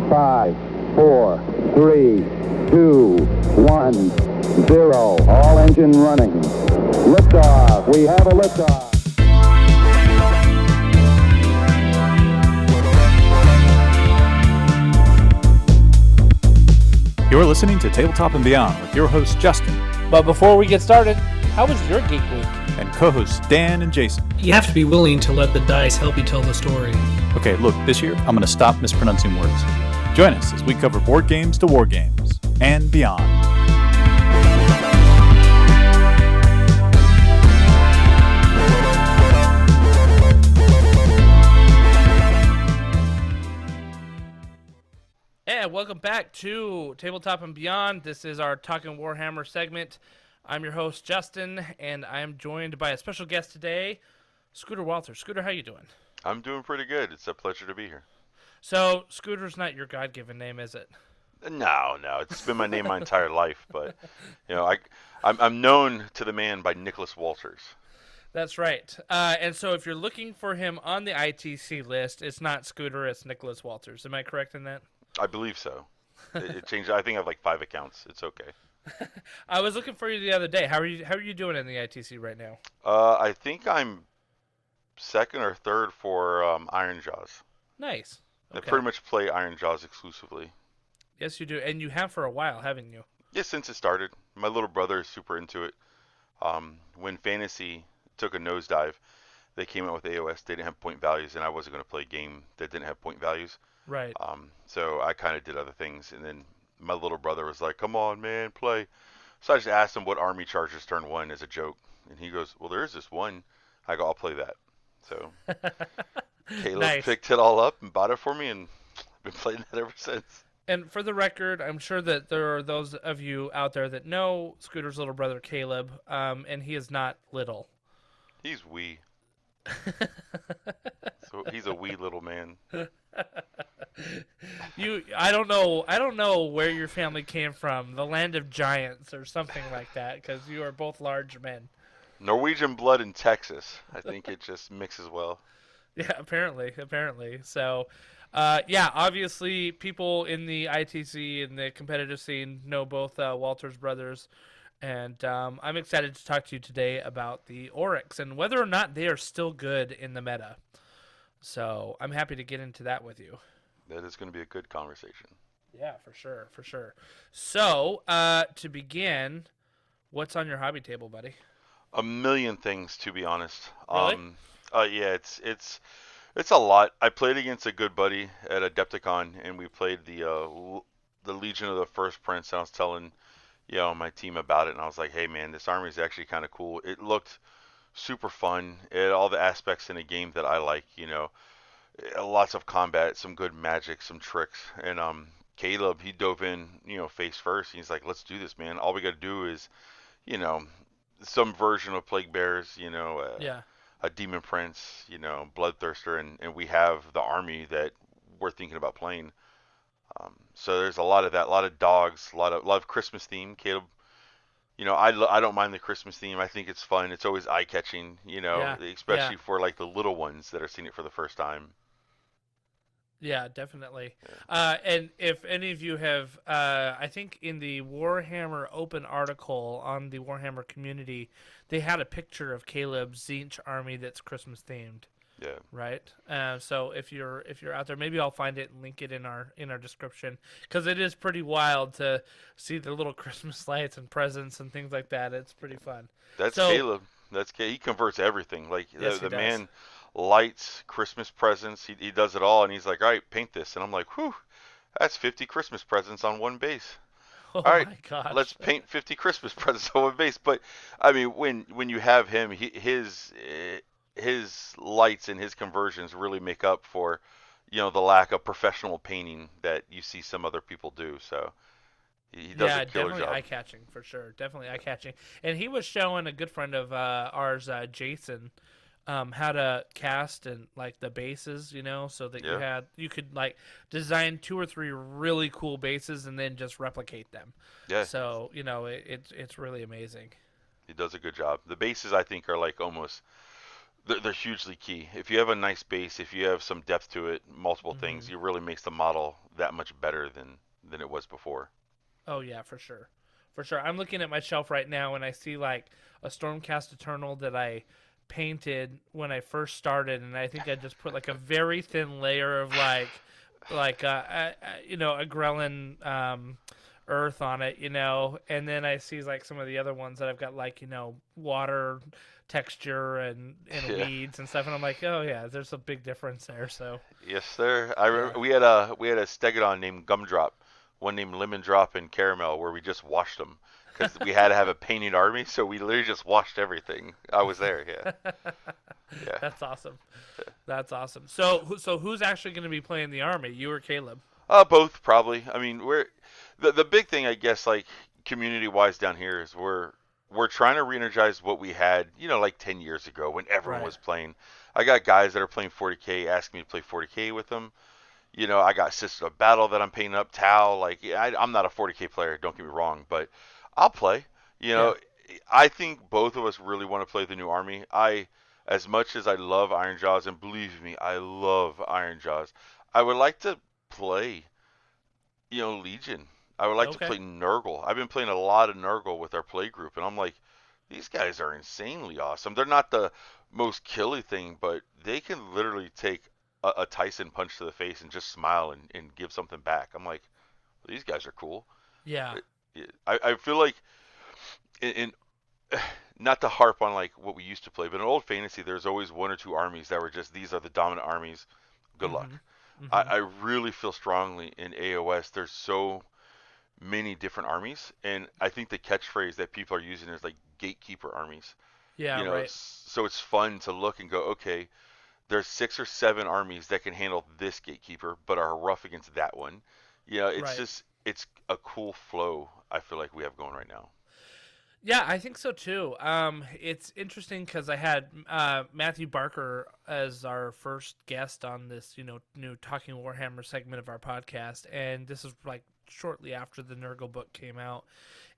5, 4, 3, 2, 1, 0. All engine running. Liftoff. We have a liftoff. You're listening to Tabletop and Beyond with your host, Justin. But before we get started, how was your Geek Week? And co-hosts Dan and Jason. You have to be willing to let the dice help you tell the story. Okay, look, this year I'm going to stop mispronouncing words. Join us as we cover board games to war games and beyond. And welcome back to Tabletop and Beyond. This is our Talking Warhammer segment. I'm your host, Justin, and I am joined by a special guest today, Scooter Walters. Scooter, how you doing? I'm doing pretty good. It's a pleasure to be here. So, Scooter's not your God-given name, is it? No. It's been my name my entire life, but I'm known to the man by Nicholas Walters. That's right. And so if you're looking for him on the ITC list, it's not Scooter, it's Nicholas Walters. Am I correct in that? I believe so. It changed. I think I have like 5 accounts. It's okay. I was looking for you the other day. How are you doing in the ITC right now? I think I'm second or third for Iron Jaws. Nice. Okay. I pretty much play Iron Jaws exclusively. Yes, you do. And you have for a while, haven't you? Yeah, since it started. My little brother is super into it. When Fantasy took a nosedive, they came out with AOS. They didn't have point values, and I wasn't going to play a game that didn't have point values. Right. So I kind of did other things, and then my little brother was like, "Come on, man, play." So I just asked him what army charges turn 1 as a joke, and he goes, "Well, there is this one." I go, "I'll play that." So Caleb picked it all up and bought it for me, and I've been playing that ever since. And for the record, I'm sure that there are those of you out there that know Scooter's little brother Caleb, and he is not little. He's wee. So he's a wee little man. I don't know where your family came from, the land of giants or something like that, because you are both large men. Norwegian blood in Texas. I think it just mixes well. Yeah, apparently. So, obviously people in the ITC and the competitive scene know both Walters brothers, and I'm excited to talk to you today about the Oryx and whether or not they are still good in the meta. So I'm happy to get into that with you. That is going to be a good conversation. Yeah, for sure. So, to begin, what's on your hobby table, buddy? A million things, to be honest. Really? Yeah, it's a lot. I played against a good buddy at Adepticon, and we played the Legion of the First Prince. And I was telling my team about it, and I was like, "Hey, man, this army is actually kind of cool. It looked super fun. It had all the aspects in a game that I like. Lots of combat, some good magic, some tricks." And Caleb, he dove in, face first. He's like, "Let's do this, man. All we got to do is, some version of Plague Bears, a Demon Prince, Bloodthirster, and we have the army that we're thinking about playing." So there's a lot of that, a lot of dogs, a lot of Christmas theme. Caleb, I don't mind the Christmas theme. I think it's fun. It's always eye-catching, especially for like the little ones that are seeing it for the first time. Yeah, definitely. And if any of you have, I think in the Warhammer Open article on the Warhammer community, they had a picture of Caleb's Tzeentch army that's Christmas themed. Yeah. Right. So if you're out there, maybe I'll find it and link it in our description, because it is pretty wild to see the little Christmas lights and presents and things like that. It's pretty fun. That's Caleb. He converts everything. Like yes, the man. Lights, Christmas presents, he does it all, and he's like, "All right, paint this," and I'm like, "Whew, that's 50 Christmas presents on one base." Oh, all right, my gosh. Let's paint 50 Christmas presents on one base. But I mean, when you have him, his lights and his conversions really make up for the lack of professional painting that you see some other people do. So he does a killer definitely job. Eye-catching for sure. Definitely eye-catching. And he was showing a good friend of ours, Jason, how to cast and like the bases, so that you could like design 2 or 3 really cool bases and then just replicate them. Yeah. So it's really amazing. He does a good job. The bases, I think, are like almost they're hugely key. If you have a nice base, if you have some depth to it, multiple things, it really makes the model that much better than it was before. Oh yeah, for sure, for sure. I'm looking at my shelf right now, and I see like a Stormcast Eternal that I painted when I first started, and I think I just put like a very thin layer of a Grelin earth on it, and then I see like some of the other ones that I've got like water texture and weeds and stuff, and I'm like, oh yeah, there's a big difference there. So yes, sir. I remember we had a Stegodon named Gumdrop, one named Lemon Drop, and Caramel, where we just washed them because we had to have a painted army, so we literally just washed everything. I was there, yeah. Yeah. That's awesome. That's awesome. So who's actually going to be playing the army? You or Caleb? Both probably. I mean, the big thing, I guess, like community wise down here is we're trying to re-energize what we had, like 10 years ago when everyone was playing. I got guys that are playing 40K asking me to play 40K with them. I got System of Battle that I'm painting up, Tau. Like, I'm not a 40K player, don't get me wrong, but I'll play. I think both of us really want to play the new army. As much as I love Iron Jaws, and believe me, I love Iron Jaws, I would like to play, Legion. I would like to play Nurgle. I've been playing a lot of Nurgle with our play group, and I'm like, these guys are insanely awesome. They're not the most killy thing, but they can literally take a Tyson punch to the face and just smile and give something back. I'm like, well, these guys are cool. Yeah. I feel like in not to harp on like what we used to play, but in old fantasy, there's always one or two armies that were just, these are the dominant armies. Good luck. I really feel strongly in AOS. There's so many different armies, and I think the catchphrase that people are using is like gatekeeper armies. Yeah, right. So it's fun to look and go, okay, there's 6 or 7 armies that can handle this gatekeeper, but are rough against that one. It's it's a cool flow I feel like we have going right now. Yeah, I think so too. It's interesting because I had Matthew Barker as our first guest on this, new Talking Warhammer segment of our podcast, and this is like shortly after the Nurgle book came out,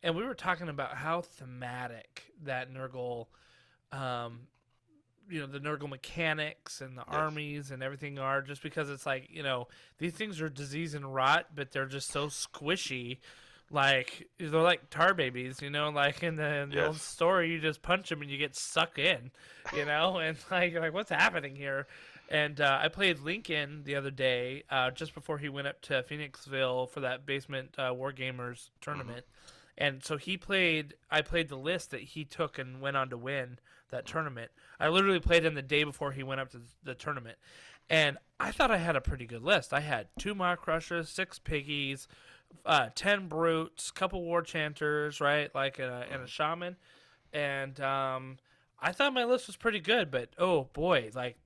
and we were talking about how thematic that Nurgle, the Nurgle mechanics and the armies and everything are, just because it's like, these things are disease and rot, but they're just so squishy. Like, they're like tar babies, like in the old story, you just punch them and you get sucked in, and like what's happening here? And I played Lincoln the other day, just before he went up to Phoenixville for that basement Wargamers tournament. And so I played the list that he took and went on to win that tournament. I literally played him the day before he went up to the tournament. And I thought I had a pretty good list. I had 2 Maw Crushers, 6 Piggies, 10 Brutes, couple War Chanters, right? Like, and a Shaman. And I thought my list was pretty good, but oh boy, like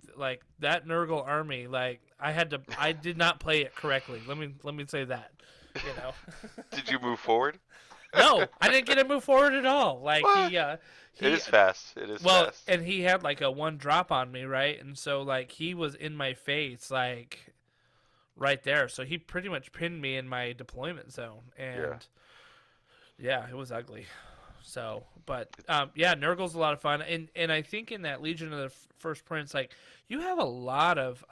that Nurgle army, like I did not play it correctly. Let me say that, Did you move forward? No, I didn't get to move forward at all. Like he it is fast. It is fast. And he had like a 1 drop on me, right? And so like he was in my face, like right there. So he pretty much pinned me in my deployment zone, and yeah it was ugly. So, but Nurgle's a lot of fun, and I think in that Legion of the First Prince, like you have a lot of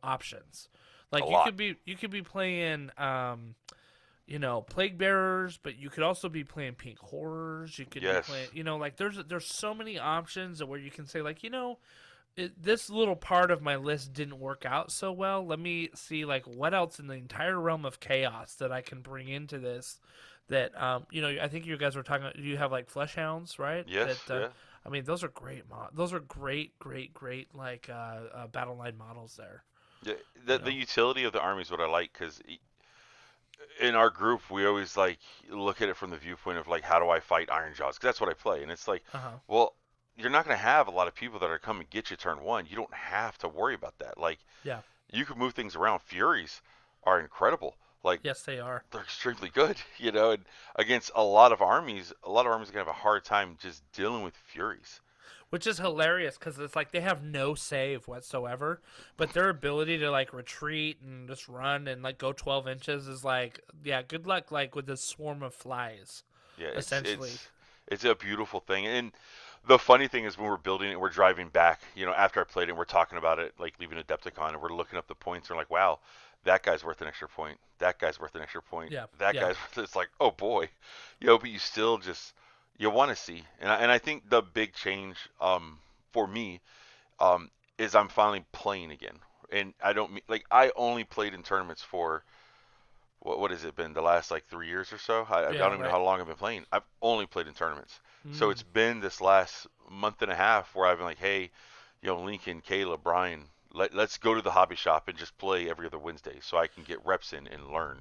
options. Like you could be playing Plague Bearers, but you could also be playing Pink Horrors. You could be playing, like there's so many options where you can say like, this little part of my list didn't work out so well. Let me see like what else in the entire realm of chaos that I can bring into this. That I think you guys were talking. You have like Flesh Hounds, right? Yes. I mean, those are great. Those are great like battle line models there. Yeah, the utility of the army is what I like, because in our group we always like look at it from the viewpoint of like, how do I fight Iron Jaws? Because that's what I play, and it's like, well, you're not going to have a lot of people that are coming to get you turn 1. You don't have to worry about that. Like, you can move things around. Furies are incredible. Like, yes, they are. They're extremely good, and against a lot of armies are going to have a hard time just dealing with Furies. Which is hilarious, because it's like they have no save whatsoever, but their ability to like retreat and just run and like go 12 inches is like, good luck like with this swarm of flies. Yeah, essentially. It's a beautiful thing. And the funny thing is when we're building it, we're driving back, after I played it, we're talking about it, like leaving Adepticon, and we're looking up the points. And we're like, wow, that guy's worth an extra point. That guy's worth an extra point. Yeah, That yeah. guy's worth. It's like, oh boy, but you still just you want to see. And I think the big change, for me, is I'm finally playing again. And I don't mean like I only played in tournaments for what has it been, the last like 3 years or so? I don't even know how long I've been playing. I've only played in tournaments. So it's been this last month and a half where I've been like, hey, Lincoln, Kayla, Brian, let's go to the hobby shop and just play every other Wednesday so I can get reps in and learn.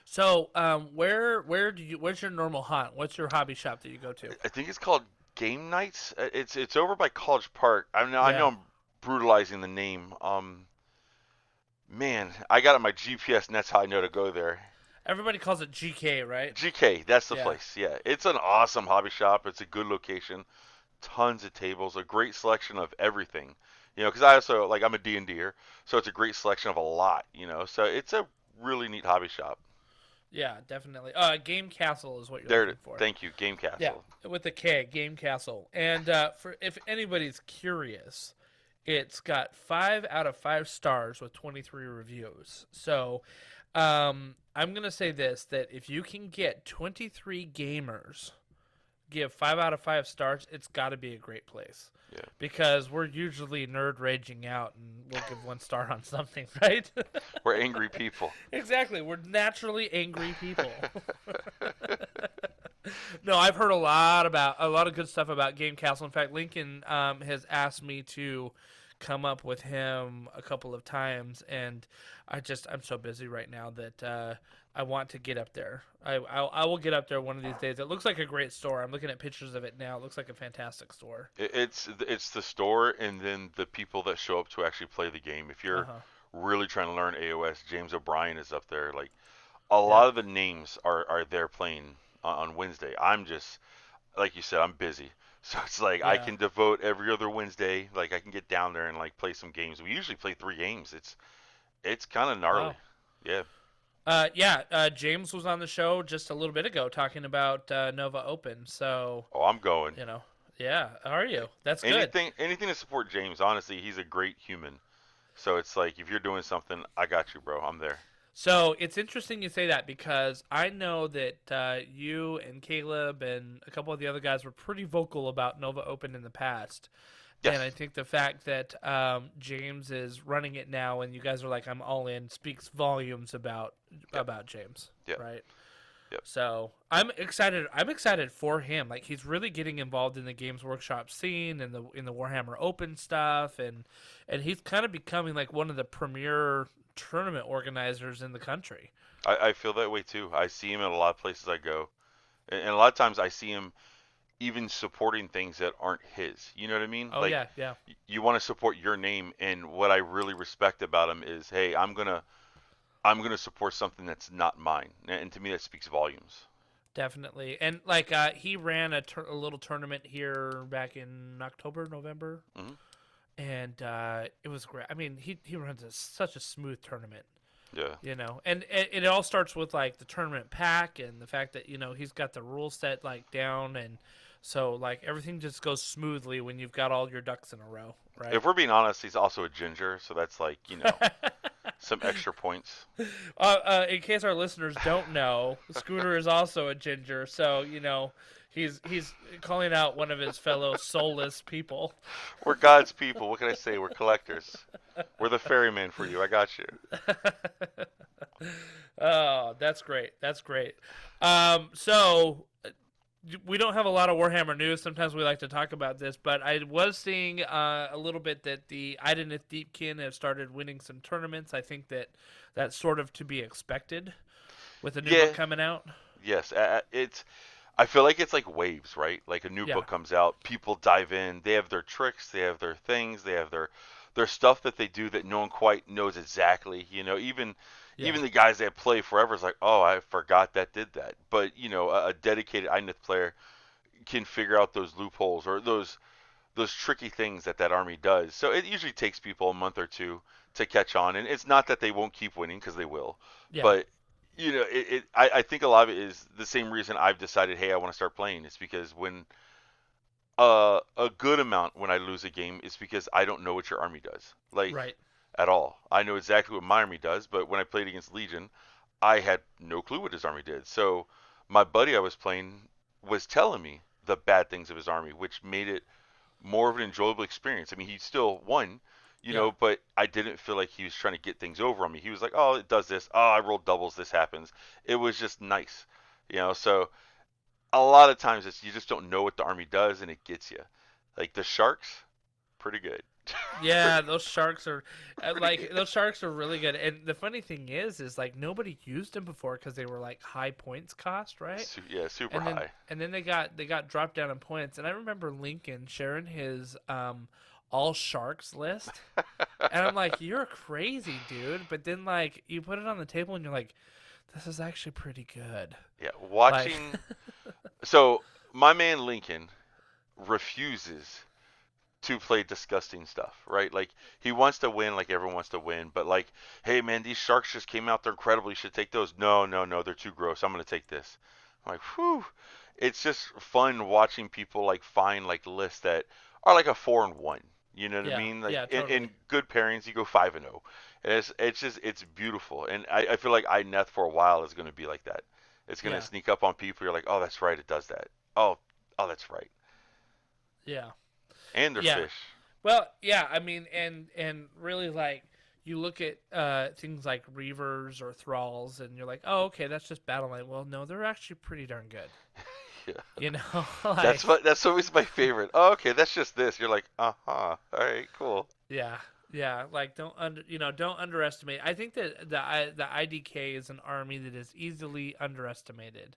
So, where's your normal hunt? What's your hobby shop that you go to? I think it's called Game Nights. It's over by College Park. I know I'm brutalizing the name. Man, I got it on my GPS, and that's how I know to go there. Everybody calls it GK, right? GK, that's the place. Yeah, it's an awesome hobby shop. It's a good location, tons of tables, a great selection of everything. Because I also I'm a D&Der, so it's a great selection of a lot. So it's a really neat hobby shop. Yeah, definitely. Game Castle is what you're looking for. Thank you, Game Castle. Yeah, with the K, Game Castle. And for if anybody's curious, it's got 5 out of 5 stars with 23 reviews. So, I'm gonna say this: that if you can get 23 gamers give 5 out of 5 stars, it's got to be a great place. Yeah. Because we're usually nerd raging out and we'll give 1 star on something, right? We're angry people. Exactly. We're naturally angry people. No, I've heard a lot of good stuff about Game Castle. In fact, Lincoln has asked me to come up with him a couple of times, and I'm so busy right now that I want to get up there. I will get up there one of these days. It looks like a great store. I'm looking at pictures of it now. It looks like a fantastic store. It's the store, and then the people that show up to actually play the game. If you're really trying to learn AOS, James O'Brien is up there. Like a lot of the names are there playing on Wednesday. I'm just, like you said, I'm busy. So it's like I can devote every other Wednesday. Like I can get down there and play some games. We usually play 3 games. It's kind of gnarly. Wow. James was on the show just a little bit ago talking about Nova Open. So I'm going. Are you? That's good. Anything to support James. Honestly, he's a great human. So it's like if you're doing something, I got you, bro. I'm there. So it's interesting you say that because I know that you and Caleb and a couple of the other guys were pretty vocal about Nova Open in the past. Yes. And I think the fact that James is running it now and you guys are like, I'm all in, speaks volumes about James, right? Yep. So I'm excited. I'm excited for him. Like he's really getting involved in the Games Workshop scene and in the Warhammer Open stuff, and he's kind of becoming like one of the premier tournament organizers in the country. I feel that way too. I see him at a lot of places I go, and a lot of times I see him even supporting things that aren't his. You know what I mean? Oh, yeah. You want to support your name, and what I really respect about him is, hey, I'm gonna support something that's not mine, and to me that speaks volumes. Definitely, and he ran a little tournament here back in October, November, and it was great. I mean, he runs such a smooth tournament. Yeah. And it all starts with the tournament pack and the fact that he's got the rule set down, and so everything just goes smoothly when you've got all your ducks in a row, right? If we're being honest, he's also a ginger, so that's some extra points. In case our listeners don't know, Scooter is also a ginger, so he's calling out one of his fellow soulless people. We're God's people. What can I say? We're collectors. We're the ferryman for you. I got you. Oh, that's great. That's great. So we don't have a lot of Warhammer news. Sometimes we like to talk about this, but I was seeing a little bit that the Idenith Deepkin have started winning some tournaments. I think that's sort of to be expected with the new book coming out. Yes, I feel like it's like waves, right? Like a new book comes out, people dive in. They have their tricks, they have their things, they have their stuff that they do that no one quite knows exactly. Even the guys that play forever is like, oh, I forgot that did that. But a dedicated Idenith player can figure out those loopholes or those tricky things that army does. So it usually takes people a month or two to catch on, and it's not that they won't keep winning because they will. Yeah. But I think a lot of it is the same reason I've decided, hey, I want to start playing. It's because when a good amount when I lose a game is because I don't know what your army does, like Right. at all. I know exactly what my army does, but when I played against Legion, I had no clue what his army did. So my buddy I was playing was telling me the bad things of his army, which made it more of an enjoyable experience. I mean, he still won, Yeah. but I didn't feel like he was trying to get things over on me. He was like, "Oh, it does this. Oh, I rolled doubles. This happens." It was just nice, So a lot of times you just don't know what the army does, and it gets you. Like the sharks, pretty good. Yeah, those sharks are Pretty good. those sharks are really good. And the funny thing is like nobody used them before because they were like high points cost, right? Yeah, super And then high. and then they got dropped down in points. And I remember Lincoln sharing his all sharks list, and I'm like, you're crazy, dude. But then like you put it on the table and you're like, this is actually pretty good. Yeah, Like, watching. So my man Lincoln refuses to play disgusting stuff, right? Like he wants to win, like everyone wants to win, but like, hey man, these sharks just came out, they're incredible. You should take those. No, no, no, they're too gross. I'm gonna take this. I'm like, whew. It's just fun watching people like find like lists that are like a 4-1. You know what I yeah, mean? Like yeah, in totally. good pairings, you go 5-0, and it's beautiful. And I feel like iNeth for a while is gonna be like that. It's gonna Yeah, sneak up on people. You're like, oh, that's right, it does that. Oh, oh, that's right. yeah, And they're yeah. fish. Well, yeah, I mean, and really like you look at things like Reavers or Thralls, and you're like, oh, okay, that's just battle line. Well, no, they're actually pretty darn good. Yeah. You know, like That's always my favorite. Oh, okay, that's just this. You're like, uh-huh. All right, cool. yeah, yeah, like don't underestimate. I think that the IDK is an army that is easily underestimated.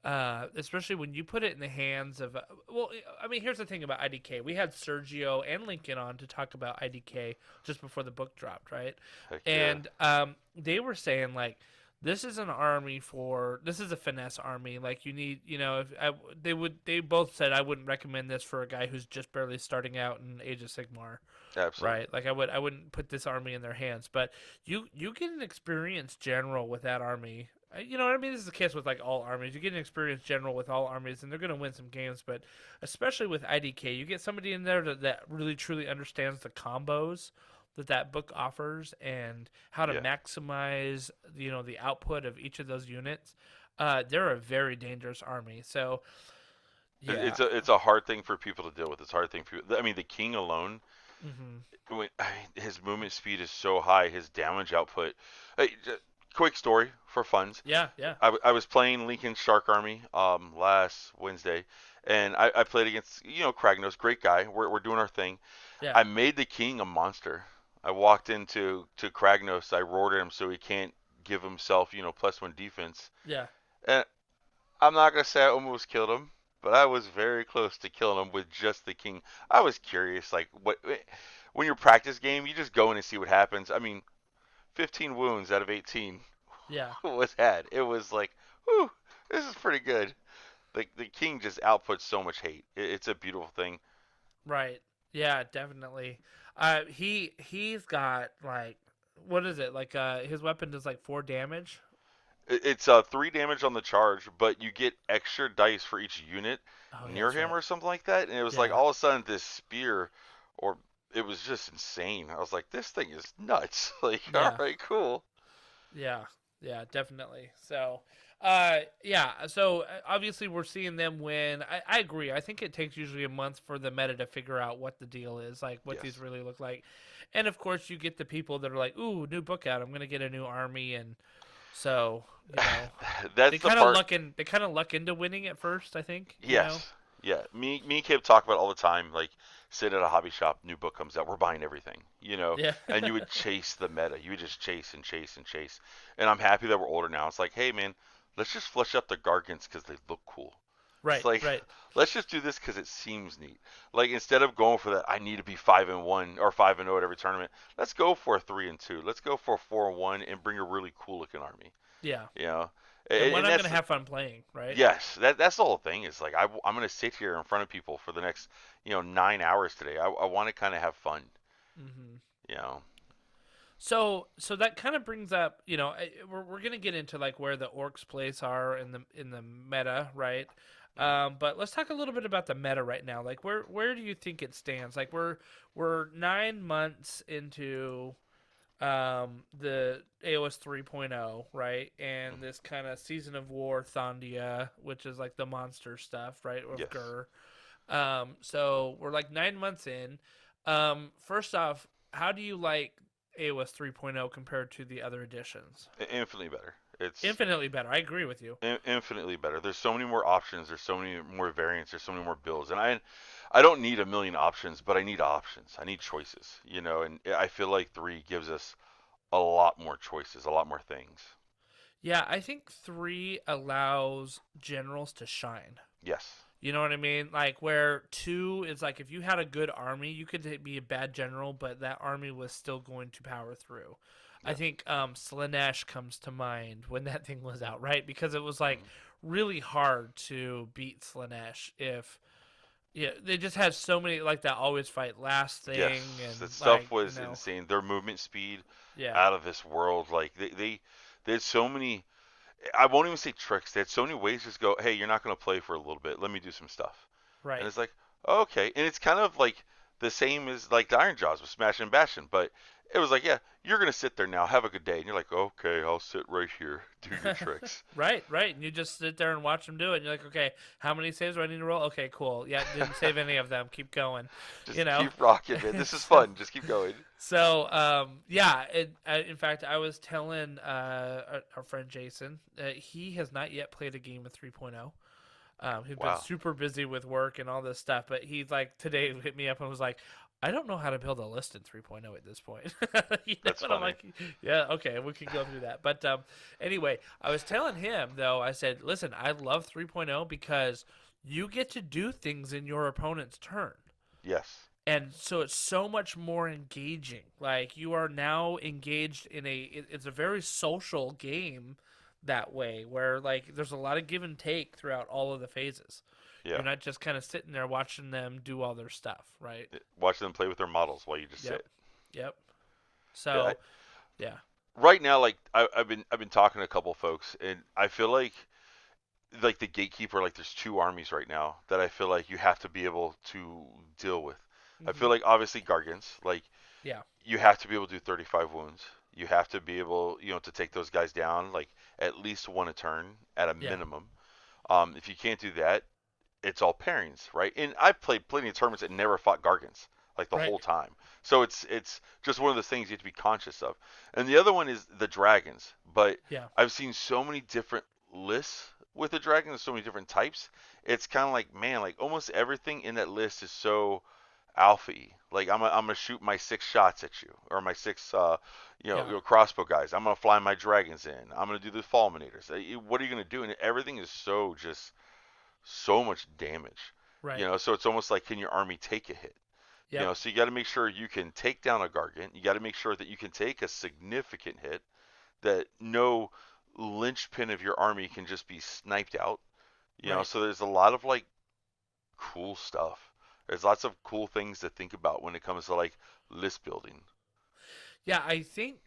Especially when you put it in the hands of well, I mean, here's the thing about IDK. We had Sergio and Lincoln on to talk about IDK just before the book dropped, right? Heck yeah. And they were saying like this is an army for this is a finesse army. Like you need, they both said I wouldn't recommend this for a guy who's just barely starting out in Age of Sigmar, Absolutely. right? Like I wouldn't put this army in their hands. But you get an experienced general with that army. You know what I mean? This is the case with like all armies. You get an experienced general with all armies, and they're going to win some games. But especially with IDK, you get somebody in there that really truly understands the combos that book offers and how to Yeah. maximize the output of each of those units. They're a very dangerous army. So yeah, It's a hard thing for people to deal with. It's a hard thing for I mean, the king alone, hmm his movement speed is so high, his damage output. Hey, quick story for funds. yeah, yeah, I was playing Lincoln Shark Army last Wednesday, and I played against Kragnos, great guy. We're doing our thing. yeah, I made the king a monster. I walked into Kragnos. I roared at him so he can't give himself +1 defense. yeah. And I'm not gonna say I almost killed him, but I was very close to killing him with just the king. I was curious, like what when you practice game, you just go in and see what happens. I mean, 15 wounds out of 18 Yeah. was had. It was like, whew, this is pretty good. The king just outputs so much hate. It's a beautiful thing. Right. Yeah, definitely. He's got like what is it? Like his weapon does like 4 damage. It's 3 damage on the charge, but you get extra dice for each unit Oh yeah, near that's him right. or something like that. And it was like Yeah. all of a sudden this spear, or it was just insane. I was like, this thing is nuts. Like, all Yeah. right, cool. Yeah. Yeah, definitely. So yeah, so obviously we're seeing them win. I agree. I think it takes usually a month for the meta to figure out what the deal is, like what these Yes. really look like. And of course you get the people that are like, "Ooh, new book out. I'm going to get a new army." And so, That's the part. they kind of luck into winning at first, I think. Yes. Yeah. Me and Kip talk about it all the time. Like, sit at a hobby shop, new book comes out, we're buying everything, Yeah. and you would chase the meta. You would just chase and chase and chase. And I'm happy that we're older now. It's like, hey man, let's just flush up the Gargants because they look cool. It's Right, like, right. let's just do this because it seems neat. Like, instead of going for that, I need to be 5-1 or 5-0 at every tournament. Let's go for a 3-2. Let's go for a 4-1 and bring a really cool looking army. Yeah. You know, And when and I'm going that's to have fun playing, right? yes, that's the whole thing. Is like I'm gonna sit here in front of people for the next 9 hours today. I want to kind of have fun. Mhm. You know. So that kind of brings up, we're gonna get into like where the orcs place are in the meta, right? But let's talk a little bit about the meta right now. Like, where do you think it stands? Like, we're 9 months into the AOS 3.0, right? And this kind of Season of War Thondia, which is like the monster stuff, right? With Yes. Gur. So we're like 9 months in. First off, how do you like AOS 3.0 compared to the other editions? Infinitely better. It's Infinitely better. I agree with you. infinitely better. There's so many more options. There's so many more variants. There's so many more builds. And I don't need a million options, but I need options. I need choices, you know. And I feel like 3 gives us a lot more choices, a lot more things. Yeah, I think 3 allows generals to shine. Yes. You know what I mean? Like, where 2 is like, if you had a good army, you could be a bad general, but that army was still going to power through. Yeah. I think Slaanesh comes to mind when that thing was out, right? Because it was like really hard to beat Slaanesh if they just had so many, like that always fight last thing. Yes, and that stuff like, was insane. Their movement speed out of this world. Like they had so many. I won't even say tricks. They had so many ways to just go, hey, you're not going to play for a little bit. Let me do some stuff. Right. And it's like, oh, okay. And it's kind of like the same as like the Iron Jaws with Smashing and Bashing. But it was like, yeah, you're going to sit there now. Have a good day. And you're like, okay, I'll sit right here. Do your tricks. Right. And you just sit there and watch them do it. And you're like, okay, how many saves do I need to roll? Okay, cool. Yeah, didn't save any of them. Keep going. Just keep rocking, man. This is fun. Just keep going. So, in fact, I was telling our friend Jason he has not yet played a game of 3.0. He's been super busy with work and all this stuff, but he's like, today hit me up and was like, I don't know how to build a list in 3.0 at this point. That's funny. I'm like, yeah, okay, we can go through that. But anyway, I was telling him, though, I said, listen, I love 3.0 because you get to do things in your opponent's turn. Yes. And so it's so much more engaging. Like, you are now engaged in it's a very social game that way, where, like, there's a lot of give and take throughout all of the phases. Yeah. You're not just kind of sitting there watching them do all their stuff, right? Watching them play with their models while you just sit. Yep. So, yeah. Right now, like I've been talking to a couple folks, and I feel like the gatekeeper, like there's 2 armies right now that I feel like you have to be able to deal with. Mm-hmm. I feel like obviously Gargants, like you have to be able to do 35 wounds. You have to be able, to take those guys down like at least 1 a turn at a minimum. If you can't do that, it's all pairings, right? And I've played plenty of tournaments that never fought Gargants, like the whole time. So it's just one of the things you have to be conscious of. And the other one is the dragons. But I've seen so many different lists with the dragons, so many different types. It's kind of like, man, like almost everything in that list is so alpha-y. Like I'm gonna shoot my 6 shots at you, or my 6 crossbow guys. I'm gonna fly my dragons in. I'm gonna do the fulminators. What are you gonna do? And everything is so much damage, right? So it's almost like, can your army take a hit? So you got to make sure you can take down a Gargant. You got to make sure that you can take a significant hit, that no linchpin of your army can just be sniped out. So there's a lot of like cool stuff. There's lots of cool things to think about when it comes to like list building. Yeah, I think,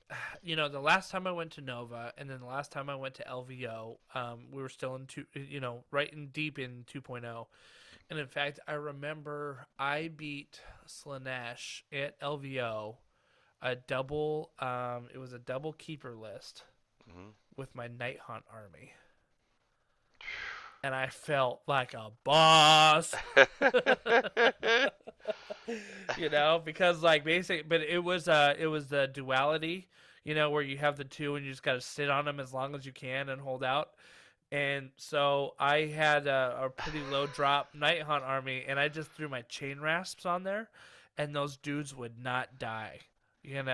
the last time I went to Nova and then the last time I went to LVO, we were still in deep in 2.0. And in fact, I remember I beat Slaanesh at LVO, it was a double keeper list with my Nighthaunt army. And I felt like a boss. Because like but it was the duality, where you have the 2 and you just got to sit on them as long as you can and hold out. And so I had a pretty low drop Nighthaunt army, and I just threw my chain rasps on there, and those dudes would not die. And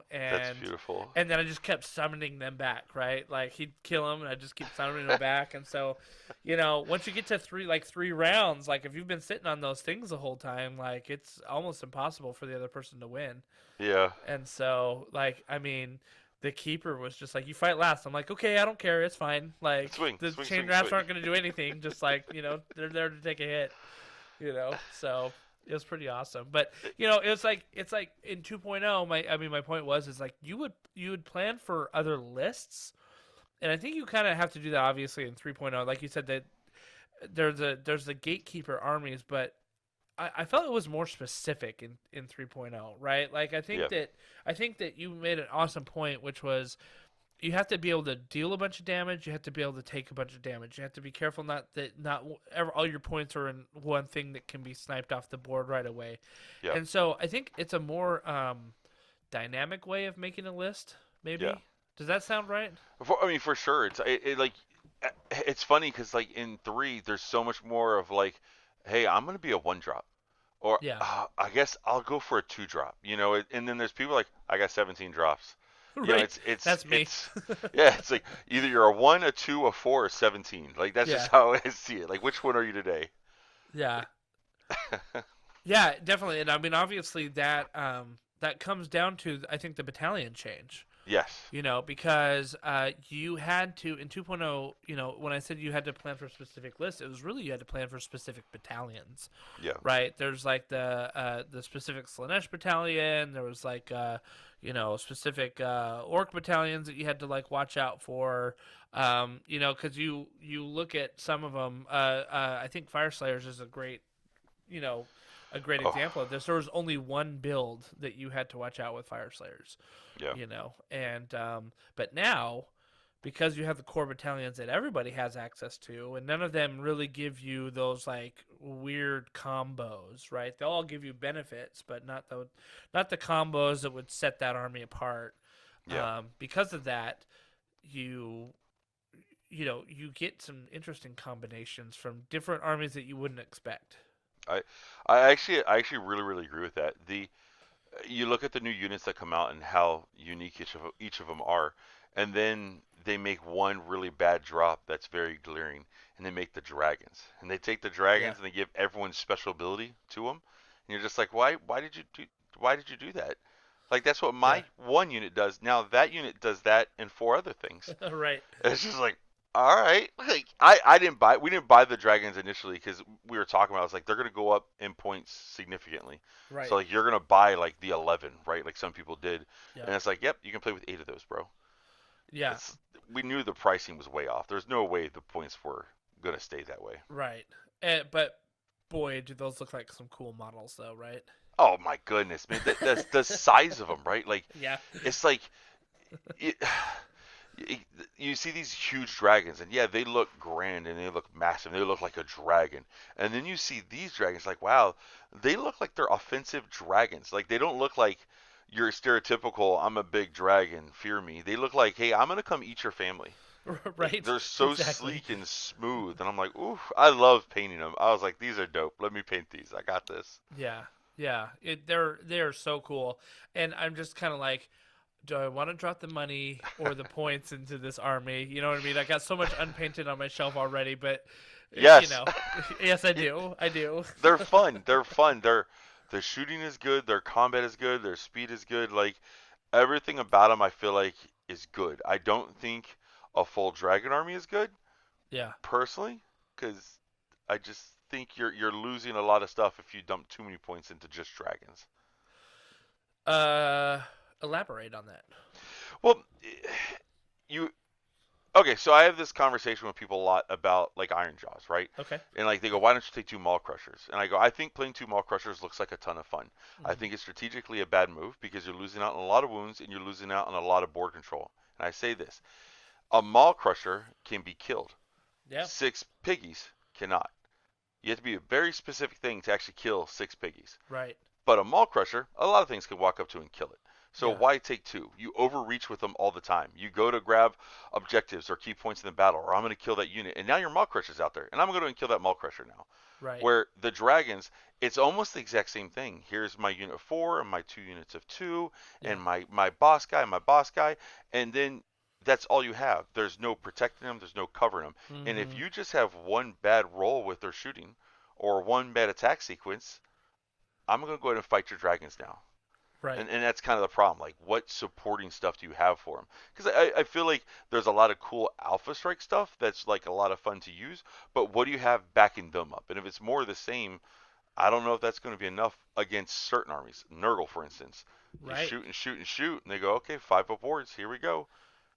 that's beautiful. And then I just kept summoning them back, right? Like he'd kill them, and I just keep summoning them back. And so, once you get to 3 rounds, like if you've been sitting on those things the whole time, like it's almost impossible for the other person to win. Yeah. And so, like, I mean, the keeper was just like, "You fight last." I'm like, "Okay, I don't care, it's fine." Like the chain wraps aren't going to do anything. Just like they're there to take a hit. So. It was pretty awesome, but it's like in 2.0. My point was like you would plan for other lists, and I think you kind of have to do that obviously in 3.0. Like you said, that there's the gatekeeper armies, but I felt it was more specific in 3.0, right? Like Yeah. I think that you made an awesome point, which was you have to be able to deal a bunch of damage. You have to be able to take a bunch of damage. You have to be careful not all your points are in one thing that can be sniped off the board right away. Yeah. And so I think it's a more dynamic way of making a list. Maybe. Yeah. Does that sound right? I mean, for sure. It's funny because like in 3, there's so much more of like, hey, I'm gonna be a 1-drop, or Yeah. I guess I'll go for a 2-drop. And then there's people like I got 17 drops. Right. That's me. Yeah, it's like either you're a 1, a 2, a 4, or 17. Like that's just how I see it. Like which one are you today? Yeah. Yeah, definitely. And I mean, obviously that that comes down to I think the battalion change. Yes. Because you had to in 2.0, when I said you had to plan for specific lists, it was really you had to plan for specific battalions. Yeah. Right. There's like the specific Slanesh battalion. There was like specific orc battalions that you had to like watch out for. Because you look at some of them. I think Fire Slayers is a great example of this. There was only one build that you had to watch out with Fire Slayers. Yeah. And but now, because you have the core battalions that everybody has access to, and none of them really give you those like weird combos, right? They'll all give you benefits, but not the combos that would set that army apart. Yeah. Because of that, you get some interesting combinations from different armies that you wouldn't expect. I actually really really agree with that. You look at the new units that come out and how unique each of them are, and then they make one really bad drop that's very glaring, and they make the dragons, and they take the dragons and they give everyone special ability to them, and you're just like, why did you do that? Like that's what my one unit does. Now that unit does that and 4 other things. Right. It's just like, all right, like we didn't buy the dragons initially because we were talking about, I was like, they're gonna go up in points significantly. Right. So like you're gonna buy like the 11, right? Like some people did, Yeah. and it's like, yep, you can play with 8 of those, bro. Yeah. We knew the pricing was way off. There's no way the points were gonna stay that way. Right. But boy, do those look like some cool models, though, right? Oh my goodness, man, that's the size of them, right? Like, Yeah. it's like. You see these huge dragons, and yeah, they look grand and they look massive. They look like a dragon. And then you see these dragons, like, wow, they look like they're offensive dragons. Like, they don't look like your stereotypical, I'm a big dragon, fear me. They look like, hey, I'm going to come eat your family. Right. They're so Exactly. sleek and smooth. And I'm like, ooh, I love painting them. I was like, these are dope. Let me paint these. I got this. Yeah. Yeah. They're so cool. And I'm just kind of like, do I want to drop the money or the points into this army? You know what I mean? I got so much unpainted on my shelf already, but Yes. Yes, I do. I do. They're fun. They're fun. Their shooting is good. Their combat is good. Their speed is good. Like everything about them, I feel like is good. I don't think a full dragon army is good, Yeah. personally, because I just think you're losing a lot of stuff if you dump too many points into just dragons. Elaborate on that. Well, okay, so I have this conversation with people a lot about like Iron Jaws, right? Okay. And like they go, why don't you take 2 Maul Crushers? And I go, I think playing 2 Maul Crushers looks like a ton of fun. I think it's strategically a bad move because you're losing out on a lot of wounds and you're losing out on a lot of board control. And I say this, a Maul Crusher can be killed. Yeah. 6 piggies cannot. You have to be a very specific thing to actually kill 6 piggies. Right. But a Maul Crusher, a lot of things can walk up to and kill it. So Yeah. why take 2? You overreach with them all the time. You go to grab objectives or key points in the battle, or I'm going to kill that unit, and now your Maul Crusher's out there, and I'm going to go and kill that Maul Crusher now. Right. Where the dragons, it's almost the exact same thing. Here's my unit 4 and my 2 units of 2, and my boss guy, and then that's all you have. There's no protecting them. There's no covering them. And if you just have one bad roll with their shooting or one bad attack sequence, I'm going to go ahead and fight your dragons now. Right. And that's kind of the problem. Like, what supporting stuff do you have for them? Because I feel like there's a lot of cool Alpha Strike stuff that's like a lot of fun to use, but what do you have backing them up? And if it's more of the same, I don't know if that's going to be enough against certain armies. Nurgle, for instance. You Right. shoot and shoot and shoot, and they go, okay, 5 up wards, here we go.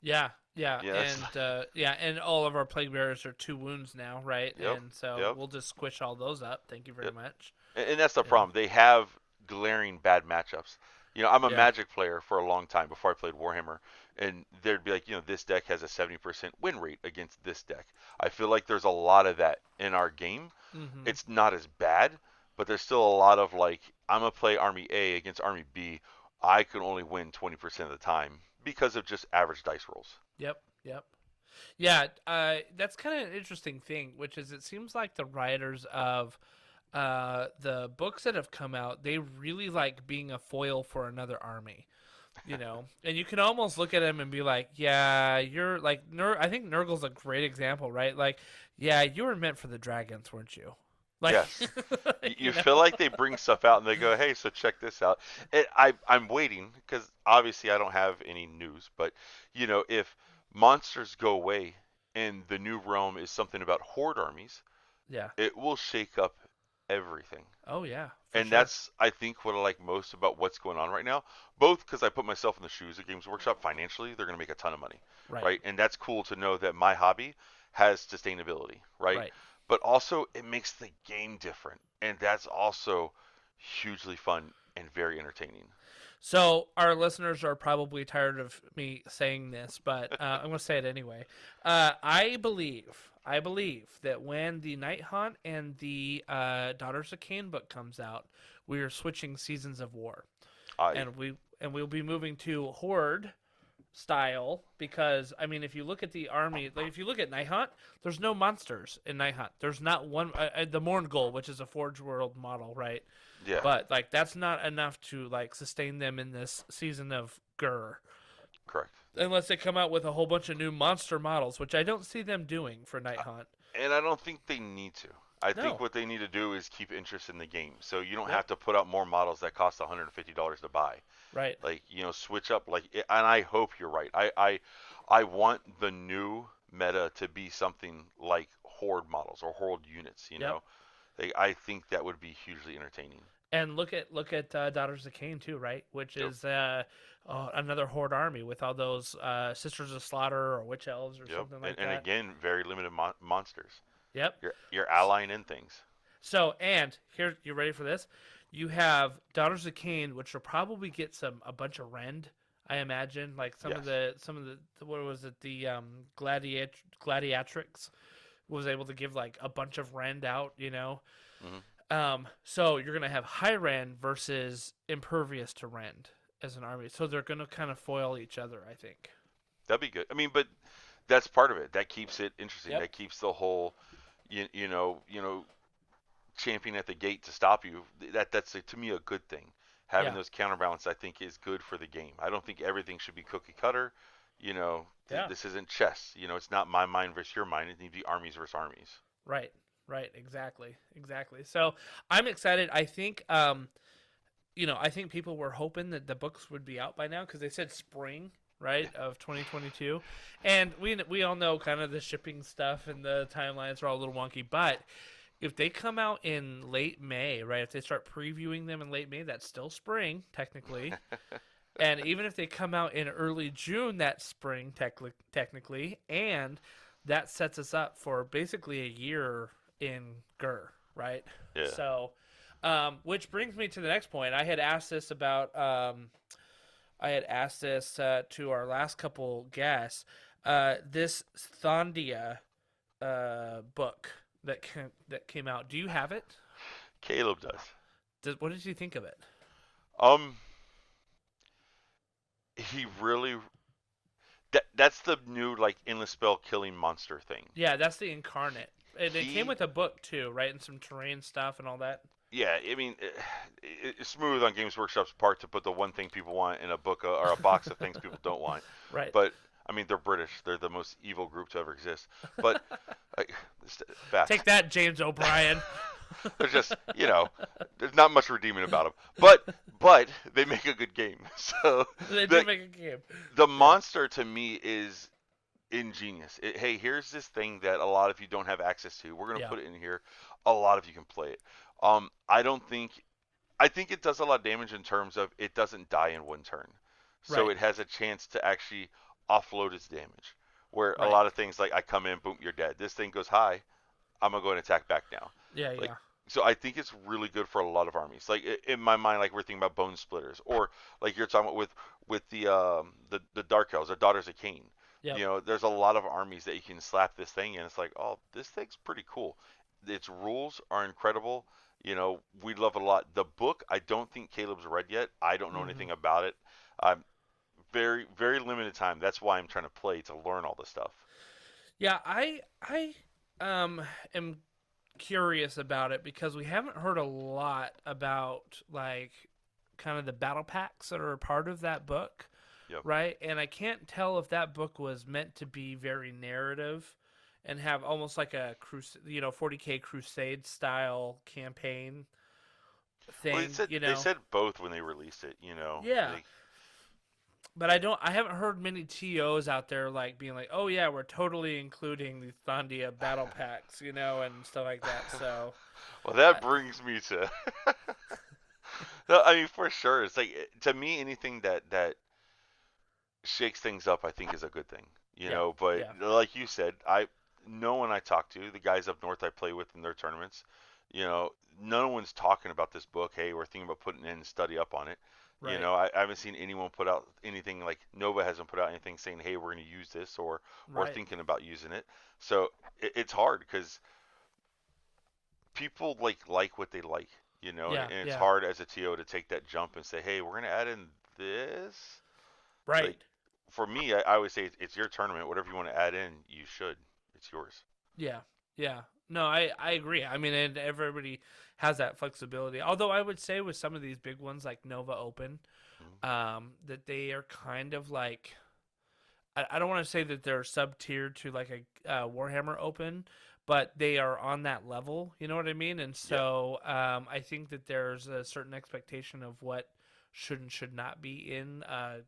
Yeah. Yeah, Yes. and all of our plague bearers are 2 wounds now, right? Yep. And so Yep. we'll just squish all those up. Thank you very Yep. much. And that's the You know. problem. They have glaring bad matchups. I'm a Yeah. Magic player for a long time before I played Warhammer, and there'd be like, this deck has a 70% win rate against this deck. I feel like there's a lot of that in our game. Mhm. It's not as bad, but there's still a lot of like, I'm gonna play Army A against Army B. I can only win 20% of the time because of just average dice rolls. Yep. Yep. Yeah, that's kind of an interesting thing, which is it seems like the writers of the books that have come out, they really like being a foil for another army, and you can almost look at him and be like, yeah, you're like, I think Nurgle's a great example, right? Like, yeah, you were meant for the dragons, weren't you? Like, Yes. You feel like they bring stuff out and they go, hey, so check this out. I'm waiting because obviously I don't have any news, but if monsters go away and the new realm is something about horde armies, yeah. it will shake up everything. Oh yeah, for And sure. that's, I think, what I like most about what's going on right now. Both because I put myself in the shoes of Games Workshop financially, they're going to make a ton of money, Right. right? And that's cool to know that my hobby has sustainability, right? Right. But also, it makes the game different. And that's also hugely fun and very entertaining. So our listeners are probably tired of me saying this, but I'm going to say it anyway. I believe that when the Night Haunt and the Daughters of Cain book comes out, we are switching Seasons of War, and we'll be moving to Horde style because I mean, if you look at the army, like if you look at Night Haunt, there's no monsters in Night Haunt. There's not one. The Mourngul, which is a Forge World model, right? Yeah, But like that's not enough to like sustain them in this season of Gur. correct. Unless they come out with a whole bunch of new monster models, which I don't see them doing for Night Haunt. And I don't think they need to. I No. think what they need to do is keep interest in the game. So you don't Yep. have to put out more models that cost $150 to buy. Right. Like, switch up. Like, and I hope you're right. I want the new meta to be something like horde models or horde units. Yep. I think that would be hugely entertaining. And look at Daughters of Cain too, right? Which Yep. is another horde army with all those Sisters of Slaughter or Witch Elves or Yep. something like And that. again, very limited monsters. Yep. You're allying in things. So, and here, you ready for this? You have Daughters of Cain, which will probably get a bunch of rend. I imagine, like some of the what was it, the gladiatrix was able to give like a bunch of rend out, So you're gonna have high rend versus impervious to rend as an army. So they're gonna kind of foil each other, I think. That'd be good. I mean, but that's part of it. That keeps it interesting. Yep. That keeps the whole, champion at the gate to stop you. That's to me a good thing. Having Yeah. those counterbalance, I think, is good for the game. I don't think everything should be cookie cutter. Yeah. This isn't chess. It's not my mind versus your mind. It needs to be armies versus armies. Right. Right. Exactly. So I'm excited. I think I think people were hoping that the books would be out by now because they said spring, right, of 2022, and we all know kind of the shipping stuff and the timelines are all a little wonky. But if they come out in late May, right, if they start previewing them in late May, that's still spring technically. And even if they come out in early June, that's spring technically, and that sets us up for basically a year in Gur, right? Yeah. So, which brings me to the next point. I had asked this about, to our last couple guests. This Thondia book that came out. Do you have it? Caleb does. What did you think of it? He really. That's the new like endless spell killing monster thing. Yeah, that's the incarnate. It came with a book too, right, and some terrain stuff and all that. Yeah, I mean, it's smooth on Games Workshop's part to put the one thing people want in a book or a box of things people don't want. Right. But I mean, they're British. They're the most evil group to ever exist. But fast. Take that, James O'Brien. They're just, there's not much redeeming about them. But they make a good game. So They do make a game. the monster to me is ingenious. Hey, here's this thing that a lot of you don't have access to. We're gonna put it in here. A lot of you can play it. I think it does a lot of damage in terms of it doesn't die in one turn, so Right. it has a chance to actually offload its damage. Where a Right. lot of things like I come in, boom, you're dead. This thing goes high, I'm gonna go and attack back now. Yeah, Like yeah. so, I think it's really good for a lot of armies. Like in my mind, like we're thinking about Bone Splitters, or like you're talking about with the Dark Elves, the Daughters of Cain. Yep. You know, there's a lot of armies that you can slap this thing in. It's like, oh, this thing's pretty cool. Its rules are incredible. You know, we love it a lot. The book, I don't think Caleb's read yet. I don't know Hmm. anything about it. I'm very limited time. That's why I'm trying to play to learn all this stuff. Yeah, I am curious about it because we haven't heard a lot about like kind of the battle packs that are a part of that book, Yep. right? And I can't tell if that book was meant to be very narrative and have almost like a 40K crusade style campaign Well, thing, they said both when they released it. You know, Yeah. But I haven't heard many TOs out there like being like, "Oh yeah, we're totally including the Thondia battle packs," and stuff like that. So, well, I, that brings me to. No, I mean, for sure, it's like to me, anything that shakes things up, I think is a good thing. You yeah, know, but yeah, like you said, no one I talk to, the guys up north I play with in their tournaments, you know, no one's talking about this book. Hey, we're thinking about putting in and study up on it. You right, know, I haven't seen anyone put out anything like Nova hasn't put out anything saying, "Hey, we're going to use this," or right, thinking about using it. So it's hard because people like what they like, you know, yeah, and it's yeah, hard as a TO to take that jump and say, "Hey, we're going to add in this." Like right, for me, I always say it's your tournament. Whatever you want to add in, you should. It's yours. yeah, yeah. No, I agree. I mean, and everybody has that flexibility. Although I would say with some of these big ones like Nova Open, Mhm. that they are kind of like I don't want to say that they're sub tiered to like a Warhammer Open, but they are on that level. You know what I mean? And Yeah. so I think that there's a certain expectation of what should and should not be in a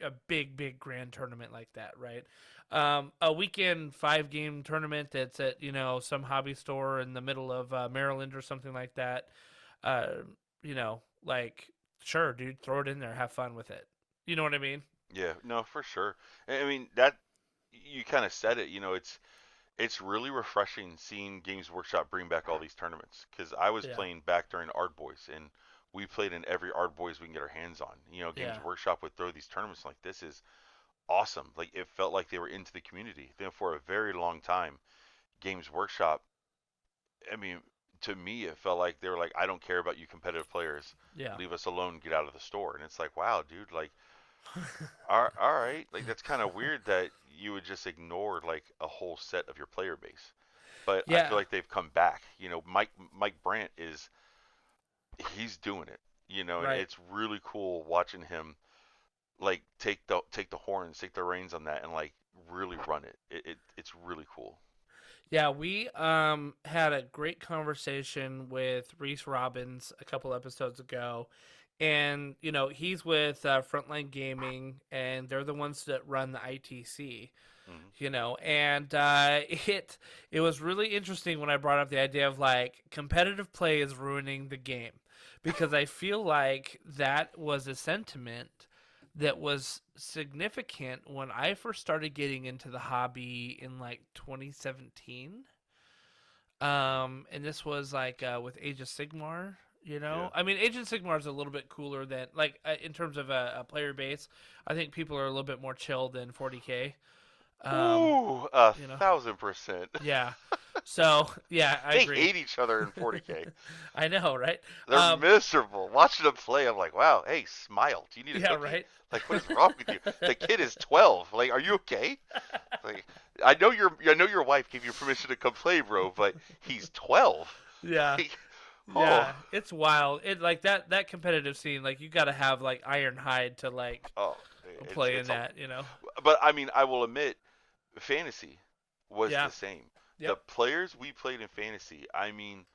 a big grand tournament like that, right? A weekend 5 game tournament that's at some hobby store in the middle of Maryland or something like that. Uh, like sure, dude, throw it in there, have fun with it. You know what I mean? Yeah. No, for sure. I mean that you kind of said it. You know, it's really refreshing seeing Games Workshop bring back all these tournaments because I was Yeah. playing back during Ard Boys and we played in every Ard Boys we can get our hands on. You know, Games Yeah. Workshop would throw these tournaments like this is awesome. Like it felt like they were into the community. Then for a very long time, Games Workshop, I mean, to me it felt like they were like, I don't care about you competitive players. Yeah. Leave us alone, get out of the store. And it's like, wow, dude, like all right, like that's kind of weird that you would just ignore like a whole set of your player base. But I feel Yeah. like they've come back. You know, Mike Brandt is he's doing it. You know, and Right. it's really cool watching him like take the horns, take the reins on that, and like really run it. It's really cool. Yeah, we had a great conversation with Reese Robbins a couple episodes ago. And, he's with Frontline Gaming, and they're the ones that run the ITC. Hmm. And it was really interesting when I brought up the idea of like competitive play is ruining the game, because I feel like that was a sentiment that was significant when I first started getting into the hobby in like 2017. And this was like with Age of Sigmar. Yeah. I mean, Age of Sigmar is a little bit cooler than like in terms of a player base. I think people are a little bit more chill than 40K. Um, Ooh, a you know, 1000%. yeah. So yeah, I They agree. hate each other in 40K. I know, right? They're miserable. Watching them play, I'm like, wow, hey, smile. Do you need a Yeah, cookie? right. Like, what is wrong with you? The kid is 12. Like, are you okay? Like, I know your wife gave you permission to come play, bro, but he's 12. Yeah. Like, oh, Yeah, it's wild. It like that competitive scene, like you got to have like iron hide to like oh, it's play in it's a. that. But I mean, I will admit, fantasy was Yeah. the same. The Yep. players we played in fantasy, I mean,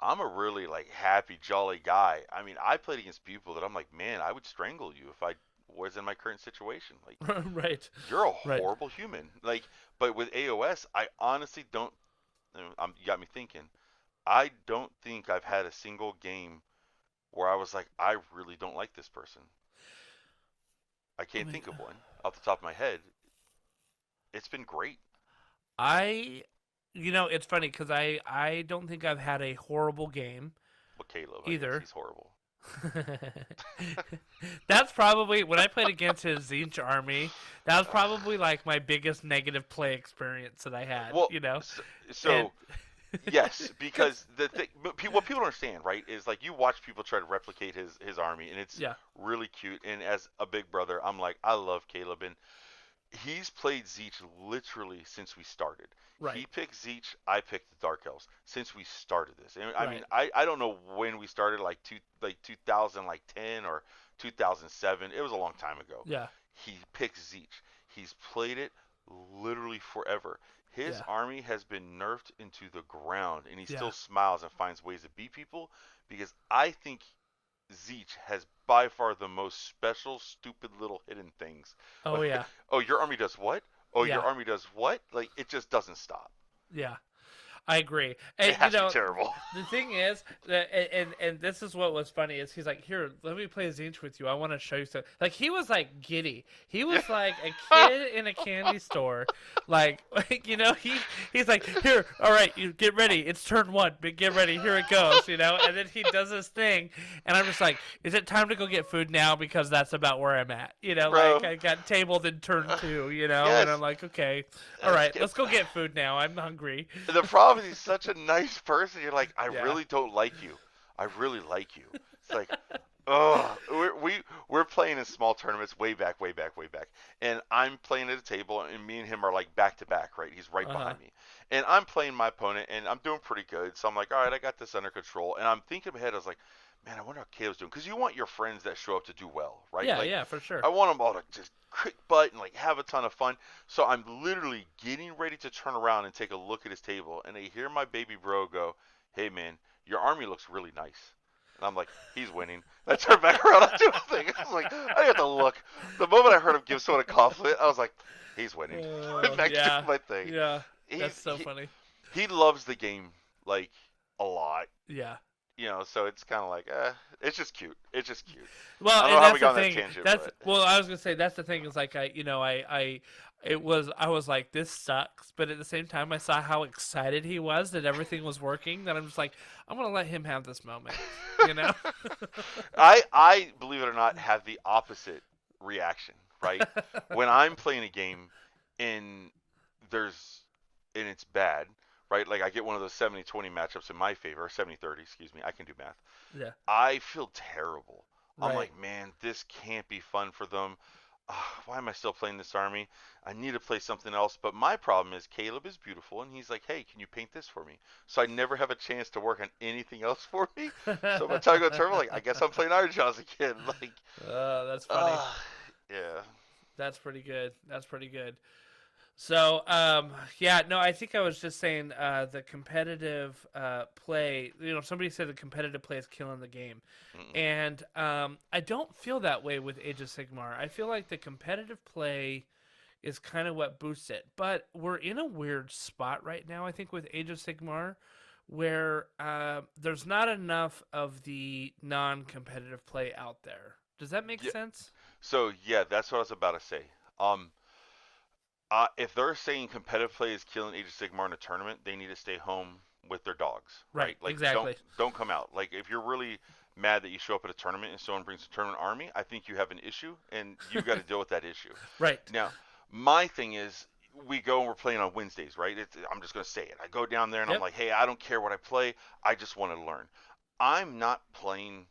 I'm a really like happy, jolly guy. I mean, I played against people that I'm like, man, I would strangle you if I was in my current situation. Like, Right. you're a Right. horrible human. Like, but with AOS, I honestly don't. You got me thinking. I don't think I've had a single game where I was like, I really don't like this person. I I can't mean, think of one off the top of my head. it's been great. It's funny because I don't think I've had a horrible game But Caleb, I guess either. he's horrible. That's probably when I played against his Zinch army. That was probably like my biggest negative play experience that I had. Well, so And- yes, because the thing, what people don't understand, right, is like you watch people try to replicate his army, and it's Yeah. really cute. And as a big brother, I'm like, I love Caleb, and he's played Zeech literally since we started. Right. He picked Zeech, I picked the Dark Elves since we started this. And I Right. mean, I don't know when we started, like 2010 or 2007. It was a long time ago. Yeah. He picked Zeech. He's played it literally forever. His Yeah. army has been nerfed into the ground, and he Yeah. still smiles and finds ways to beat people because I think Zeech has by far the most special, stupid little hidden things. Oh yeah. Oh, your army does what? Oh, Yeah. your army does what? Like, it just doesn't stop. Yeah. I agree. It And has to be terrible. the thing is that, and this is what was funny is he's like, here, let me play Zinch with you. I want to show you something. Like he was like giddy. He was like a kid in a candy store. Like he's like, here, all right, you get ready. It's turn 1, but get ready. Here it goes. And then he does his thing, and I'm just like, is it time to go get food now? Because that's about where I'm at. Bro. Like I got tabled in turn 2. Yes. And I'm like, okay, all right, let's go get food now. I'm hungry. The problem is he's such a nice person. You're like, I Yeah. really don't like you. I really like you. It's like, oh, we're playing in small tournaments way back, and I'm playing at a table, and me and him are like back to back, right? He's right behind me, and I'm playing my opponent, and I'm doing pretty good. So I'm like, all right, I got this under control, and I'm thinking ahead. I was like, man, I wonder how Caleb's doing, because you want your friends that show up to do well, right? Yeah, like, yeah, for sure. I want them all to just kick butt and like have a ton of fun. So I'm literally getting ready to turn around and take a look at his table, and I hear my baby bro go, "Hey man, your army looks really nice." And I'm like, he's winning. And I turn back around, I do a thing. I was like, I didn't have to look. The moment I heard him give someone a compliment, I was like, he's winning. Back yeah, to my thing. yeah, He's- that's so funny. He loves the game like a lot. Yeah. So it's kind of like, it's just cute. It's just cute. Well, I don't know and how that's we got the on that thing. tangent, That's but- well, I was gonna say that's the thing is like I was like, this sucks, but at the same time I saw how excited he was that everything was working, that I'm just like, I'm gonna let him have this moment. I believe it or not have the opposite reaction, right? When I'm playing a game and it's bad, right? Like I get one of those 70-20 matchups in my favor, or 70-30, excuse me. I can do math. Yeah. I feel terrible. I'm Right. like, man, this can't be fun for them. Why am I still playing this army? I need to play something else. But my problem is Caleb is beautiful, and he's like, hey, can you paint this for me? So I never have a chance to work on anything else for me. So by the time I go to tournament, like, I guess I'm playing Iron Jaws again. Like, That's funny. yeah. That's pretty good. That's pretty good. So, yeah, no, I think I was just saying the competitive play. Somebody said the competitive play is killing the game, and I don't feel that way with Age of Sigmar. I feel like the competitive play is kind of what boosts it. But we're in a weird spot right now, I think, with Age of Sigmar, where there's not enough of the non-competitive play out there. Does that make sense? So yeah, that's what I was about to say. If they're saying competitive play is killing Age of Sigmar in a tournament, they need to stay home with their dogs. Right, Like, exactly. Don't come out. Like, if you're really mad that you show up at a tournament and someone brings a tournament army, I think you have an issue, and you got to deal with that issue. Right. Now, my thing is, we go and we're playing on Wednesdays, right? I'm just going to say it. I go down there and I'm like, hey, I don't care what I play. I just want to learn. I'm not playing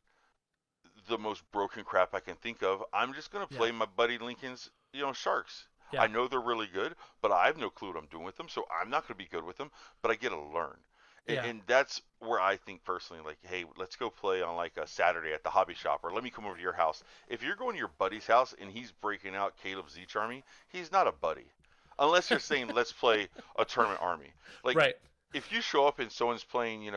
the most broken crap I can think of. I'm just going to play my buddy Lincoln's, Sharks. Yeah. I know they're really good, but I have no clue what I'm doing with them, so I'm not going to be good with them, but I get to learn. Yeah. And that's where I think personally, like, hey, let's go play on like a Saturday at the hobby shop, or let me come over to your house. If you're going to your buddy's house and he's breaking out Caleb's Zeech army, he's not a buddy. Unless you're saying, let's play a tournament army. Like, Right. if you show up and someone's playing,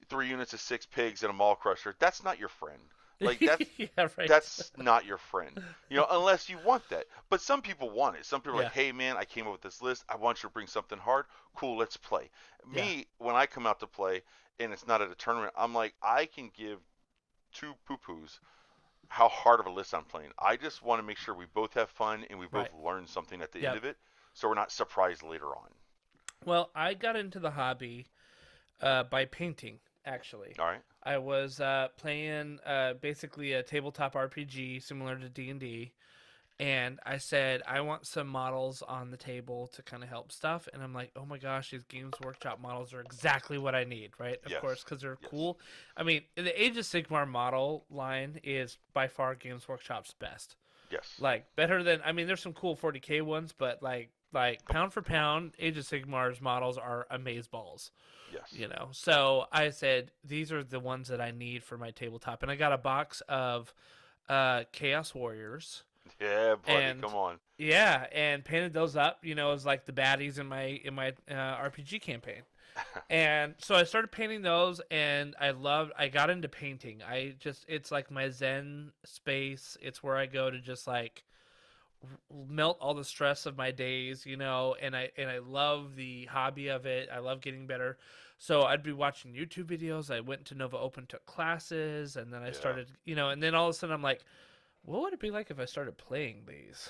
3 units of 6 pigs and a mall crusher, that's not your friend. Like, that's Yeah, right. that's not your friend, unless you want that. But some people want it. Some people are like, Yeah. hey, man, I came up with this list. I want you to bring something hard. Cool, let's play. Me, when I come out to play and it's not at a tournament, I'm like, I can give two poo-poos how hard of a list I'm playing. I just want to make sure we both have fun and we both learn something at the end of it. so we're not surprised later on. Well, I got into the hobby by painting, actually. All right. I was playing basically a tabletop RPG similar to D&D, and I said, I want some models on the table to kind of help stuff. And I'm like, oh my gosh, these Games Workshop models are exactly what I need, right? Of Yes. course, because they're Yes. cool. I mean, the Age of Sigmar model line is by far Games Workshop's best. Yes. Like, better than, I mean, there's some cool 40K ones, but like pound for pound, Age of Sigmar's models are amazeballs. Yes. You know, so I said these are the ones that I need for my tabletop, and I got a box of Chaos Warriors. Yeah, buddy, And- come on. Yeah, and painted those up, you know, as like the baddies in my RPG campaign. And so I started painting those, and I got into painting. It's like my zen space. It's where I go to just like melt all the stress of my days, you know, and I love the hobby of it. I love getting better. So I'd be watching YouTube videos. I went to Nova Open, took classes, and then I started, you know, and then all of a sudden I'm like, what would it be like if I started playing these?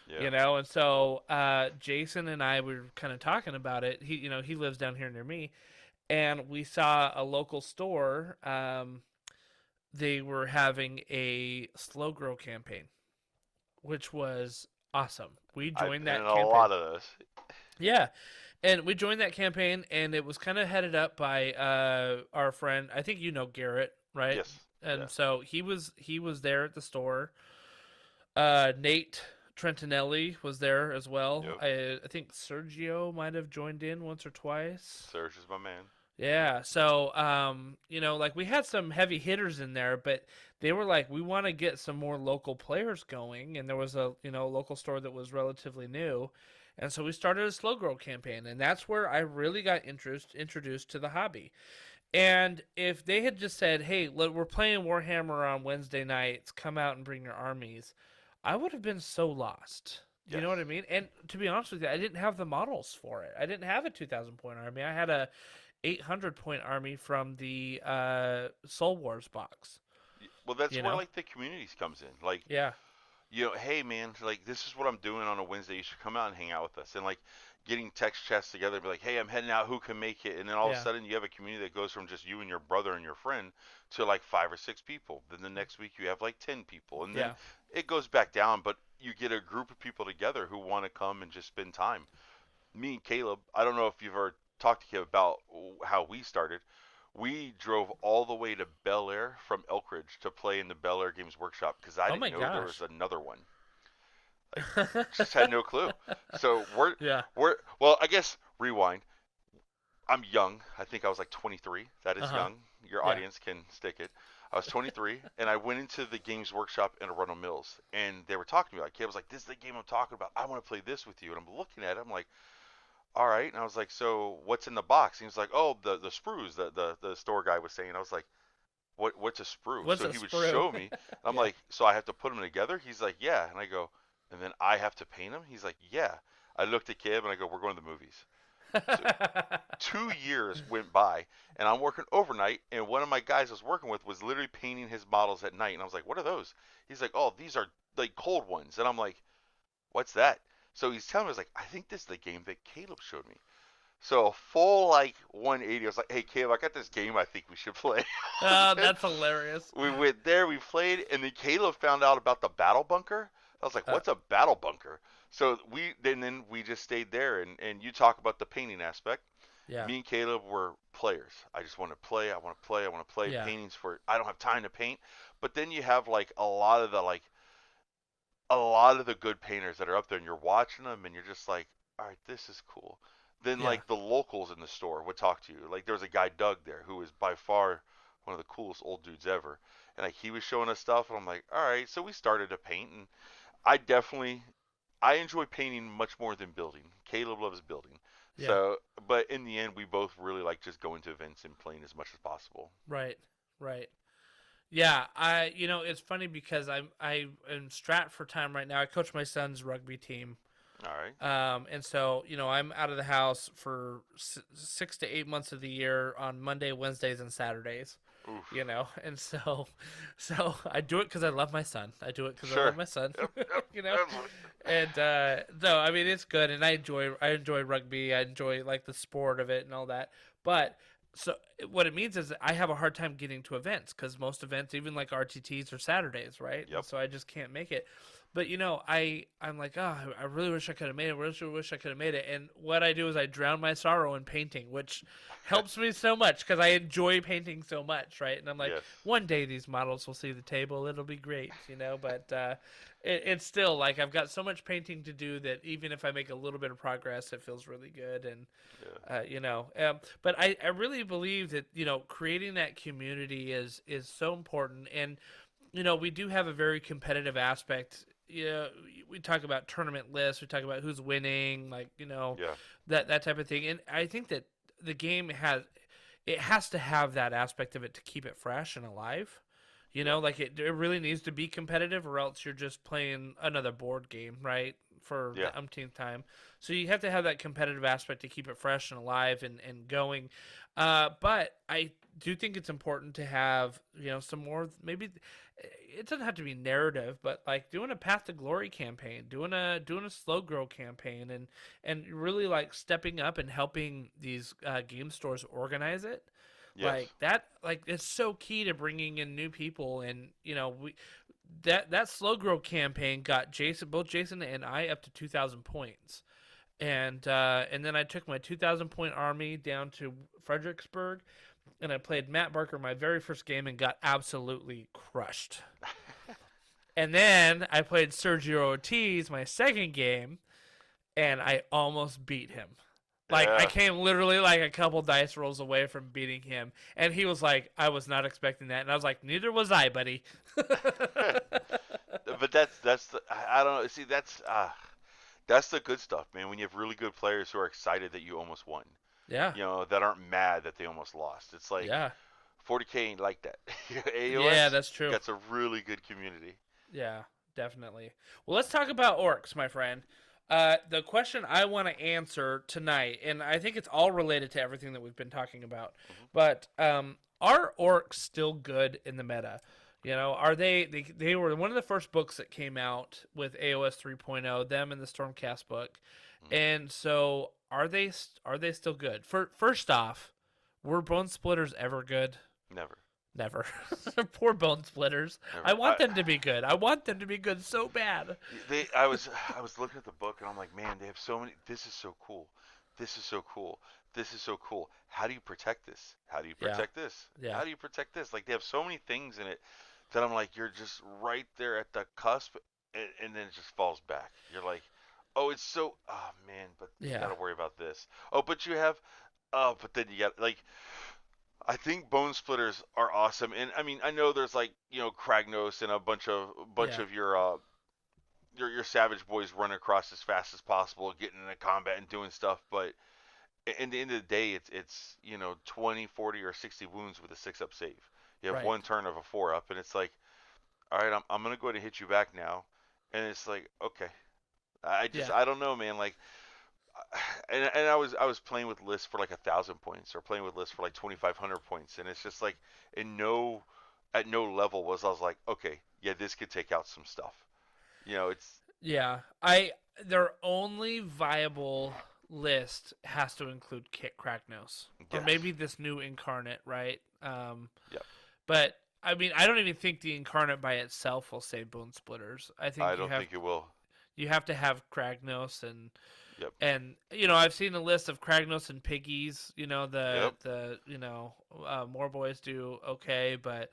Yeah. You know, and so Jason and I were kind of talking about it. He lives down here near me, and we saw a local store. They were having a slow grow campaign, which was awesome. We joined that I've been in campaign. a lot of those. Yeah, and we joined that campaign, and it was kind of headed up by our friend. I think you know Garrett, right? Yes. And Yeah. so he was there at the store. Nate Trentinelli was there as well. Yep. I think Sergio might have joined in once or twice. Serge is my man. Yeah, so you know, like we had some heavy hitters in there, but they were like, we want to get some more local players going, and there was a local store that was relatively new, and so we started a slow grow campaign, and that's where I really got introduced to the hobby. And if they had just said, "Hey, look, we're playing Warhammer on Wednesday nights. Come out and bring your armies," I would have been so lost. You know what I mean? And to be honest with you, I didn't have the models for it. I didn't have a 2,000 point army. I had a 800 point army from the Soul Wars box. Well, that's You where know? like the communities comes in. Like, Yeah. you know, hey man, like this is what I'm doing on a Wednesday. You should come out and hang out with us. And like getting text chats together, be like, hey, I'm heading out. Who can make it? And then all of Yeah. a sudden you have a community that goes from just you and your brother and your friend to like 5 or 6 people. Then the next week you have like 10 people, and then it goes back down. But you get a group of people together who want to come and just spend time. Me and Caleb, I don't know if you've ever talked to Caleb about how we started. We drove all the way to Bel Air from Elkridge to play in the Bel Air Games Workshop because I Oh didn't my know there gosh. was another one. Just had no clue. So we're Yeah. well, I guess rewind. I'm young. I think I was like 23. That is Uh-huh. young. Your Yeah. audience can stick it. I was 23, and I went into the Games Workshop in Arundel Mills, and they were talking to me. Like, Caleb was like, "This is the game I'm talking about. I want to play this with you." And I'm looking at it. I'm like, "All right." And I was like, "So what's in the box?" And he was like, "Oh, the sprues." The store guy was saying. I was like, "What's a sprue?" What's so a he would sprue? show me. I'm Yeah. like, "So I have to put them together?" He's like, "Yeah." And I go, "And then I have to paint them?" He's like, "Yeah." I looked at Caleb and I go, "We're going to the movies." 2 years went by, and I'm working overnight, and one of my guys I was working with was literally painting his models at night, and I was like, "What are those?" He's like, "Oh, these are like cold ones," and I'm like, "What's that?" So he's telling me, I was like, "I think this is the game that Caleb showed me." So full like 180, I was like, "Hey Caleb, I got this game I think we should play." Oh, that's hilarious. We went there, we played, and then Caleb found out about the battle bunker. I was like, "What's a battle bunker?" So then we just stayed there, and you talk about the painting aspect. Yeah. Me and Caleb were players. I just want to play. I want to play. I want to play. Yeah. Paintings for I don't have time to paint. But then you have like a lot of the good painters that are up there, and you're watching them, and you're just like, all right, this is cool. Then Yeah. like the locals in the store would talk to you. Like there was a guy Doug there who is by far one of the coolest old dudes ever, and like he was showing us stuff, and I'm like, all right. So we started to paint, and I enjoy painting much more than building. Caleb loves building. Yeah. So, but in the end, we both really like just going to events and playing as much as possible. Right. Yeah, it's funny because I'm in Strat for time right now. I coach my son's rugby team. All right. And so, I'm out of the house for 6 to 8 months of the year on Monday, Wednesdays, and Saturdays. Oof. And so I do it because I love my son. I do it because I Sure. love my son. Yep. you know, and no, I mean it's good, and I enjoy rugby. I enjoy like the sport of it and all that. But so what it means is that I have a hard time getting to events because most events, even like RTTs, are Saturdays, right? Yep. And so I just can't make it. But I'm like, oh, I really wish I could have made it. Really wish I could have made it. And what I do is I drown my sorrow in painting, which helps me so much because I enjoy painting so much, right? And I'm like, Yes. one day these models will see the table. It'll be great, But it's still like I've got so much painting to do that even if I make a little bit of progress, it feels really good. And but I really believe that creating that community is so important. And we do have a very competitive aspect. We talk about tournament lists, we talk about who's winning, like Yeah. that type of thing. And I think that the game has to have that aspect of it to keep it fresh and alive. Like it really needs to be competitive, or else you're just playing another board game, right? For Yeah. the umpteenth time. So you have to have that competitive aspect to keep it fresh and alive and going. But I do think it's important to have, some more, maybe it doesn't have to be narrative, but like doing a Path to Glory campaign, doing a slow grow campaign, and really like stepping up and helping these game stores organize it. Yes. Like that, like it's so key to bringing in new people. And that slow grow campaign got both Jason and I up to 2,000 points. And then I took my 2,000 point army down to Fredericksburg, and I played Matt Barker my very first game and got absolutely crushed. And then I played Sergio Ortiz my second game, and I almost beat him. Like, Yeah. I came literally like a couple dice rolls away from beating him. And he was like, I was not expecting that. And I was like, neither was I, buddy. But that's the I don't know. See, that's the good stuff, man. When you have really good players who are excited that you almost won, Yeah. that aren't mad that they almost lost. It's like Yeah. 40K ain't like that. AOS, Yeah, that's true. That's a really good community. Yeah, definitely. Well, let's talk about orcs, my friend. The question I want to answer tonight, and I think it's all related to everything that we've been talking about, but are orcs still good in the meta? Are they were one of the first books that came out with AOS 3.0, them and the Stormcast book. And so are they still good? First off, were Bone Splitters ever good? Never. Poor Bone Splitters. Never. I want them to be good. I want them to be good so bad. I was looking at the book and I'm like, man, they have so many. This is so cool. This is so cool. This is so cool. How do you protect this? How do you protect this? Yeah. How do you protect this? Like, they have so many things in it that I'm like, you're just right there at the cusp, and then it just falls back. You're like, oh, it's so, oh man, but you gotta worry about this. Oh, but you have, oh, but then you got like. I think Bone Splitters are awesome, and I mean, I know there's like Kragnos and a bunch of your Savage boys running across as fast as possible, getting into combat and doing stuff. But in the end of the day, it's 20, 40, or 60 wounds with a 6-up save. You have one turn of a 4-up, and it's like, all right, I'm gonna go ahead and hit you back now, and it's like, okay, I don't know, man, like. And I was playing with lists for like 1,000 points, or playing with lists for like 2,500 points, and it's just like at no level I was like, okay, yeah, this could take out some stuff. It's their only viable list has to include Kit Kragnos, or maybe this new incarnate, right? But I mean, I don't even think the incarnate by itself will save Bone Splitters. I don't think it will. You have to have Kragnos and. Yep. And I've seen a list of Kragnos and Piggies. The more boys do okay, but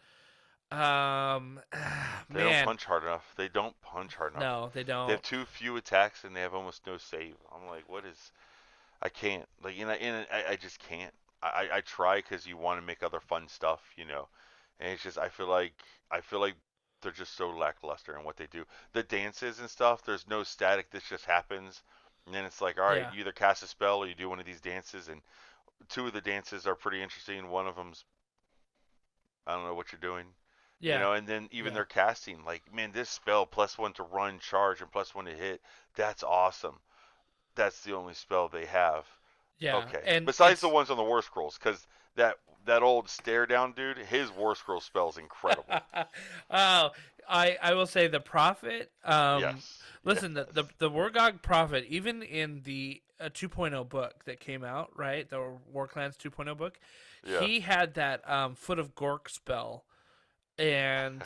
they don't punch hard enough. They don't punch hard enough. No, they don't. They have too few attacks and they have almost no save. I'm like, what is? I can't. Like, I just can't. I try because you want to make other fun stuff, and it's just I feel like they're just so lackluster in what they do. The dances and stuff. There's no static. This just happens. And then it's like, all right, you either cast a spell or you do one of these dances, and 2 of the dances are pretty interesting. One of them's, I don't know what you're doing. And then even their casting, like, man, this spell +1 to run, charge, and +1 to hit, that's awesome. That's the only spell they have. Yeah, Okay. and Besides it's the ones on the war scrolls, because that old stare down dude, his war scroll spell's incredible. oh, I will say the Prophet. Yes. Listen, Yes. the Wargog Prophet, even in the 2.0 book that came out, right, the War Clans 2.0 book, Yeah. he had that Foot of Gork spell, and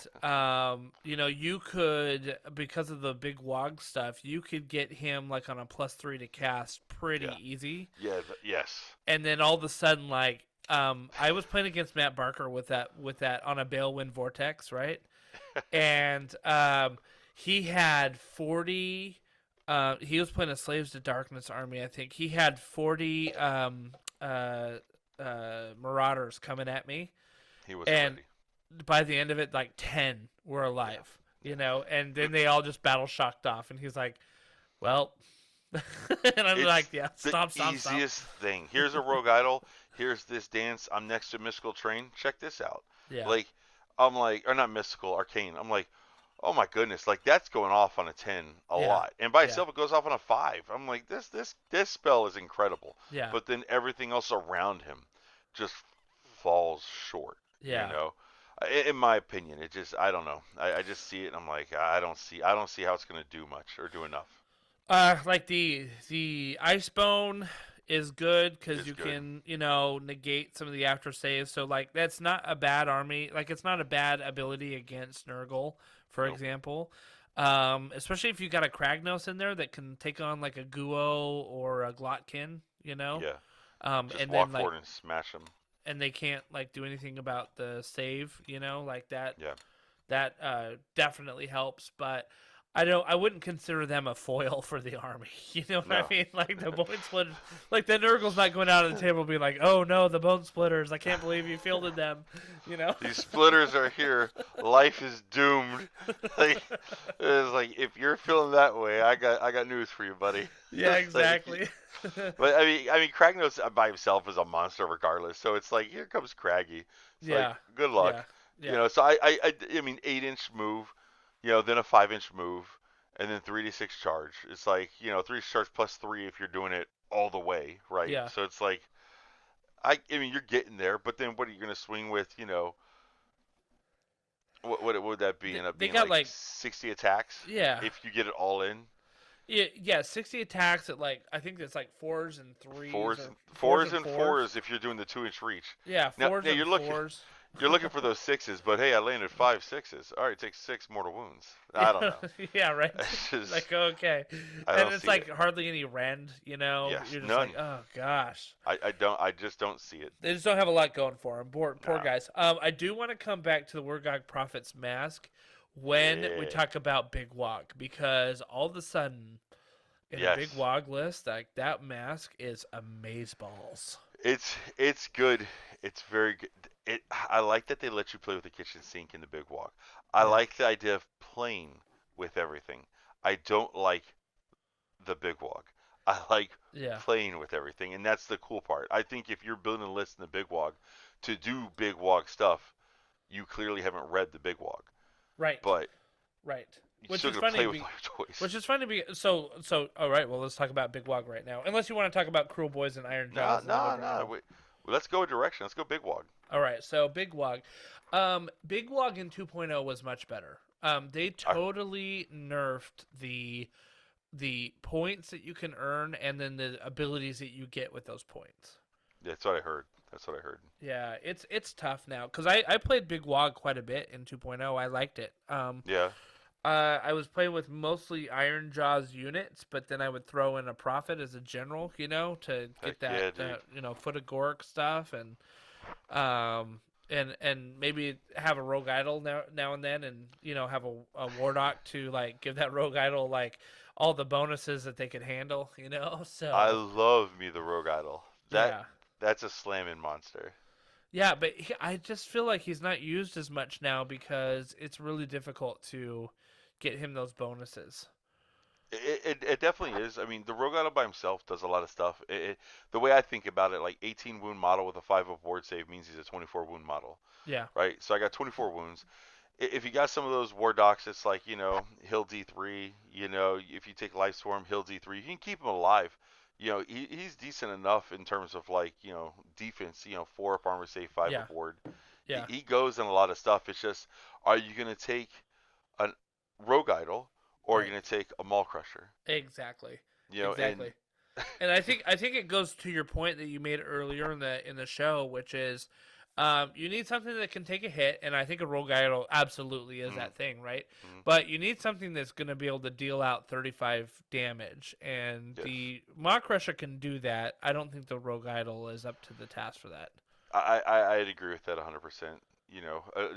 you could, because of the big Wog stuff, you could get him like on a +3 to cast pretty Yeah. easy, Yeah. Yes. and then all of a sudden, like, I was playing against Matt Barker with that on a Balewind Vortex, right? And he had 40. He was playing a Slaves to Darkness army, I think. He had 40 Marauders coming at me, He wasn't and ready. by the end of it, like 10 were alive. And then they all just battle shocked off, and he's like, "Well," and I'm It's like, "Yeah, the stop." easiest thing. Here's a rogue idol. Here's this dance. I'm next to mystical train. Check this out. Yeah, Like, I'm like, or not mystical, arcane. I'm like, oh my goodness, like that's going off on a 10 a Yeah. lot, and by Yeah. itself it goes off on a 5. I'm like, this spell is incredible. yeah, But then everything else around him just falls short. yeah. You know, in my opinion, it just I don't know. I just see it and I'm like, I don't see how it's gonna do much or do enough. Like the Icebone is good because It's you good. can negate some of the after saves. So like that's not a bad army. Like it's not a bad ability against Nurgle, for Nope. example. Especially if you got a Kragnos in there that can take on like a Guo or a Glotkin. Yeah, just And walk then like forward and smash them. and they can't like do anything about the save. Like that. Yeah. That definitely helps, but I wouldn't consider them a foil for the army. You know what No. I mean? Like the bone splitters, like the Nurgle's not going out of the table being like, "Oh no, the bone splitters! I can't believe you fielded them." These splitters are here. Life is doomed. Like it's like if you're feeling that way, I got news for you, buddy. Yeah, It's like, exactly. but I mean, Kragnos by himself is a monster regardless. So it's like here comes Craggy. It's Yeah. like good luck. Yeah. So I mean 8-inch move, then a 5-inch move, and then 3d6 charge. It's like 3 charge +3 if you're doing it all the way, right? Yeah. So it's like I mean you're getting there, but then what are you gonna swing with? What would that be? End up They being got, like 60 attacks? Yeah. If you get it all in. Yeah, 60 attacks at like I think it's like 4s and 3s. Fours and fours if you're doing the 2-inch reach. Yeah, Now, 4s now and you're looking- 4s. You're looking for those 6s, but hey, I landed 5 6s. All right, take 6 mortal wounds. I don't know. Yeah, right. It's just- Like okay, I and don't it's see like it. hardly any rend. Yes, You're just none. like, oh gosh. I just don't see it. They just don't have a lot going for them. Poor Nah. guys. I do want to come back to the Wargog Prophet's mask when we Yeah. talk about Big Wog, because all of a sudden in a Yes. Big Wog list, like that mask is amazeballs. It's good. It's very good. I like that they let you play with the kitchen sink in the big walk. I Yeah. like the idea of playing with everything. I don't like the big walk. I like Yeah. playing with everything, and that's the cool part. I think if you're building a list in the big walk to do big walk stuff, you clearly haven't read the big walk. Right. But Right. you're Which still is gonna funny play with all your toys. Which is funny because so all right. Well, let's talk about Big Wog right now. Unless you want to talk about Cruel Boys and Iron No, Jaws. in the no, middle right now. no. Let's go a direction. Let's go big walk. All right, so Big Wog. Big Wog in 2.0 was much better. They totally nerfed the points that you can earn and then the abilities that you get with those points. That's what I heard. Yeah, it's tough now because I played Big Wog quite a bit in 2.0. I liked it. Yeah. I was playing with mostly Iron Jaws units, but then I would throw in a Prophet as a general, to Heck get that, yeah, Foot of Gork stuff, and maybe have a Rogue Idol now and then, and have a Wardock to like give that Rogue Idol like all the bonuses that they could handle, So I love me the Rogue Idol. yeah. That's a slamming monster. Yeah, but I just feel like he's not used as much now because it's really difficult to get him those bonuses. It definitely is. I mean, the Rogue Idol by himself does a lot of stuff. The way I think about it, like 18 wound model with a 5 of ward save means he's a 24 wound model, Yeah. right? So I got 24 wounds. If you got some of those war docs, it's like, he'll D3, if you take Life Swarm, he'll D3. You can keep him alive. he's decent enough in terms of like, defense, 4 up armor save, 5 Yeah. up ward. Yeah. He goes in a lot of stuff. It's just, are you going to take a rogue idol or are you Right. going to take a maul crusher? Exactly. And Exactly. And I think it goes to your point that you made earlier in the show, which is you need something that can take a hit, and I think a rogue idol absolutely is mm, that thing, right? mm, But you need something that's going to be able to deal out 35 damage, and yes. the Maw Crusher can do that. I don't think the rogue idol is up to the task for that. I'd agree with that 100%.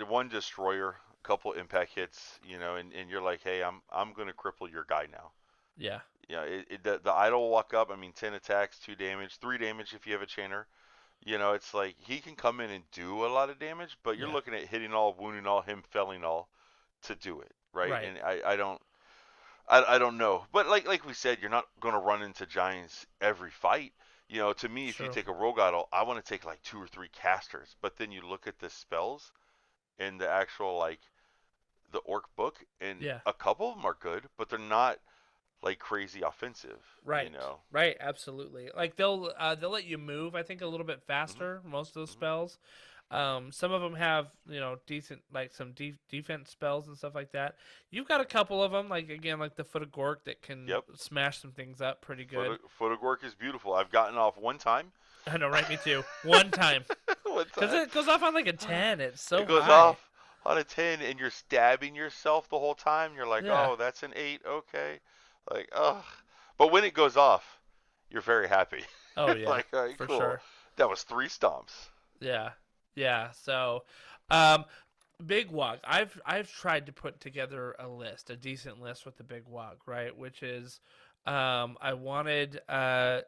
One destroyer, a couple impact hits, and you're like, hey, I'm going to cripple your guy now. Yeah. Yeah, the idol will walk up. I mean, 10 attacks, 2 damage, 3 damage if you have a chainer. It's like he can come in and do a lot of damage, but you're Yeah. looking at hitting all, wounding all, him felling all to do it, right? Right. And I don't know, but like we said, you're not going to run into giants every fight. To me, if you True. take a rogue idol, I want to take like 2 or 3 casters. But then you look at the spells in the actual like the orc book, and Yeah. a couple of them are good, but they're not like crazy offensive. Right. Right. Absolutely. Like they'll let you move. I think a little bit Hmm. faster. Most of those Hmm. spells. Some of them have decent like some defense spells and stuff like that. You've got a couple of them like again like the Foot of Gork that can Yep. smash some things up pretty good. Photogork is beautiful. I've gotten off one time. I know, right? Me too. One time One because time. it goes off on like a 10. It's so It goes high. off on a 10 and you're stabbing yourself the whole time. You're like, Yeah. oh, that's an 8. Okay. Like, ugh. But when it goes off, you're very happy. Oh yeah, Like, all right, for cool. sure. That was 3 stomps. Yeah, yeah. So, um, Big Wog. I've tried to put together a decent list with the Big Wog, right? Which is, I wanted I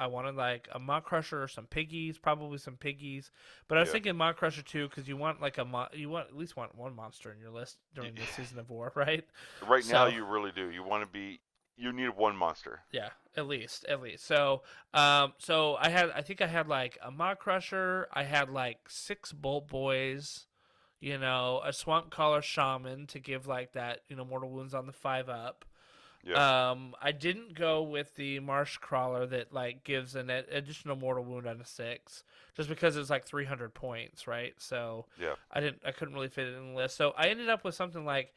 wanted like a Maw Crusher or some piggies, probably some piggies. But I was Yeah. thinking Maw Crusher too, because you want like you want at least want one monster in your list during the season of war, right? Right now, So you really do. You need one monster. yeah, at least. So, so I think I had like a Maw Crusher. I had like 6 Bolt Boys, a Swamp Collar Shaman to give like that, mortal wounds on the 5 up. Yeah. I didn't go with the Marsh Crawler that like gives an additional mortal wound on a 6, just because it's like 300 points, right? So Yeah. I couldn't really fit it in the list. So I ended up with something like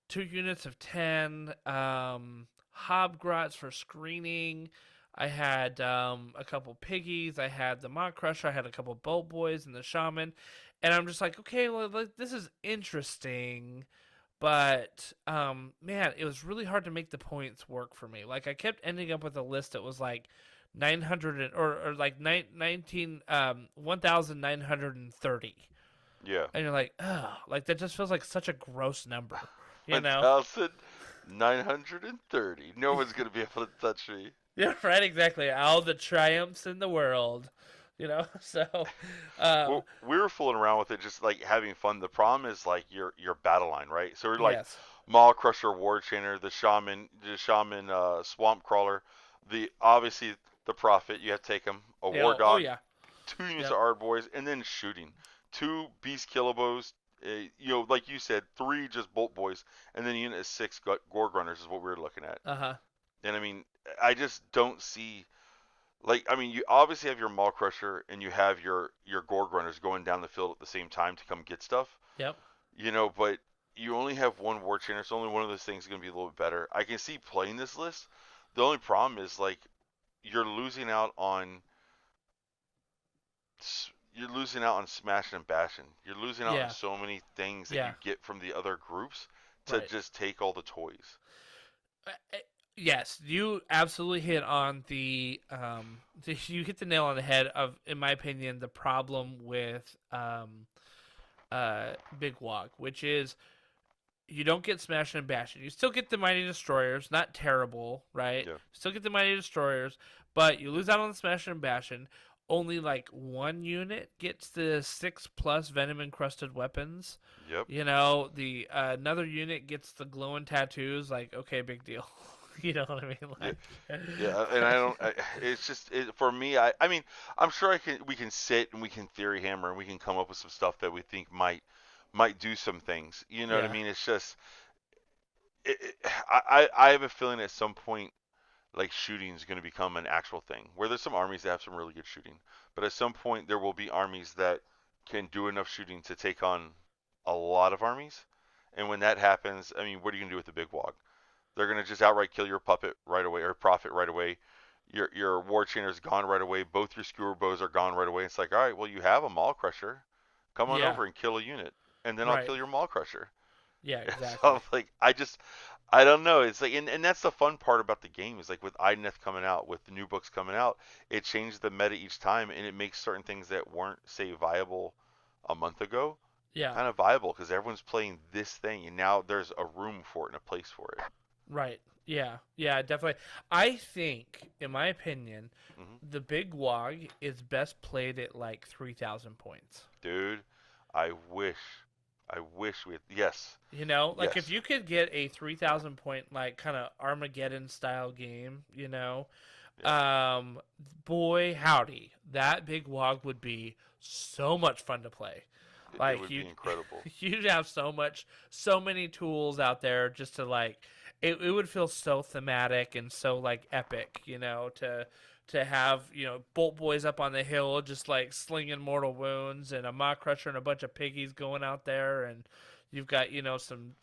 2 units of 10, Hobgrots for screening. I had a couple piggies. I had the Maw Crusher. I had a couple Bolt Boys and the Shaman. And I'm just like, okay, well, like, this is interesting. But, man, it was really hard to make the points work for me. Like, I kept ending up with a list that was like 900 or like 1,930. Yeah. And you're like, oh, like that just feels like such a gross number, you know? 1,930. No one's gonna be able to touch me. Yeah, right, exactly. All the triumphs in the world, So, Well, we were fooling around with it, just like having fun. The problem is like your battle line, right? So we're like yes, Maw Crusher, War Chainer, the Shaman, Swamp Crawler, obviously the Prophet. You have to take him. A yeah, War oh Dog, yeah, 2 units yep, of Ard Boys, and then shooting. 2 Beast Killabos. Like you said, 3 just Bolt Boys, and then a unit of 6 Gorg Runners is what we were looking at. uh-huh, And I mean, I just don't see. Like, I mean, you obviously have your Maw Crusher and you have your Gorg Runners going down the field at the same time to come get stuff. yep, But you only have one War Chainer, so only one of those things is going to be a little bit better. I can see playing this list. The only problem is, like, you're losing out on smashing and bashing. You're losing out yeah, on so many things that yeah, you get from the other groups to right. just take all the toys. Uh, uh, Yes, you absolutely hit on you hit the nail on the head of, in my opinion, the problem with Big Wog, which is you don't get smashing and bashing. You still get the mighty destroyers, not terrible, right? Yeah. Still get the mighty destroyers, but you lose out on the smashing and bashing. Only like 1 unit gets the 6+ venom encrusted weapons. Yep. The another unit gets the glowing tattoos. Like, okay, big deal. You know what I mean? Like, Yeah, and it's just for me. I mean, I'm sure we can sit and we can theory hammer and we can come up with some stuff that we think might do some things. You know what I yeah, mean? It's just I have a feeling at some point, like shooting is going to become an actual thing. Where there's some armies that have some really good shooting, but at some point there will be armies that can do enough shooting to take on a lot of armies. And when that happens, I mean, what are you going to do with the big wog? They're going to just outright kill your puppet right away, or prophet right away. Your war chainer's gone right away. Both your skewer bows are gone right away. It's like, all right, well, you have a maul crusher. Come on Yeah. over and kill a unit, and then Right. I'll kill your maul crusher. Yeah, exactly. So like, I don't know. It's like, and that's the fun part about the game is like with Idoneth coming out, with the new books coming out, it changes the meta each time, and it makes certain things that weren't, say, viable a month ago, Yeah. kind of viable because everyone's playing this thing, and now there's a room for it and a place for it. Right. Yeah. Yeah, definitely. I think, in my opinion, Mhm. the big wog is best played at like 3,000 points. Dude, I wish we had, yes. You know, like Yes. if you could get a 3,000 point, like kind of Armageddon style game, you know, boy, howdy, that big wog would be so much fun to play. Like It would be incredible. you'd have so many tools out there just to like, it would feel so thematic and so like epic, you know, to have, you know, Bolt Boys up on the hill just like slinging mortal wounds, and a Maw Crusher and a bunch of piggies going out there, and you've got, you know, some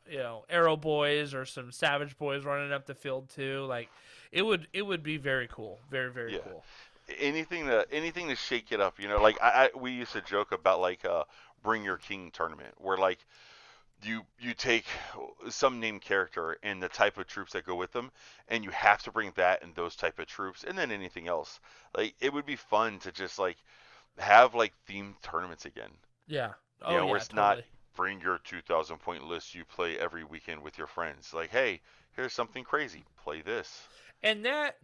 you know, Arrow Boys or some Savage Boys running up the field too. Like it would be very cool, very Yeah. cool. Anything to shake it up, you know. Like we used to joke about like Bring Your King tournament, where like you take some named character and the type of troops that go with them, and you have to bring that and those type of troops, and then anything else. Like it would be fun to just like have like themed tournaments again. Yeah. Oh You know, yeah, where it's totally. not bring your 2,000 point list you play every weekend with your friends. Like, hey, here's something crazy. Play this. And that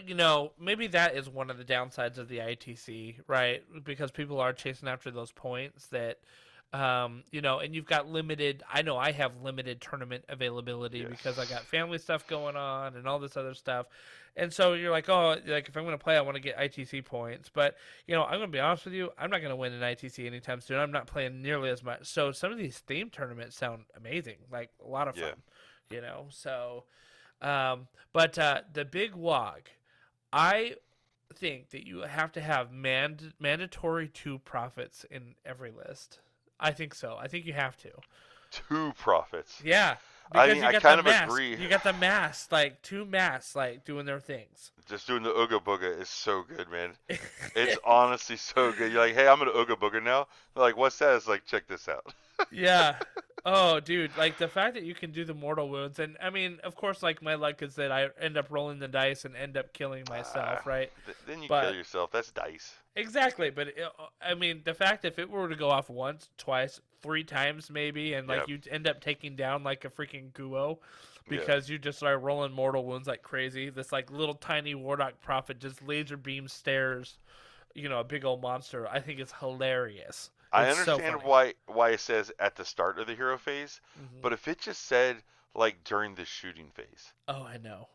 you know, maybe that is one of the downsides of the ITC, right? Because people are chasing after those points that, you know, and you've got limited. I know I have limited tournament availability Yes. because I got family stuff going on and all this other stuff, and so you're like, oh, like if I'm going to play, I want to get ITC points. But you know, I'm going to be honest with you, I'm not going to win an ITC anytime soon. I'm not playing nearly as much. So some of these theme tournaments sound amazing, like a lot of fun. Yeah. You know, so. But the big wog, I think that you have to have mandatory 2 prophets in every list. I think so. I think you have to. 2 prophets. Yeah. I Because mean, you I got kind the of mask. agree. You got the mask, like 2 masks, like doing their things. Just doing the Ooga Booga is so good, man. It's honestly so good. You're like, hey, I'm gonna Ooga Booga now. They're like, what's that? It's like, check this out. Yeah. Oh, dude, like the fact that you can do the mortal wounds, and I mean, of course, like my luck is that I end up rolling the dice and end up killing myself, right? Then you But- kill yourself. That's dice. Exactly, but I mean, the fact if it were to go off once, twice, 3 times maybe, and like Yep. you'd end up taking down like a freaking guo because you just started rolling mortal wounds like crazy. This like little tiny Warlock Prophet just laser beam stares, you know, a big old monster. I think it's hilarious. I It's so understand funny. why it says at the start of the hero phase, Mhm. but if it just said like during the shooting phase, Oh, I know.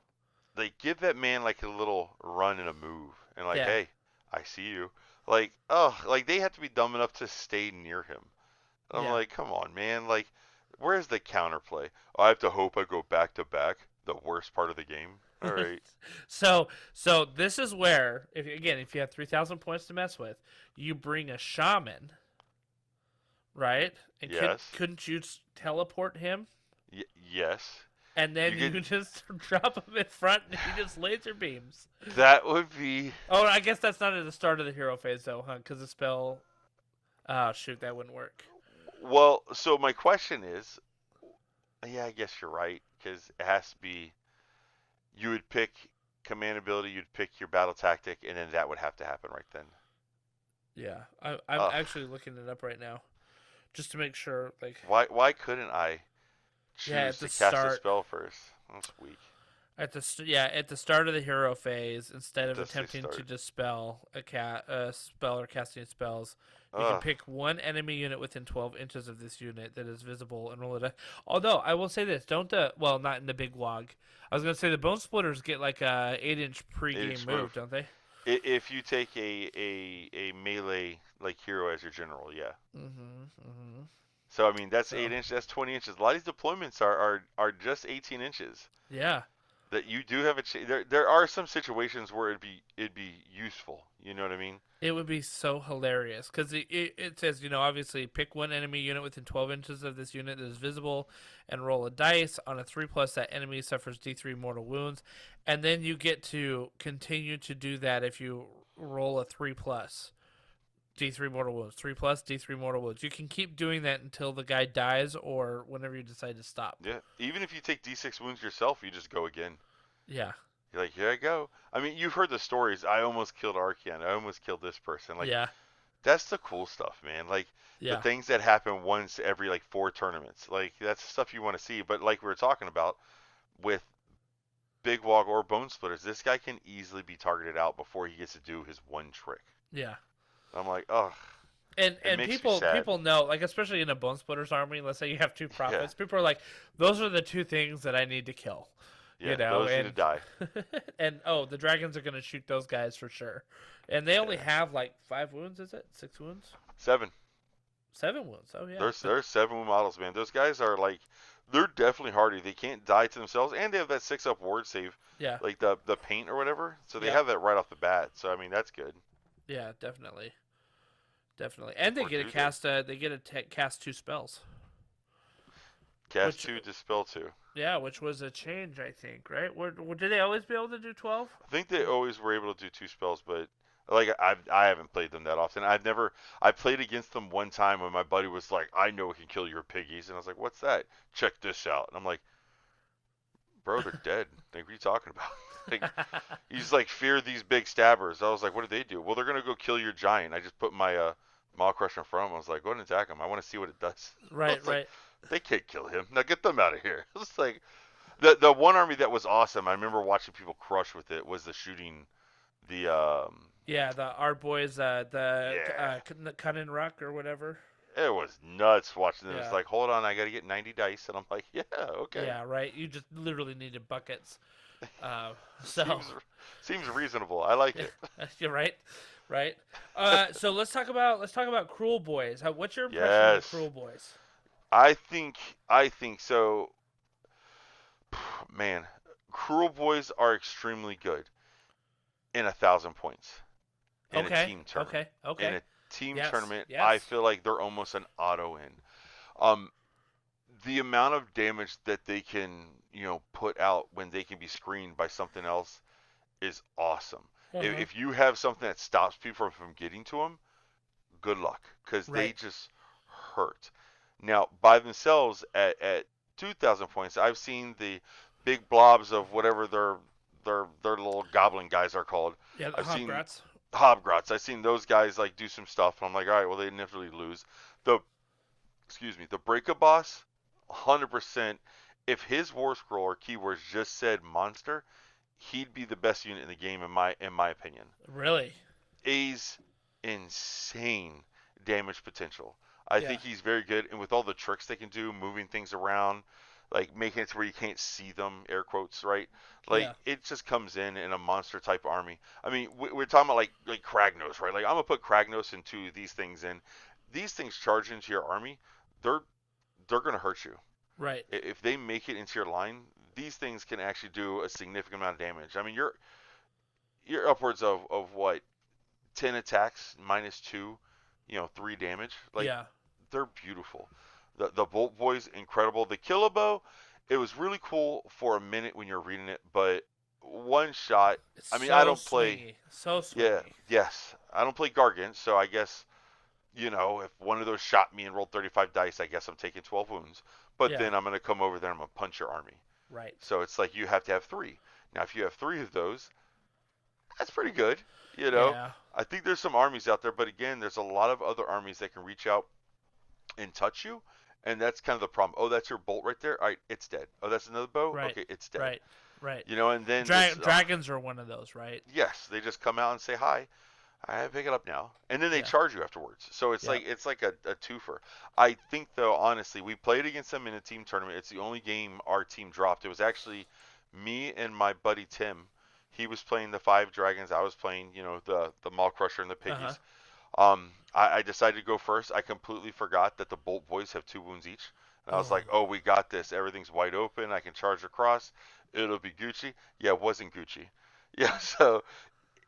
like give that man like a little run and a move, and like, Yeah. hey, I see you. Like, oh, like they have to be dumb enough to stay near him. I'm Yeah. like, come on, man. Like, where's the counterplay? I have to hope I go back to back. The worst part of the game. All right. So this is where, if you have 3,000 points to mess with, you bring a shaman, right? And Yes. couldn't you teleport him? Yes. And then You you, could- just drop him in front and he just laser beams. That would be. Oh, I guess that's not at the start of the hero phase, though, huh? Because the spell... Oh, shoot, that wouldn't work. Well, so my question is, yeah, I guess you're right, because it has to be. You would pick command ability, you'd pick your battle tactic, and then that would have to happen right then. Yeah, I'm Ugh. actually looking it up right now. Just to make sure, like... Why couldn't I choose Yeah, at to the cast a start. spell first? That's weak. At the start of the hero phase, instead of Does say attempting to start. dispel a spell or casting spells, you can Ugh. pick one enemy unit within 12 inches of this unit that is visible and roll it. Although I will say this, not in the big wog. I was gonna say the Bone Splitters get like a 8-inch pre-game 8-inch move, move. don't they? If you take a melee like hero as your general, yeah. Mm-hmm. So I mean that's So- 8 inches, that's 20 inches. A lot of these deployments are just 18 inches. Yeah. that you do have there are some situations where it'd be useful. You know what I mean? It would be so hilarious because it says, obviously pick one enemy unit within 12 inches of this unit that is visible and roll a dice. On a 3+, that enemy suffers D3 mortal wounds. And then you get to continue to do that if you roll a 3+, D3 mortal wounds. 3+, D3 mortal wounds. You can keep doing that until the guy dies or whenever you decide to stop. Yeah. Even if you take D6 wounds yourself, you just go again. Yeah. You're like, here I go. I mean, you've heard the stories. I almost killed Archeon. I almost killed this person. Like, yeah. That's the cool stuff, man. Like, the things that happen once every, 4 tournaments. Like, that's the stuff you want to see. But like we were talking about, with Big Wog or Bone Splitters, this guy can easily be targeted out before he gets to do his one trick. Yeah. I'm like, ugh. And people know, like, especially in a Bone Splitters army, let's say you have 2 prophets, people are like, those are the 2 things that I need to kill. Yeah, those need to die. And, the dragons are going to shoot those guys for sure. And they only have, 5 wounds, is it? 6 wounds? 7. 7 wounds, oh yeah. There's 7 wound models, man. Those guys are, they're definitely hardy. They can't die to themselves, and they have that 6-up ward save. Yeah. Like the paint or whatever. So they have that right off the bat. So, I mean, that's good. Yeah, definitely. Definitely. And they get to cast 2 spells. Cast 2, dispel 2. Yeah, which was a change, I think, right? Did they always be able to do 12? I think they always were able to do 2 spells, but I haven't played them that often. I played against them one time when my buddy was like, I know it can kill your piggies. And I was like, what's that? Check this out. And I'm like, bro, they're dead. Like, what are you talking about? He's like, fear these big stabbers. I was like, what do they do? Well, they're going to go kill your giant. I just put my Maw Crusher in front of him. I was like, go ahead and attack him. I want to see what it does. Right. Like, they can't kill him. Now get them out of here. It's like the one army that was awesome. I remember watching people crush with it. Was the shooting the our boys Cunning Ruck or whatever. It was nuts watching them. Yeah. It's like, hold on, I got to get 90 dice, and I'm like, yeah, okay. Yeah, right. You just literally needed buckets. Seems reasonable. I like it. You're right. Right. So let's talk about Cruel Boys. What's your impression of Cruel Boys? I think so. Man, Cruel Boys are extremely good in 1,000 points in a team tournament. Okay. In a team tournament, yes. I feel like they're almost an auto in. The amount of damage that they can, put out when they can be screened by something else is awesome. Mm-hmm. If you have something that stops people from getting to them, good luck, because they just hurt. Now, by themselves, at 2,000 points, I've seen the big blobs of whatever their little goblin guys are called. Yeah, the Hobgrots. I've seen those guys do some stuff. I'm like, all right, well, they inevitably lose. The Break-A Boss, 100%. If his War Scroll or keywords just said monster, he'd be the best unit in the game in my opinion. Really? A's insane damage potential. I think he's very good, and with all the tricks they can do, moving things around, making it to where you can't see them, air quotes, right? It just comes in a monster type army. I mean, we're talking about like Kragnos, right? I'm gonna put Kragnos into these things, and these things charge into your army, they're gonna hurt you. Right. If they make it into your line, these things can actually do a significant amount of damage. I mean, you're upwards of what, 10 attacks minus 2. 3 damage. They're beautiful. The Bolt Boys, incredible. The Killabo, it was really cool for a minute when you're reading it, but one shot. I don't play. So swingy. Yeah. Yes. I don't play Gargant, so I guess, if one of those shot me and rolled 35 dice, I guess I'm taking 12 wounds. But then I'm going to come over there and I'm going to punch your army. Right. So it's like you have to have 3. Now, if you have 3 of those, that's pretty good. Yeah. I think there's some armies out there, but again, there's a lot of other armies that can reach out and touch you, and that's kind of the problem. Oh, that's your bolt right there. All right, it's dead. Oh, that's another bow. Right. Okay, it's dead. Right. And then dragons are one of those, right? Yes, they just come out and say hi. I pick it up now, and then they charge you afterwards. So it's like a twofer. I think though, honestly, we played against them in a team tournament. It's the only game our team dropped. It was actually me and my buddy Tim. He was playing the 5 dragons. I was playing, the Maw Crusher and the piggies. I decided to go first. I completely forgot that the Bolt Boys have 2 wounds each. And I was like, oh, we got this. Everything's wide open. I can charge across. It'll be Gucci. Yeah, it wasn't Gucci. Yeah, so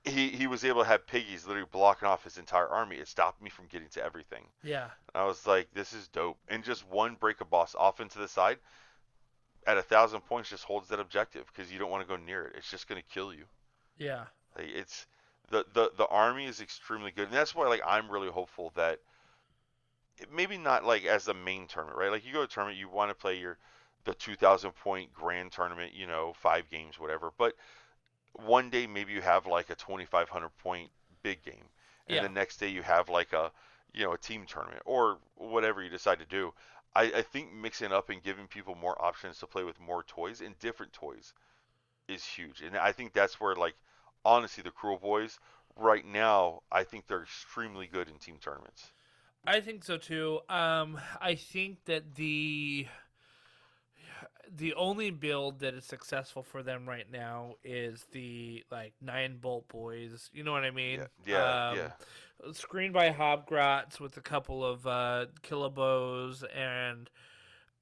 he was able to have piggies literally blocking off his entire army. It stopped me from getting to everything. Yeah. I was like, this is dope. And just one break a boss off into the side at 1,000 points just holds that objective because you don't want to go near it. It's just gonna kill you. Yeah. Like, it's the army is extremely good, and that's why like I'm really hopeful that maybe not like as the main tournament, right? Like you go to a tournament, you want to play the 2,000 point grand tournament, 5 games, whatever. But one day maybe you have like a 2,500 point big game, and the next day you have like a team tournament or whatever you decide to do. I think mixing up and giving people more options to play with more toys and different toys is huge, and I think that's where like honestly the Cruel Boys right now I think they're extremely good in team tournaments. I think so too. I think that the only build that is successful for them right now is the like 9-bolt boys. You know what I mean? Yeah. Screened by Hobgrots with a couple of Killabows, and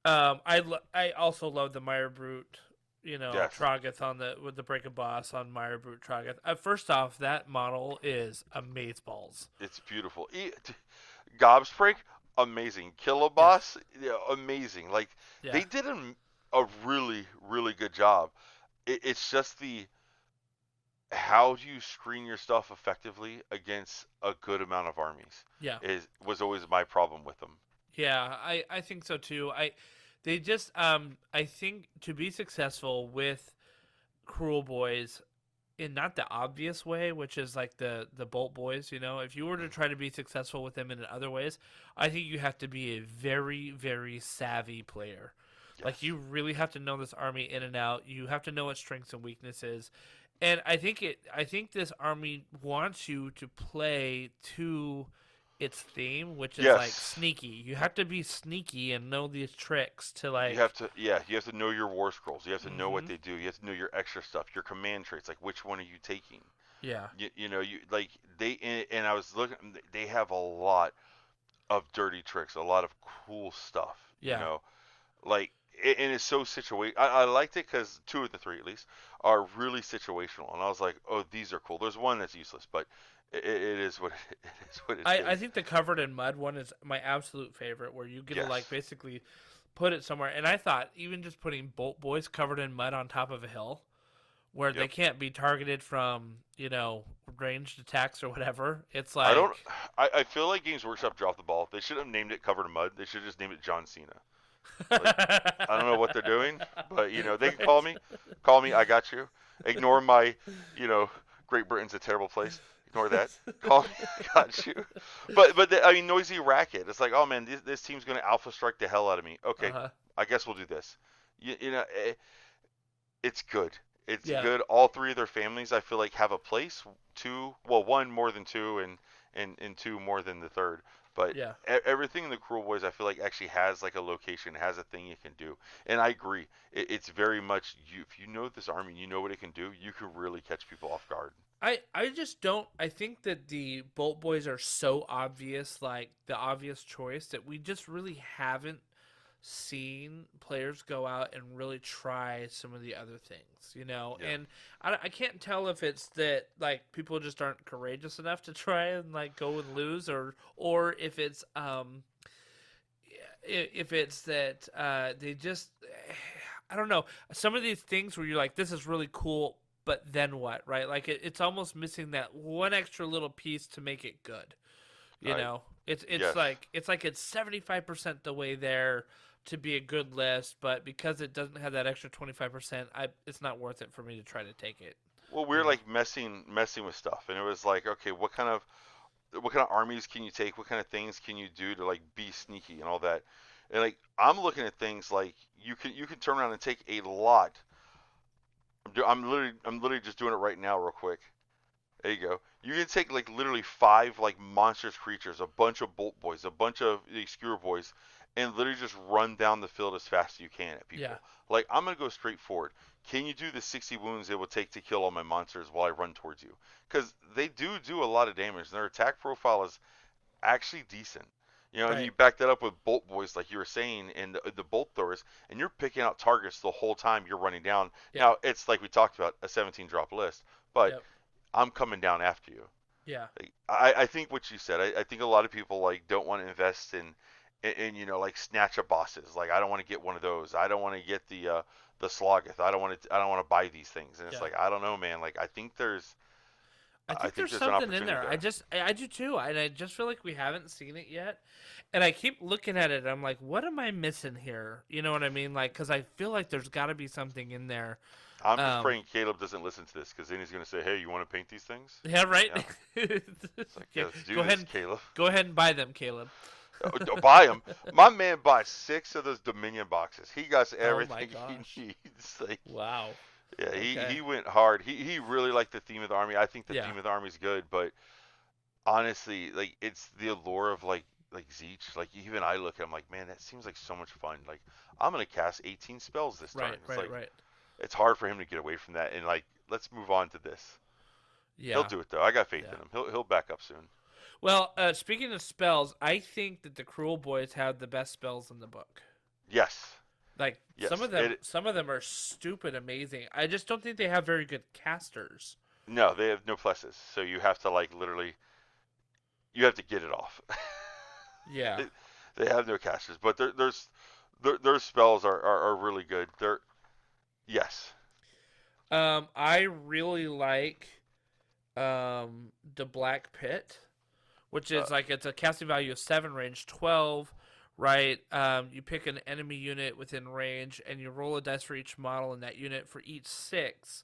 I also love the Mire Brute. Yes. Troggeth with the Break a Boss on Mire Brute Troggeth. First off, that model is amazeballs. It's beautiful. Gobsbreak, amazing. Killaboss, amazing. Like they did a really, really good job. It's just how do you screen your stuff effectively against a good amount of armies? Yeah, was always my problem with them. Yeah, I think so too. They just I think to be successful with Cruel Boys in not the obvious way, which is like the Bolt Boys, if you were to try to be successful with them in other ways, I think you have to be a very, very savvy player. Yes. Like you really have to know this army in and out. You have to know its strengths and weaknesses. And I think this army wants you to play to its theme, which is like sneaky. You have to be sneaky and know these tricks to like. You have to know your war scrolls. You have to know what they do. You have to know your extra stuff, your command traits. Like which one are you taking? Yeah. You like and I was looking. They have a lot of dirty tricks, a lot of cool stuff. Yeah. Like and it's so situational. I liked it because 2 of the 3 at least are really situational, and I was like, oh, these are cool. There's one that's useless, but. It is what it is. I think the Covered in Mud one is my absolute favorite, where you get to like basically put it somewhere. And I thought even just putting Bolt Boys covered in mud on top of a hill, where they can't be targeted from ranged attacks or whatever. It's like I feel like Games Workshop dropped the ball. They should have named it Covered in Mud. They should have just named it John Cena. Like, I don't know what they're doing, but they can call me. Call me. I got you. Ignore my Great Britain's a terrible place. Ignore that. Call me. I got you. But Noisy Racket. It's like, oh man, this team's gonna alpha strike the hell out of me. Okay, I guess we'll do this. It's good. It's good. All 3 of their families, I feel like, have a place. 1 more than 2, and 2 more than the third. But everything in the Cruel Boys, I feel like, actually has like a location, has a thing you can do. And I agree. It's very much if you know this army, you know what it can do, you can really catch people off guard. I just don't. I think that the Bolt Boys are so obvious, like the obvious choice, that we just really haven't seen players go out and really try some of the other things, And I can't tell if it's that like people just aren't courageous enough to try and like go and lose, or if it's that they just I don't know, some of these things where you're like, this is really cool. But then what, right? Like it's almost missing that one extra little piece to make it good. It's like it's 75% the way there to be a good list, but because it doesn't have that extra 25%, it's not worth it for me to try to take it. Well, we're like messing with stuff, and it was like, okay, what kind of armies can you take? What kind of things can you do to like be sneaky and all that? And like I'm looking at things like you can turn around and take a lot. I'm literally just doing it right now real quick. There you go. You can take like literally 5 like monstrous creatures, a bunch of Bolt Boys, a bunch of Skewer Boys, and literally just run down the field as fast as you can at people. Yeah. Like I'm gonna go straight forward. Can you do the 60 wounds it will take to kill all my monsters while I run towards you? Because they do a lot of damage. Their attack profile is actually decent. You know, and Right. you back that up with bolt boys, like you were saying, and the bolt throwers, and you're picking out targets the whole time you're running down. Yeah. Now, it's like we talked about, a 17 drop list, but Yep. I'm coming down after you. Yeah. Like, I think what you said, I think a lot of people like don't want to invest in like snatch up bosses. Like, I don't want to get one of those. I don't want to get the Slogoth. I don't want to buy these things. And it's Yeah. like, I don't know, man. Like, I I think think there's there's an something in opportunity there. there. I do too, and I just feel like we haven't seen it yet. And I keep looking at it. And I'm like, what am I missing here? You know what I mean? Like, because I feel like there's got to be something in there. I'm just praying Caleb doesn't listen to this, because then he's going to say, hey, you want to paint these things? Yeah, right. Yeah. It's like, Yeah, let's do go this, ahead. Caleb. Go ahead and buy them, Caleb. Buy them. My man bought 6 of those Dominion boxes. He got Oh everything my gosh. he needs. Like, Wow. yeah, Okay. he went hard. He really liked the theme of the army. I think the Yeah. theme of the army is good, but honestly, like, it's the allure of like Zeech. Like, even I look at him like, man, that seems like so much fun. Like, I'm gonna cast 18 spells this turn. Right. It's Right. like, Right. it's hard for him to get away from that. And like, let's move on to this. Yeah. He'll do it though. I got faith Yeah. in him. He'll back up soon. Well, speaking of spells, I think that the Cruel Boys have the best spells in the book. Yes. Like Yes, some of them are stupid amazing. I just don't think they have very good casters. No, they have no pluses. So you have to like literally, you have to get it off. Yeah. They have no casters, but their spells are really good. Yes. I really like the Black Pit, which is like it's a casting value of 7, range 12, right? You pick an enemy unit within range, and you roll a dice for each model in that unit for each 6.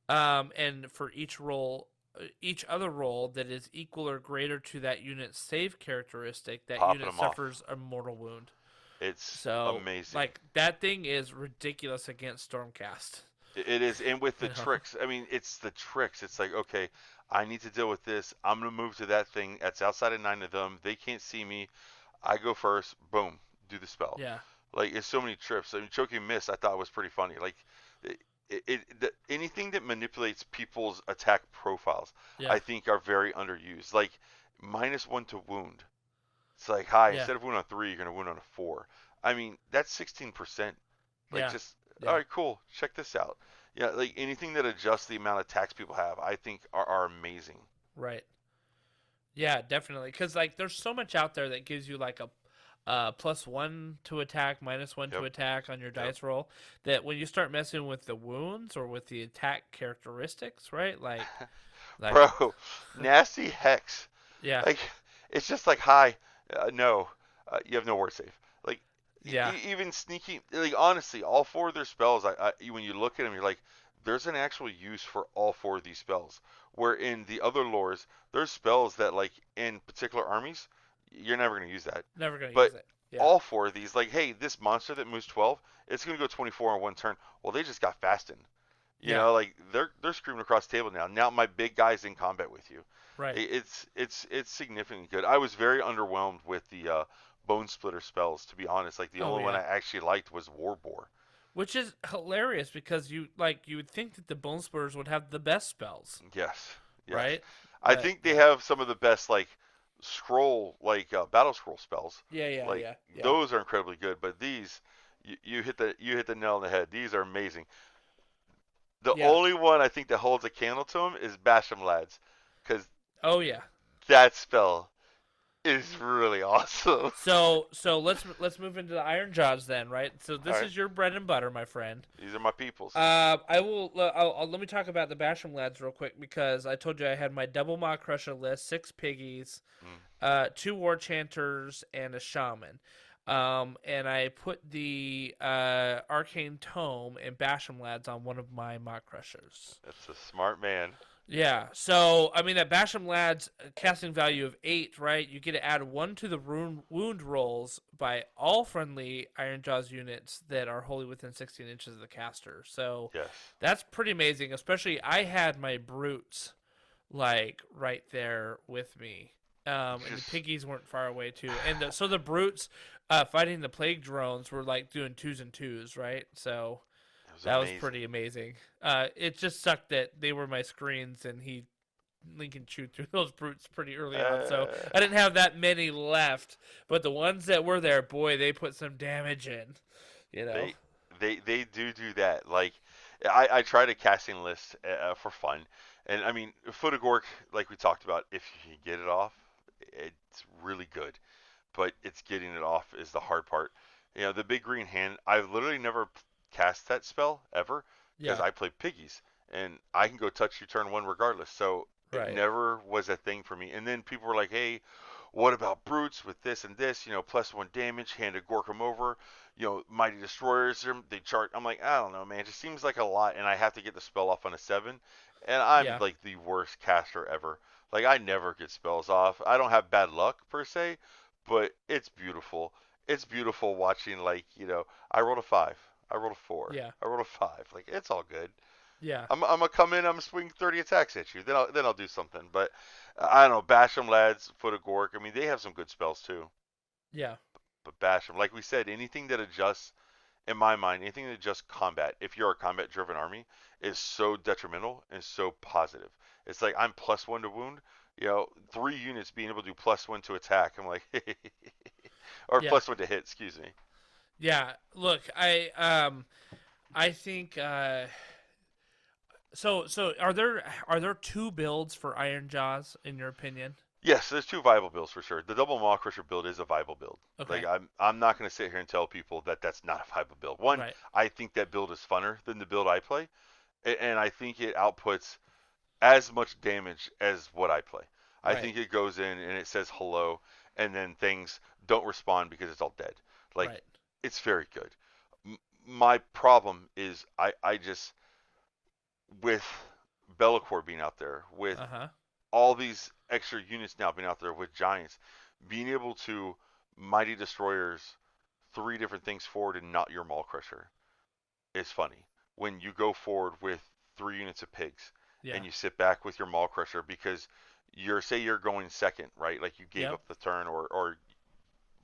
And for each other roll that is equal or greater to that unit's save characteristic, that Popping unit them off. suffers a mortal wound. It's So amazing. like that thing is ridiculous against Stormcast. It is, and with the You know? tricks, I mean, it's the tricks. It's like, okay, I need to deal with this. I'm gonna move to that thing that's outside of 9 of them. They can't see me. I go first. Boom, do the spell. Yeah. Like, it's so many trips. I mean, choking miss, I thought was pretty funny. Like, anything that manipulates people's attack profiles, Yeah. I think are very underused. Like, -1 to wound. It's like, hi, Yeah. instead of wound on 3, you're gonna wound on a 4. I mean, that's 16%. Like, Yeah. just Yeah. all right, cool. Check this out. Yeah, like anything that adjusts the amount of attacks people have, I think are amazing. Right. Yeah, definitely. Because like, there's so much out there that gives you like a +1 to attack, -1 to Yep. attack on your dice roll. That when you start messing with the wounds or with the attack characteristics, right? Like Bro, nasty hex. yeah, Like, it's just like, hi, no, you have no word save. Like, yeah, even sneaky. Like, honestly, all 4 of their spells, when you look at them, you're like, there's an actual use for all 4 of these spells. Where in the other lores, there's spells that, like, in particular armies, you're never going to use that. never gonna But use it. Yeah, all 4 of these, like, hey, this monster that moves 12, it's going to go 24 on 1 turn. Well, they just got fastened. You Yeah. know, like, they're screaming across the table now. Now my big guy's in combat with you. right. It's significantly good. I was very underwhelmed with the bone splitter spells, to be honest. Like, the Oh, only one yeah. I actually liked was Warboar. Which is hilarious because you would think that the Bone Splitters would have the best spells, Yes. Yes. right? I But- think they have some of the best, like, scroll, like, battle scroll spells. Yeah, Like, yeah. those are incredibly good, but these, you hit the nail on the head. These are amazing. The Yeah. only one I think that holds a candle to them is Basham Lads, because Oh yeah. that spell is really awesome. So let's move into the Iron Jaws then, right? So this Alright. is your bread and butter, my friend. These are my peoples. Let me talk about the Basham Lads real quick because I told you I had my double Maw Crusher list, 6 piggies, 2 War Chanters, and a Shaman. And I put the Arcane Tome and Basham Lads on one of my Maw Crushers. That's a smart man. Yeah, so I mean that Basham Lad's casting value of 8, right? You get to add 1 to the wound rolls by all friendly Iron Jaws units that are wholly within 16 inches of the caster. So Yes. that's pretty amazing. Especially I had my brutes like right there with me, and the piggies weren't far away too. And so the brutes fighting the plague drones were like doing 2s and 2s, right? So. That was amazing. pretty amazing. It just sucked that they were my screens and he Lincoln chewed through those brutes pretty early on, so I didn't have that many left. But the ones that were there, boy, they put some damage in. You know. They do that. Like I tried a casting list for fun, and I mean Foot of Gork, like we talked about, if you can get it off, it's really good. But it's getting it off is the hard part. You know, the big green hand. I've literally never cast that spell ever because Yeah. I play piggies, and I can go touch you turn one regardless. So it Right. never was a thing for me. And then people were like, "Hey, what about brutes with this and this? You know, +1 damage, hand to gork them over. You know, mighty destroyers. They chart." I'm like, I don't know, man. It just seems like a lot, and I have to get the spell off on a 7, and I'm Yeah. like the worst caster ever. Like I never get spells off. I don't have bad luck per se, but it's beautiful. It's beautiful watching, like, I rolled a 5. I rolled a 4. Yeah. I rolled a 5. Like, it's all good. Yeah. I'm gonna come in. I'm gonna swing 30 attacks at you. Then I'll do something. But I don't know. Bash 'em, lads. Foot of Gork. I mean, they have some good spells too. Yeah. But bash 'em. Like we said, anything that adjusts, in my mind, anything that adjusts combat, if you're a combat-driven army, is so detrimental and so positive. It's like I'm +1 to wound. 3 units being able to do +1 to attack. I'm like, or Yeah. +1 to hit. Excuse me. Yeah. Look, I think so are there two builds for Iron Jaws in your opinion? Yes, there's two viable builds for sure. The double Maw Crusher build is a viable build. Okay. Like I'm not going to sit here and tell people that that's not a viable build. One, Right. I think that build is funner than the build I play, and I think it outputs as much damage as what I play. I Right. think it goes in and it says hello, and then things don't respond because it's all dead. Like Right. it's very good. My problem is I just, with Bellacore being out there, with Uh-huh. all these extra units now being out there with giants, being able to mighty destroyers 3 different things forward and not your Maul Crusher is funny. When you go forward with 3 units of pigs Yeah. and you sit back with your Maul Crusher because you're going second, right? Like you gave Yep. up the turn or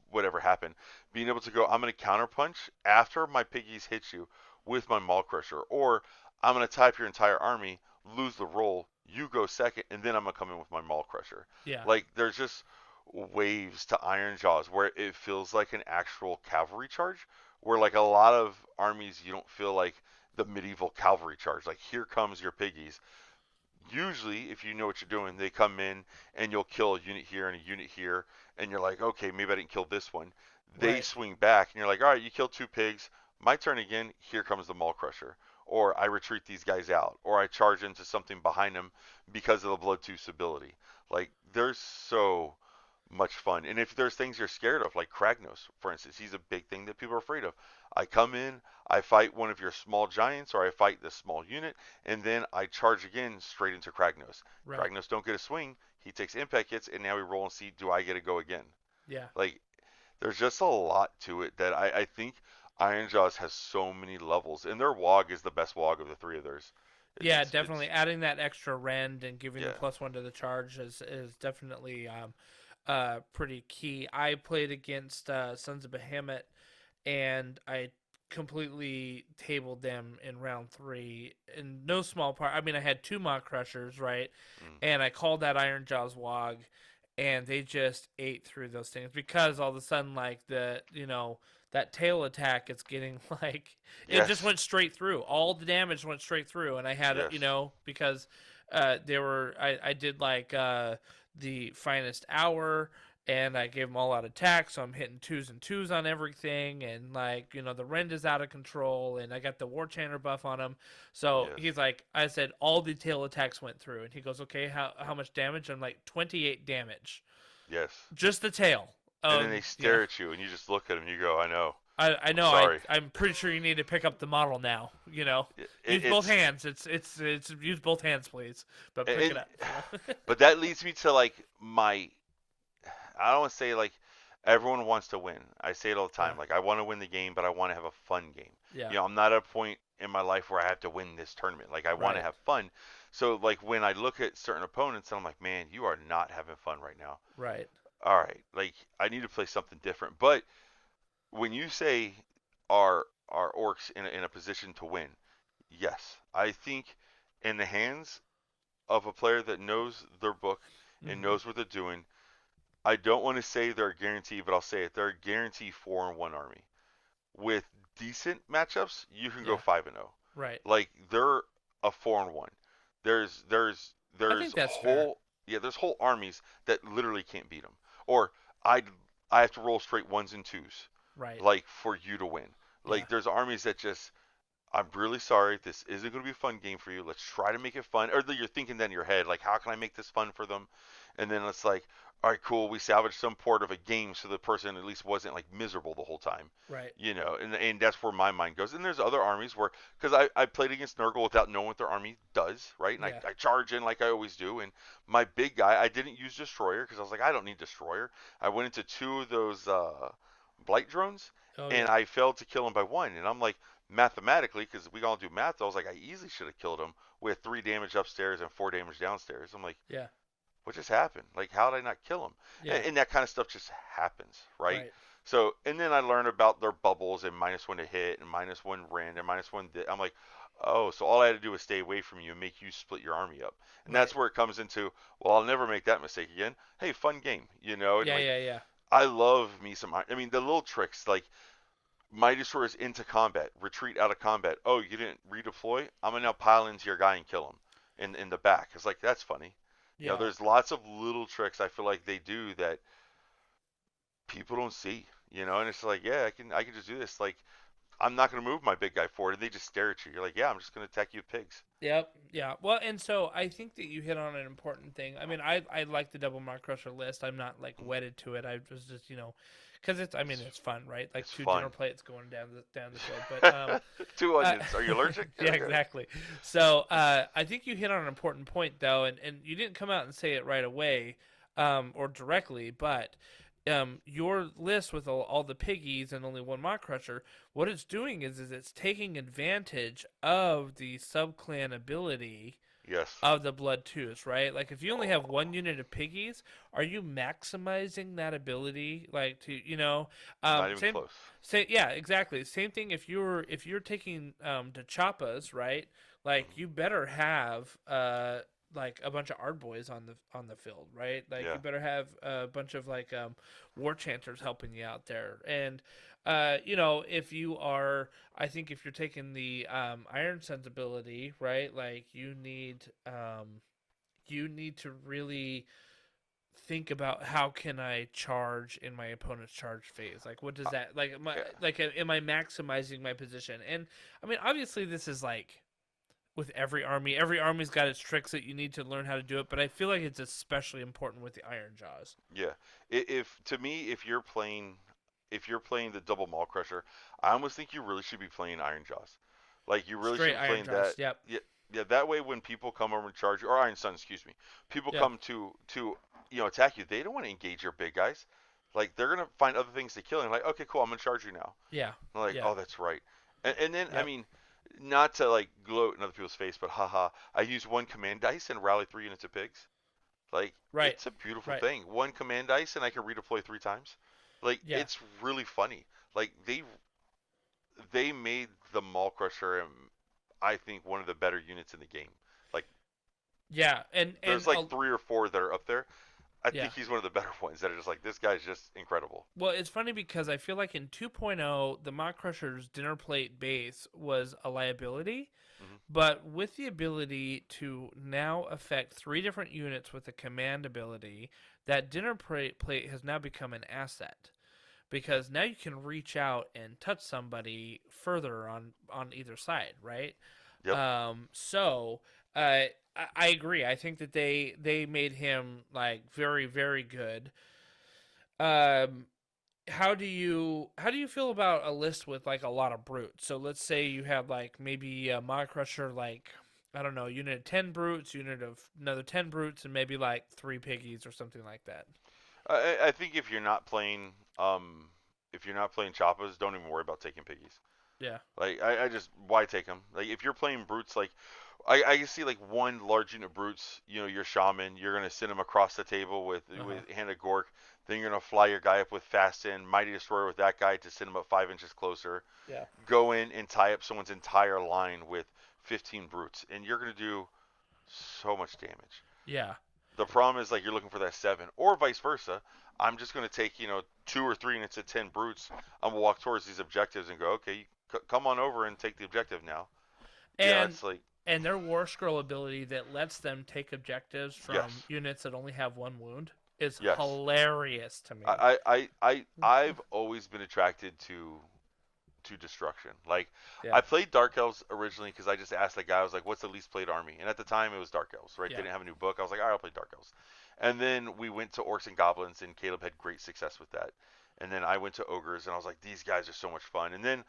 whatever happened. Being able to go, I'm going to counterpunch after my piggies hit you with my Maul Crusher, or I'm going to type your entire army, lose the roll, you go second, and then I'm going to come in with my Maul Crusher. Yeah. Like, there's just waves to Iron Jaws where it feels like an actual cavalry charge, where, like, a lot of armies, you don't feel like the medieval cavalry charge. Like, here comes your piggies. Usually, if you know what you're doing, they come in and you'll kill a unit here and a unit here, and you're like, okay, maybe I didn't kill this one. They Right. swing back, and you're like, all right, you killed 2 pigs. My turn again. Here comes the Maul Crusher. Or I retreat these guys out, or I charge into something behind them because of the Bloodtooth's ability. Like, there's so much fun. And if there's things you're scared of, like Kragnos, for instance, he's a big thing that people are afraid of. I come in, I fight one of your small giants, or I fight this small unit, and then I charge again straight into Kragnos. Right. Kragnos don't get a swing. He takes impact hits, and now we roll and see, do I get to go again? Yeah. Like, there's just a lot to it that I think Iron Jaws has so many levels, and their WOG is the best WOG of the 3 of theirs. Yeah, definitely adding that extra rend and giving the Yeah. +1 to the charge is definitely pretty key. I played against Sons of Bahamut, and I completely tabled them in round 3 in no small part. I mean, I had 2 Maw Crushers, right? And I called that Iron Jaws WOG, and they just ate through those things because all of a sudden, like, that tail attack is getting like it just Yes. went straight through. All the damage went straight through, and I had it, Yes. because I did like the finest hour, and I gave them all out attack, so I'm hitting 2s and 2s on everything, and like the rend is out of control, and I got the war chanter buff on him. So Yes. he's like, I said all the tail attacks went through, and he goes, okay, how much damage? I'm like 28 damage, Yes. just the tail. And then they stare at you, and you just look at them. You go, I know. I know. sorry. I'm pretty sure you need to pick up the model now. Use both hands. It's use both hands, please. But pick it up. But that leads me to like I don't want to say like everyone wants to win. I say it all the time. Yeah. Like I want to win the game, but I want to have a fun game. Yeah. I'm not at a point in my life where I have to win this tournament. Like I want to Right. have fun. So like when I look at certain opponents, I'm like, man, you are not having fun right now. Right. All right, like I need to play something different. But when you say are orcs in a position to win, yes, I think in the hands of a player that knows their book and knows what they're doing. I don't want to say they're a guarantee, but I'll say it. They're a guarantee 4-1 army. With decent matchups, you can go Yeah. 5-0. Right. Like they're a 4-1. There's I think that's fair. there's whole armies that literally can't beat them. Or I have to roll straight ones and twos, Right. like for you to win. Like Yeah. there's armies that just, I'm really sorry, this isn't going to be a fun game for you. Let's try to make it fun. Or you're thinking that in your head, like, how can I make this fun for them? And then it's like, all right, cool, we salvaged some port of a game so the person at least wasn't like miserable the whole time. Right. And that's where my mind goes. And there's other armies where, because I played against Nurgle without knowing what their army does, right? And Yeah. I charge in like I always do. And my big guy, I didn't use Destroyer because I was like, I don't need Destroyer. I went into 2 of those Blight drones, Oh, and yeah. I failed to kill him by 1. And I'm like, mathematically, because we all do math, I was like, I easily should have killed him with 3 damage upstairs and 4 damage downstairs. I'm like, Yeah. what just happened? Like, how did I not kill him? Yeah. And that kind of stuff just happens, right? Right. So, and then I learned about their bubbles and -1 to hit and -1 rend and -1. I'm like, oh, so all I had to do was stay away from you and make you split your army up. And Right. that's where it comes into, well, I'll never make that mistake again. Hey, fun game, And Yeah. like, Yeah. I love me some. I mean, the little tricks like Mighty Destroyers into combat, retreat out of combat. Oh, you didn't redeploy? I'm gonna now pile into your guy and kill him in the back. It's like, that's funny. Yeah. There's lots of little tricks I feel like they do that people don't see. And it's like, yeah, I can just do this. Like, I'm not gonna move my big guy forward, and they just stare at you. You're like, yeah, I'm just gonna attack you with pigs. Yep. Yeah. Well, and so I think that you hit on an important thing. I mean, I like the double Mark Crusher list. I'm not like wedded to it. I was just because it's fun, right? Like It's 2 fun. dinner plates going down the field. But 2 onions. Are you allergic? yeah, Okay. exactly. So I think you hit on an important point though, and you didn't come out and say it right away, or directly, but your list with all the piggies and only 1 Mock Crusher, what it's doing is it's taking advantage of the sub-clan ability Yes. of the Blood Twos, right? Like, if you only have 1 unit of piggies, are you maximizing that ability? Like, to, Not even close. yeah, exactly. Same thing if you're taking the Chappas, right? Like, you better have like a bunch of Ard boys on the field, right? Like, Yeah. you better have a bunch of like war chanters helping you out there. And if you are, I think if you're taking the Iron Sun's ability, right? Like, you need to really think about how can I charge in my opponent's charge phase. Like, what does that like? Am I maximizing my position? And I mean, obviously, this is like with every army. Every army's got its tricks that you need to learn how to do it, but I feel like it's especially important with the Iron Jaws. Yeah. If you're playing the double Maul Crusher, I almost think you really should be playing Iron Jaws. Like, you really Straight should be playing Iron Jaws, that. yep. Yeah. That way, when people come over and charge you, or Iron Sun, excuse me, people Yeah. come to attack you. They don't want to engage your big guys. Like, they're gonna find other things to kill. And like, okay, cool, I'm gonna charge you now. Yeah. I'm like, Yeah. oh, that's right. And then I Yep. mean, not to like gloat in other people's face, but haha, I use 1 command dice and rally 3 units of pigs. Like, Right. it's a beautiful Right. thing. 1 command dice and I can redeploy 3 times. Like, Yeah. it's really funny. Like, they made the Maul Crusher, I think, one of the better units in the game. Like, Yeah, and there's like 3 or 4 that are up there. I Yeah. think he's one of the better ones that are just like, this guy's just incredible. well, it's funny because I feel like in 2.0, the Mock Crusher's dinner plate base was a liability, Mhm. but with the ability to now affect 3 different units with a command ability, that dinner plate has now become an asset. Because now you can reach out and touch somebody further on either side, right? Yep. So I agree. I think that they made him like very, very good. How do you feel about a list with like a lot of brutes? So let's say you have like maybe a Mod Crusher, like, I don't know, unit of 10 brutes, unit of another 10 brutes, and maybe like 3 piggies or something like that. I think if you're not playing Choppas, don't even worry about taking piggies. Yeah. Like, I just, why take them? Like, if you're playing brutes, like, I can see like 1 large unit of brutes, your shaman, you're gonna send him across the table with Hand of Gork, then you're gonna fly your guy up with Fasten, Mighty Destroyer with that guy to send him up 5 inches closer. Yeah. Go in and tie up someone's entire line with 15 brutes, and you're gonna do so much damage. Yeah. The problem is like you're looking for that 7, or vice versa. I'm just going to take 2 or 3 units at 10 brutes. I'm gonna walk towards these objectives and go, okay, come on over and take the objective now. And It's like their War Scroll ability that lets them take objectives from yes, units that only have 1 wound is yes. hilarious to me. I've always been attracted to destruction. Like Yeah. I played Dark Elves originally because I just asked that guy. I was like, "What's the least played army?" And at the time, it was Dark Elves. Right? Yeah. They didn't have a new book. I was like, "All right, I'll play Dark Elves." And then we went to Orcs and Goblins, and Caleb had great success with that. And then I went to Ogres, and I was like, "These guys are so much fun." And then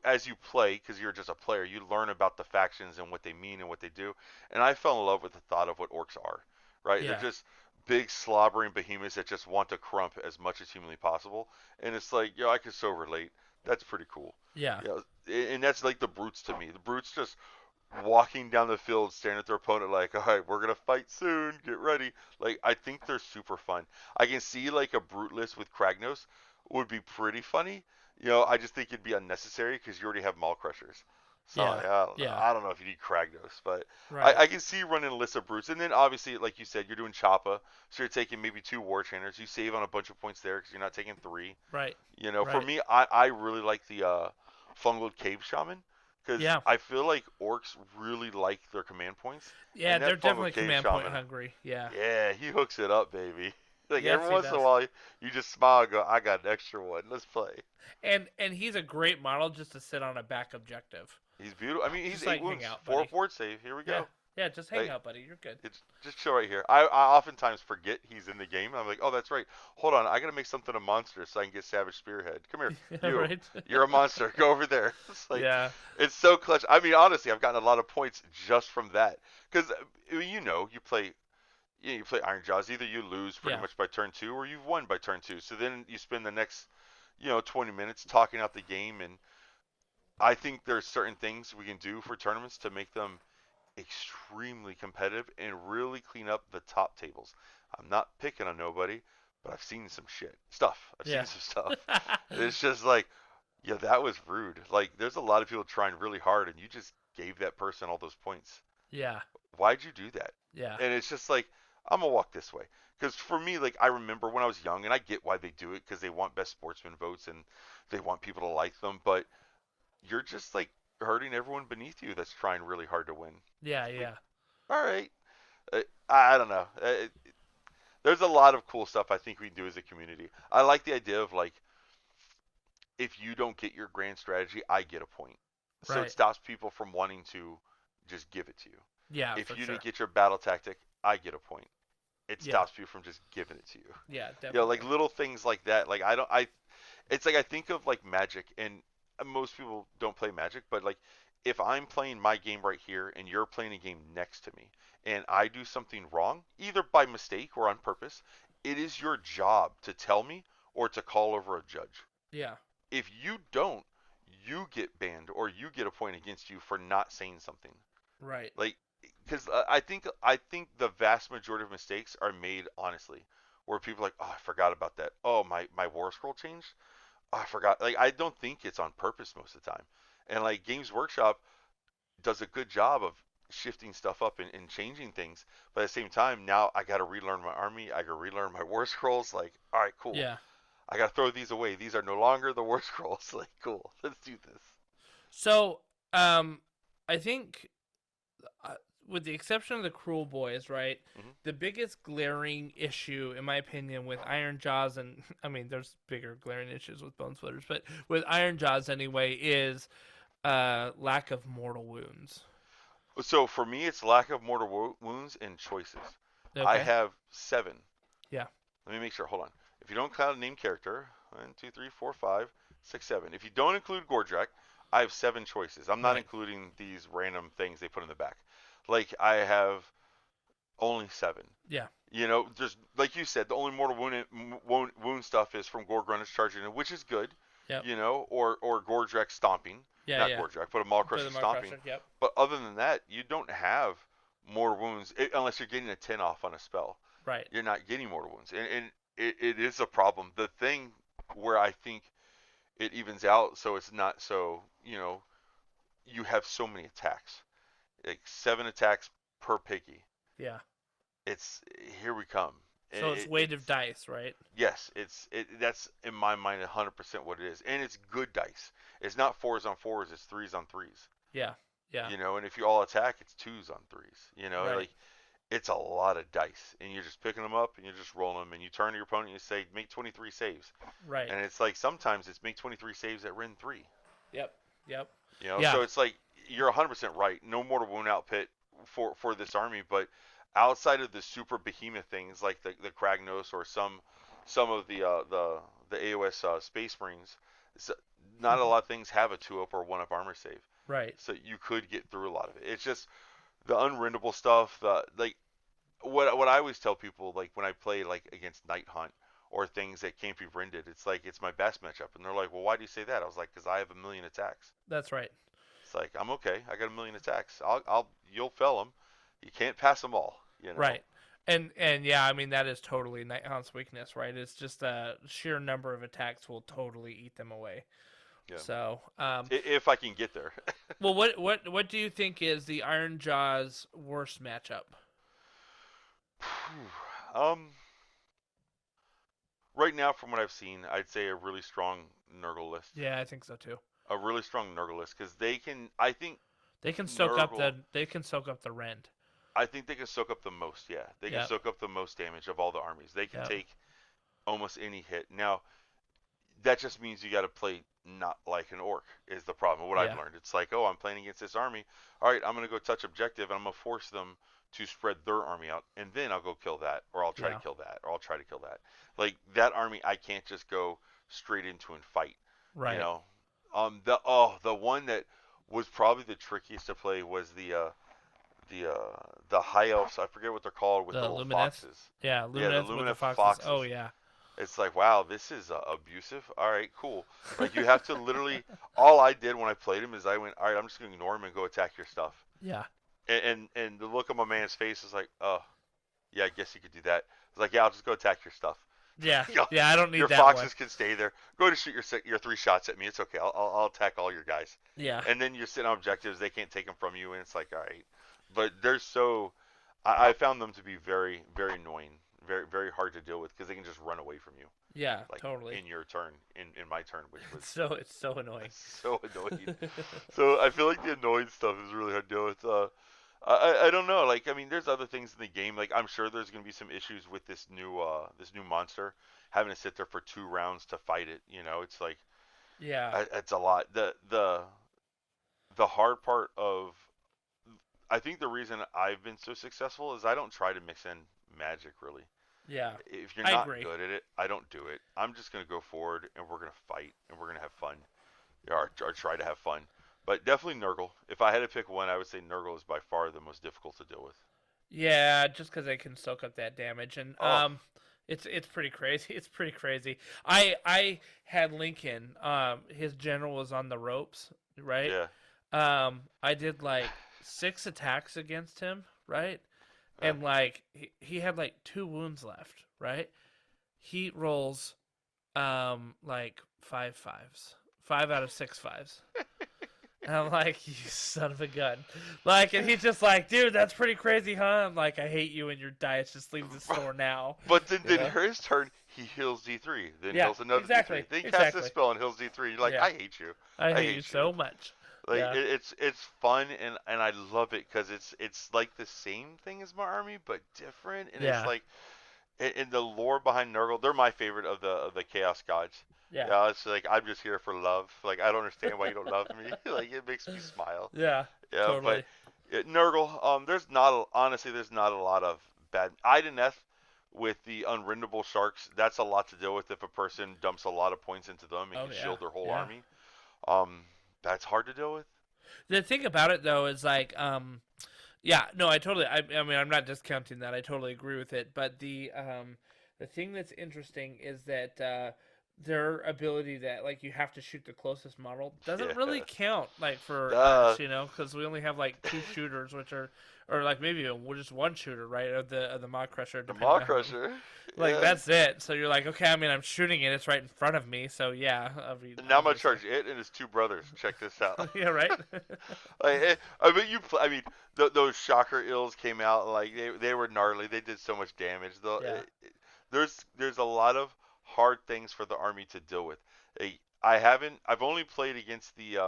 as you play, because you're just a player, you learn about the factions and what they mean and what they do. And I fell in love with the thought of what Orcs are. Right? Yeah. They're just big slobbering behemoths that just want to crump as much as humanly possible. And it's like, I could so relate. That's pretty cool. Yeah. And that's like the brutes to me. The brutes just walking down the field, staring at their opponent like, all right, we're gonna fight soon. Get ready. Like I think they're super fun. I can see like a brute list with Kragnos would be pretty funny. I just think it'd be unnecessary because you already have Maul Crushers. So I don't know if you need Kragnos, but Right. I can see running a list of brutes. And then obviously, like you said, you're doing Choppa, so you're taking maybe 2 War Trainers. You save on a bunch of points there because you're not taking 3. Right. For Right. me, I really like the Fungal Cave Shaman because Yeah. I feel like orcs really like their command points. Yeah, And that they're Fungal definitely Cave command point Shaman, hungry. Yeah. Yeah, he hooks it up, baby. Like Yes, every he once in a does. while, you just smile and go, I got an extra one. Let's play. And he's a great model just to sit on a back objective. He's beautiful. I mean, he's Just 8 like hang wounds, out, 4 buddy. forward save. Here we go. Yeah, just hang Like, out, buddy. You're good. It's just chill right here. I oftentimes forget he's in the game. I'm like, oh, that's right. Hold on, I gotta make something a monster so I can get Savage Spearhead. Come here, you. Right? You're a monster. Go over there. It's like, Yeah. it's so clutch. I mean, honestly, I've gotten a lot of points just from that. Because you play Iron Jaws. Either you lose pretty much by turn 2, or you've won by turn 2. So then you spend the next 20 minutes talking out the game, and I think there's certain things we can do for tournaments to make them extremely competitive and really clean up the top tables. I'm not picking on nobody, but I've seen some stuff. I've seen some stuff. It's just like, yeah, that was rude. Like, there's a lot of people trying really hard, and you just gave that person all those points. Yeah. Why'd you do that? Yeah. And it's just like, I'm gonna walk this way. Because for me, like, I remember when I was young, and I get why they do it, because they want best sportsman votes and they want people to like them, but you're just like hurting everyone beneath you that's trying really hard to win. Yeah, yeah. All right. I don't know. There's a lot of cool stuff I think we can do as a community. I like the idea of like, if you don't get your grand strategy, I get a point. So Right. it stops people from wanting to just give it to you. Yeah, If for you sure. didn't get your battle tactic, I get a point. It Yeah. stops people from just giving it to you. Yeah, definitely. Like little things like that. Like it's like I think of like Magic, and most people don't play Magic, but like if I'm playing my game right here and you're playing a game next to me and I do something wrong, either by mistake or on purpose, it is your job to tell me or to call over a judge. Yeah. If you don't, you get banned or you get a point against you for not saying something. Right. Like, because I think the vast majority of mistakes are made honestly, where people are like, oh, I forgot about that. Oh, my war scroll changed. Oh, I forgot. Like, I don't think it's on purpose most of the time. And like Games Workshop does a good job of shifting stuff up and changing things. But at the same time, now I got to relearn my army. I got to relearn my war scrolls. Like, all right, cool. Yeah. I got to throw these away. These are no longer the war scrolls. Like, cool. Let's do this. So, I think, with the exception of the Cruel Boys, right, the biggest glaring issue, in my opinion, with Iron Jaws, and I mean, there's bigger glaring issues with Bone Splitters, but with Iron Jaws anyway, is lack of mortal wounds. So for me, it's lack of mortal wounds and choices. Okay. I have 7. Yeah. Let me make sure. Hold on. If you don't count a named character, 1, 2, 3, 4, 5, 6, 7. If you don't include Gordrak, I have 7 choices. I'm not including these random things they put in the back. Like, I have only 7. Yeah. There's, like you said, the only mortal wound stuff is from Gorgrunner's charging in, which is good. Yep. Or Gordrak stomping. Yeah, Not yeah. Gordrak, but a Maul Crusher stomping. Yep. But other than that, you don't have more wounds unless you're getting a 10 off on a spell. Right. You're not getting mortal wounds. And it is a problem. The thing where I think it evens out so it's not so, you have so many attacks. Like 7 attacks per picky. Yeah. It's here we come. So it's weight of dice, right? Yes, that's in my mind 100% what it is, and it's good dice. It's not 4s on 4s, it's 3s on 3s. Yeah. Yeah. You know, and if you all attack, it's 2s on 3s. You know, Right. like it's a lot of dice, and you're just picking them up and you're just rolling them, and you turn to your opponent and you say make 23 saves. Right. And it's like sometimes it's make 23 saves at Ren 3. Yep. Yep. You know, Yeah. so it's like you're 100% right. No mortal wound outfit for this army, but outside of the super behemoth things like the Kragnos or some of the AOS Space Marines, not a lot of things have a 2-up or 1-up armor save. Right. So you could get through a lot of it. It's just the unrendable stuff. Like what I always tell people, like when I play like against Night Hunt or things that can't be rended, it's like it's my best matchup, and they're like, well, why do you say that? I was like, because I have 1,000,000 attacks. That's right. It's like I'm okay. I got 1,000,000 attacks. You'll fell them. You can't pass them all. You know? Right. And yeah, I mean that is totally Night Hunt's weakness, right? It's just the sheer number of attacks will totally eat them away. Yeah. So, if I can get there. well, what do you think is the Iron Jaw's worst matchup? Right now, from what I've seen, I'd say a really strong Nurgle list. Yeah, I think so too. A really strong Nurgle list because they can. I think they can soak up Nurgle, the rend. I think they can soak up the most. Yeah, they can soak up the most damage of all the armies. They can take almost any hit. Now, that just means you got to play not like an orc is the problem. What I've learned, it's like, oh, I'm playing against this army. All right, I'm gonna go touch objective, and I'm gonna force them to spread their army out, and then I'll go kill that, or I'll try to kill that, or I'll try to kill that. Like that army, I can't just go straight into and fight. Right. You know, the one that was probably the trickiest to play was the high elves. I forget what they're called with the little foxes. Yeah, Lumineth the with the Lumineth foxes. Oh yeah. It's like, wow, this is abusive. All right, cool. Like you have to literally. All I did when I played him is I went, all right, I'm just gonna ignore him and go attack your stuff. Yeah. And the look on my man's face is like, oh, yeah, I guess you could do that. It's like, yeah, I'll just go attack your stuff. Yeah. You know, yeah, I don't need your that foxes one. can stay there. Go to shoot your 3 shots at me. It's okay. I'll attack all your guys. Yeah. And then you're sitting on objectives. They can't take them from you, and it's like, all right. But they're so. I found them to be very, very annoying, very, very hard to deal with because they can just run away from you. Yeah, like, totally. In your turn, in my turn, which was it's so annoying. So annoying. So I feel like the annoying stuff is really hard to deal with. I don't know. Like, I mean, there's other things in the game. Like, I'm sure there's gonna be some issues with this new monster having to sit there for 2 rounds to fight it. You know, it's like, yeah, it's a lot. The hard part of, I think the reason I've been so successful is I don't try to mix in magic really. Yeah. If you're not good at it, I don't do it. I'm just gonna go forward and we're gonna fight and we're gonna have fun, or try to have fun. But definitely Nurgle. If I had to pick one, I would say Nurgle is by far the most difficult to deal with. Yeah, just because they can soak up that damage, and it's pretty crazy. It's pretty crazy. I had Lincoln. His general was on the ropes, right? Yeah. I did like 6 attacks against him, right? And like he had like 2 wounds left, right? He rolls like 5 5s. 5 out of 6 5s. And I'm like, you son of a gun. Like, and he's just like, dude, that's pretty crazy, huh? I'm like, I hate you and your dice. Just leave the store now. But then his turn, he heals D3. Then heals another D3. Then he casts a spell and heals D3. You're like, I hate you. I hate you so much. Like, it's fun, and I love it because it's like the same thing as my army, but different. And it's like, in the lore behind Nurgle, they're my favorite of the Chaos Gods. Yeah, it's like, I'm just here for love. Like, I don't understand why you don't love me. Like, it makes me smile. Yeah, totally. But Nurgle, there's not a lot of bad. Ideneth with the unrendable sharks, that's a lot to deal with if a person dumps a lot of points into them and can shield their whole army. That's hard to deal with. The thing about it, though, is like, I mean, I'm not discounting that. I totally agree with it. But the thing that's interesting is that their ability that like you have to shoot the closest model doesn't really Yeah. count like for Uh, us, because we only have like 2 shooters, which are or like maybe just one shooter, right? Of the Mod Crusher, the depending Maw on how many. Crusher. Like Yeah. that's it. So you're like, okay, I mean, I'm shooting it. It's right in front of me. So yeah, And I now I'm was gonna gonna say, charge it and his two brothers. Check this out. yeah, right. I mean, I mean, those shocker ills came out like they were gnarly. They did so much damage. Yeah. There's a lot of hard things for the army to deal with. I've only played against the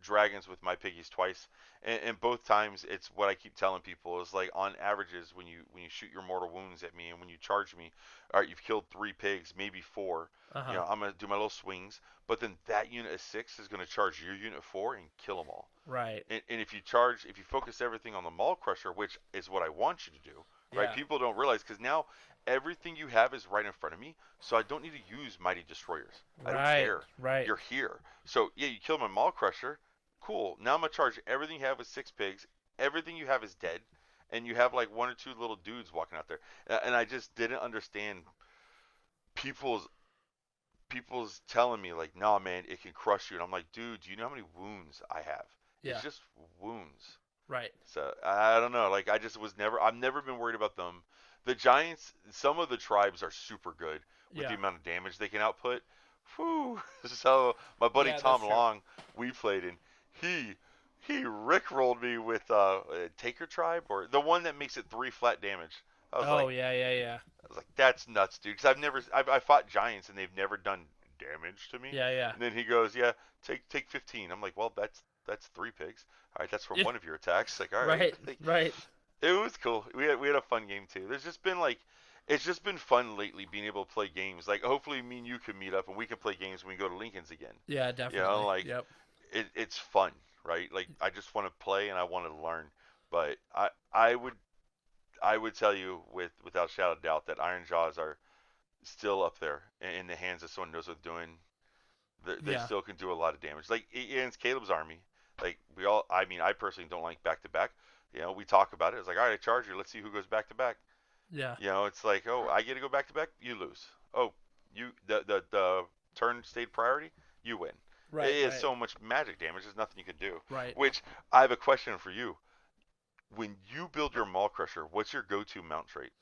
dragons with my piggies twice, and both times it's what I keep telling people is like on averages when you shoot your mortal wounds at me and when you charge me, all right, you've killed 3 pigs, maybe 4. Uh-huh. I'm gonna do my little swings, but then that unit of 6 is gonna charge your unit of 4 and kill them all. Right. And if you focus everything on the Maul Crusher, which is what I want you to do, right? Yeah. People don't realize because now everything you have is right in front of me, so I don't need to use Mighty Destroyers. I don't Right. care. Right. You're here. So yeah, you kill my Maul Crusher. Cool. Now I'm gonna charge everything you have with 6 pigs. Everything you have is dead, and you have like 1 or 2 little dudes walking out there. And I just didn't understand people's people's telling me like, nah, man, it can crush you, and I'm like, dude, do you know how many wounds I have? Yeah. It's just wounds. Right. So I don't know. Like I've never been worried about them. The Giants, some of the tribes are super good with the Yeah. amount of damage they can output. Whew. So my buddy Yeah, Tom that's true. Long, we played and he rickrolled me with Taker Tribe or the one that makes it 3 flat damage. I was Oh like, yeah, yeah, yeah, that's nuts, dude. Because I fought Giants and they've never done damage to me. yeah, yeah. And then he goes, yeah, take 15. I'm like, well, that's 3 pigs. All right, that's for Yeah. one of your attacks. Like, all right. Right. Like, Right. it was cool. We had a fun game too. There's just been like, it's just been fun lately being able to play games. Like, hopefully me and you can meet up and we can play games when we go to Lincoln's again. Yeah, You definitely. know, like Yep. it's fun, right? Like I just want to play and I want to learn. But I would tell you without shadow of doubt that Iron Jaws are still up there in the hands of someone who knows what they're doing. They Yeah. still can do a lot of damage. Like against Caleb's army, like I mean, I personally don't like back to back. You know, we talk about it. It's like, all right, I charge you. Let's see who goes back to back. Yeah. You know, it's like, oh, I get to go back to back. You lose. Oh, the turn stayed priority. You win. Right. It is Right. so much magic damage. There's nothing you can do. Right. Which I have a question for you. When you build your Maul Crusher, what's your go-to mount trait?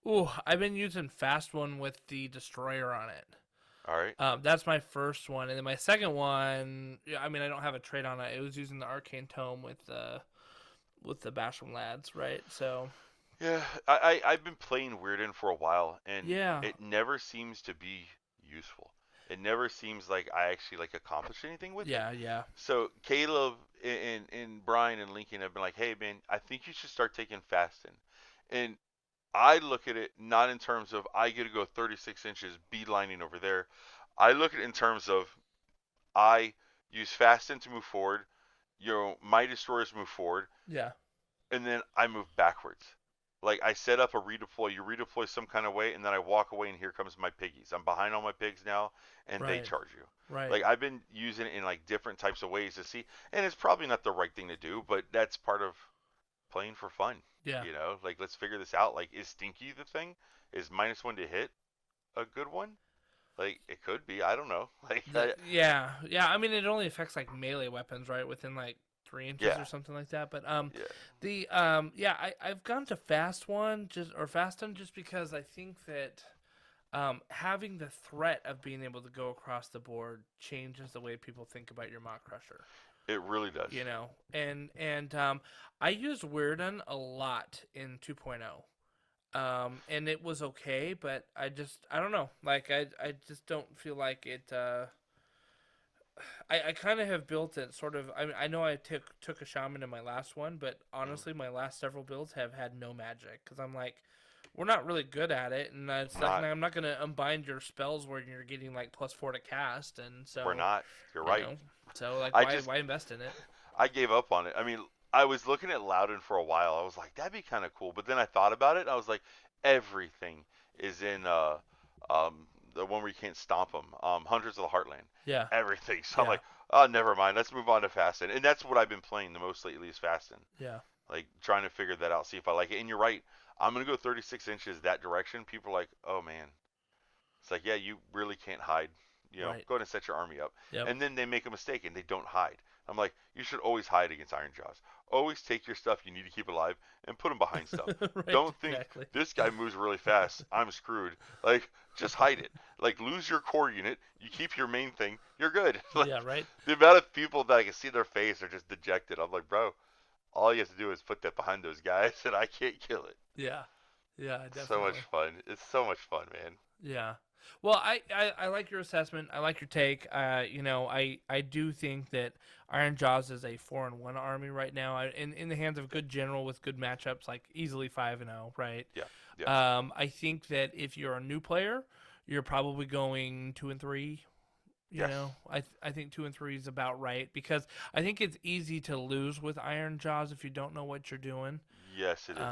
Ooh, I've been using fast one with the destroyer on it. All right. That's my first one, and then my second one. I mean, I don't have a trait on it. It was using the arcane tome with the Basham lads, right? So Yeah, I've been playing Weirden for a while, and yeah, it never seems to be useful. It never seems like I actually like accomplish anything with it. yeah, So Caleb and Brian and Lincoln have been like, hey man, I think you should start taking Fasten. And I look at it not in terms of I get to go 36 inches beelining over there. I look at it in terms of I use Fasten to move forward, my destroyers move forward, yeah. and then I move backwards. Like I set up a redeploy, you redeploy some kind of way, and then I walk away, and here comes my piggies. I'm behind all my pigs now, and they Right. charge you. Right. Like I've been using it in like different types of ways to see, and it's probably not the right thing to do, but that's part of playing for fun. Yeah. You know, like let's figure this out. Like, is Stinky the thing? Is -1 to hit a good one? Like it could be. I don't know. Like Yeah. I mean, it only affects like melee weapons, right? Within like 3 inches Yeah. or something like that. But yeah. I've gone to fast one just because I think that having the threat of being able to go across the board changes the way people think about your Mock Crusher. It really does. You know, and I used Weirden a lot in 2.0. And it was okay, but I don't know. Like I just don't feel like it. I kind of have built it sort of. I know I took a shaman in my last one, but honestly, my last several builds have had no magic because I'm like, we're not really good at it, and it's like I'm not gonna unbind your spells where you're getting like +4 to cast, and so We're not. You're you right. know, so like, I why invest in it? I gave up on it. I mean, I was looking at Loudon for a while. I was like, that'd be kind of cool. But then I thought about it. And I was like, everything is in the one where you can't stomp them. Hunters of the Heartland. Yeah, Everything. So I'm Yeah. like, oh, never mind. Let's move on to Fasten. And that's what I've been playing the most lately is Fasten. yeah, Like trying to figure that out, see if I like it. And you're right. I'm gonna go 36 inches that direction. People are like, oh man, It's like, yeah, you really can't hide. Right. Go ahead and set your army up. Yep. And then they make a mistake and they don't hide. I'm like, you should always hide against Iron Jaws. Always take your stuff you need to keep alive and put them behind stuff. Right, Don't think exactly. this guy moves really fast, I'm screwed. Like, just hide it. Like, lose your core unit. You keep your main thing. You're good. Like, Yeah, right. the amount of people that I can see their face are just dejected. I'm like, bro, all you have to do is put that behind those guys, and I can't kill it. Yeah. Yeah, definitely. So much fun. It's so much fun, man. Yeah. Well, I like your assessment. I like your take. I do think that Iron Jaws is a 4-1 army right now, in the hands of a good general with good matchups, like easily 5-0, right? Yeah. Yeah. I think that if you're a new player, you're probably going 2-3. Yes. I think 2-3 is about right, because I think it's easy to lose with Iron Jaws if you don't know what you're doing. Yes, it is.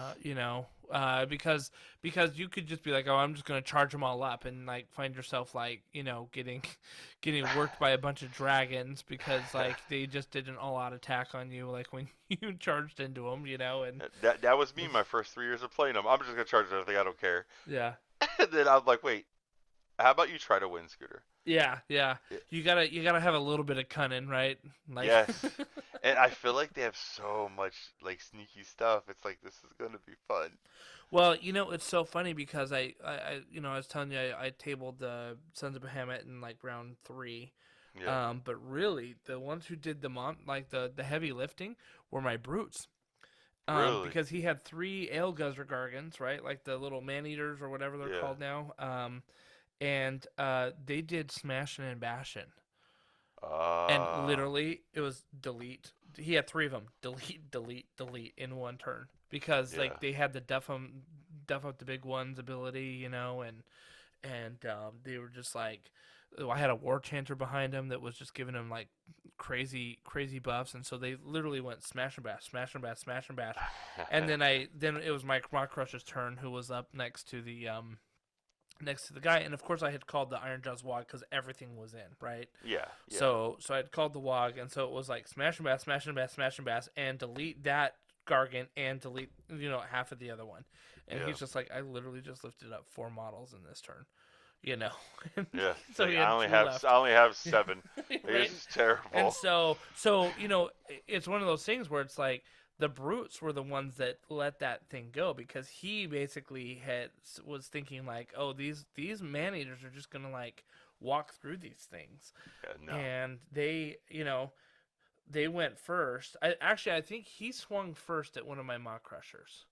Because you could just be like, oh, I'm just gonna charge them all up, and like find yourself like getting worked by a bunch of dragons because like they just did an all-out attack on you, like when you charged into them, and That was me my first 3 years of playing them. I'm just gonna charge everything. I don't care. yeah. And then I was like, wait, how about you try to win, Scooter? Yeah. You gotta have a little bit of cunning, right? Like, Yes. And I feel like they have so much like sneaky stuff. It's like, this is gonna be fun. Well, it's so funny because I was telling you I tabled the Sons of Bahamut in like round 3. Yeah. But really, the ones who did the heavy lifting were my brutes. Really? Because he had 3 Ale Guzzler Gargans, right? Like the little man-eaters or whatever they're called now. And they did smashing and bashing. And literally, it was delete. He had 3 of them. Delete in one turn. Because like they had the duff up the big ones ability, and they were just like, I had a war chanter behind him that was just giving him like crazy buffs, and so they literally went smash and bash, smash and bash, smash and bash. And then it was Mike Rock Crusher's turn, who was up next to the guy, and of course I had called the Iron Jaws Wog because everything was in, right? Yeah. So I had called the Wog, and so it was like smash and bash, smash and bash, smash and bash, and delete that Gargant and delete half of the other one. And he's just like, I literally just lifted up 4 models in this turn. Yeah. So like, he had I only 2 have left. I only have 7. Right? It's terrible. And so it's one of those things where it's like the brutes were the ones that let that thing go, because he basically was thinking like, oh, these man-eaters are just gonna like walk through these things. Yeah, no. And they went first. I think he swung first at one of my Maw Crushers.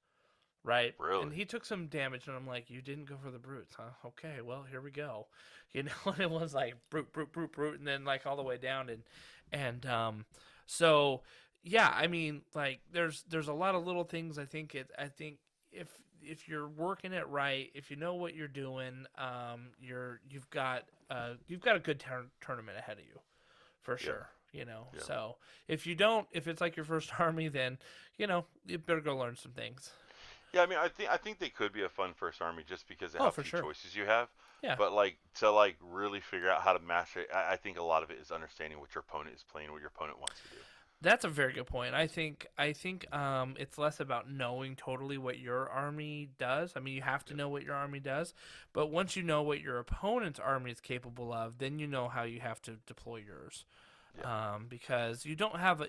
Right? Really? And he took some damage, and I'm like, you didn't go for the brutes, huh? Okay, well, here we go. And it was like brute, and then like all the way down, and so yeah, I mean, like there's a lot of little things. I think if you're working it right, if you know what you're doing, you've got a good tournament ahead of you, for sure. Yeah. So if it's like your first army, then you better go learn some things. Yeah, I mean, I think they could be a fun first army just because of how few choices you have. Yeah. But like to really figure out how to master it, I think a lot of it is understanding what your opponent is playing, what your opponent wants to do. That's a very good point. I think it's less about knowing totally what your army does. I mean, you have to know what your army does, but once you know what your opponent's army is capable of, then you know how you have to deploy yours. Yeah. Because you don't have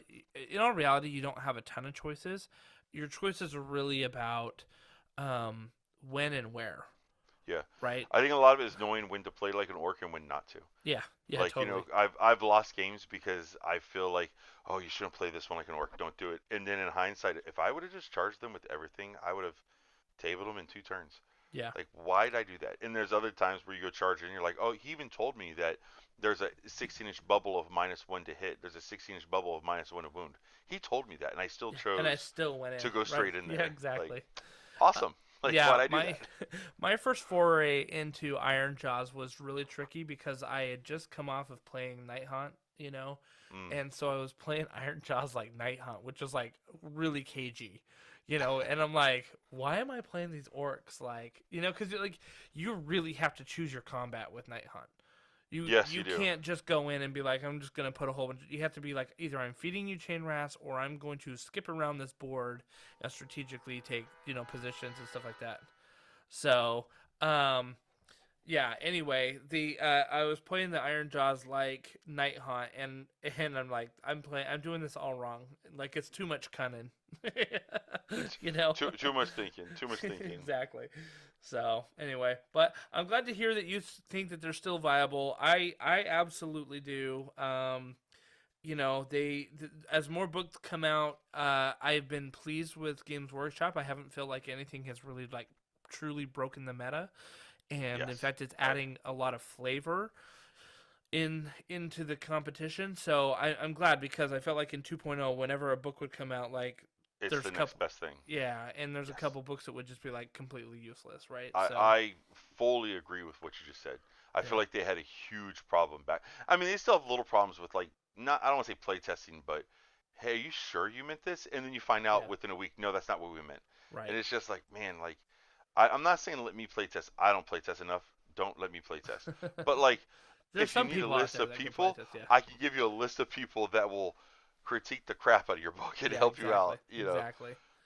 in all reality, you don't have a ton of choices. Your choices are really about when and where. Yeah. Right. I think a lot of it is knowing when to play like an orc and when not to. Yeah. Like, totally. I've lost games because I feel like, oh, you shouldn't play this one like an orc. Don't do it. And then in hindsight, if I would have just charged them with everything, I would have tabled them in 2 turns. Yeah. Like, why did I do that? And there's other times where you go charge and you're like, oh, he even told me that there's a 16-inch bubble of -1 to hit. There's a 16-inch bubble of -1 to wound. He told me that, and I still chose and I still went in, to go straight in there. Yeah, exactly. Like, awesome. Like, why'd I do that? My first foray into Iron Jaws was really tricky because I had just come off of playing Night Hunt, and so I was playing Iron Jaws like Night Hunt, which was like really cagey. And I'm like, why am I playing these orcs? Like, because you really have to choose your combat with Night Hunt. You do. Can't just go in and be like, I'm just going to put a whole bunch. You have to be like, either I'm feeding you chain rats or I'm going to skip around this board and strategically take, positions and stuff like that. So, yeah. Anyway, I was playing the Iron Jaws like Night Haunt, and I'm like, I'm doing this all wrong. Like it's too much cunning, you know. Too much thinking. Too much thinking. Exactly. So anyway, but I'm glad to hear that you think that they're still viable. I absolutely do. You know, as more books come out, I've been pleased with Games Workshop. I haven't felt like anything has really like truly broken the meta, and in fact, it's adding a lot of flavor into the competition. So I'm glad, because I felt like in 2.0, whenever a book would come out, like it's the next best thing. Yeah, and there's a couple books that would just be like completely useless, right? I fully agree with what you just said. I feel like they had a huge problem back. I mean, they still have little problems with like I don't want to say playtesting, but hey, are you sure you meant this? And then you find out within a week, no, that's not what we meant. Right. And it's just like, man, like I'm not saying let me playtest. I don't playtest enough. Don't let me playtest. But like, if you need a list of people, I can give you a list of people that will critique the crap out of your book and help you out. You know,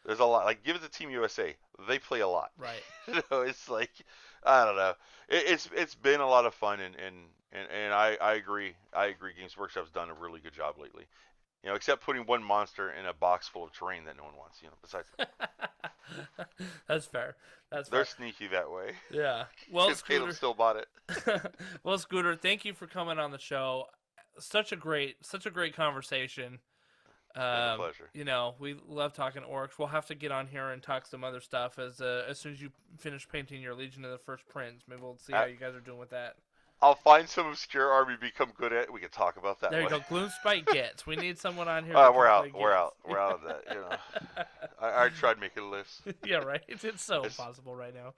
there's a lot. Like, give it to Team USA. They play a lot. Right. You know, it's like, I don't know. It's been a lot of fun, and I agree. I agree. Games Workshop's done a really good job lately. You know, except putting one monster in a box full of terrain that no one wants. You know, besides. That's fair. They're sneaky that way. Yeah. Well, Scooter still bought it. Well, Scooter, thank you for coming on the show. Such a great conversation. A pleasure. You know, we love talking orcs. We'll have to get on here and talk some other stuff as soon as you finish painting your Legion of the First Prince. Maybe we'll see how you guys are doing with that. I'll find some obscure army become good at it. We can talk about that. There you go. Gloomspite Gets. We need someone on here. We're out. We're out of that. You know, I tried making a list. Yeah, right. It's so impossible right now.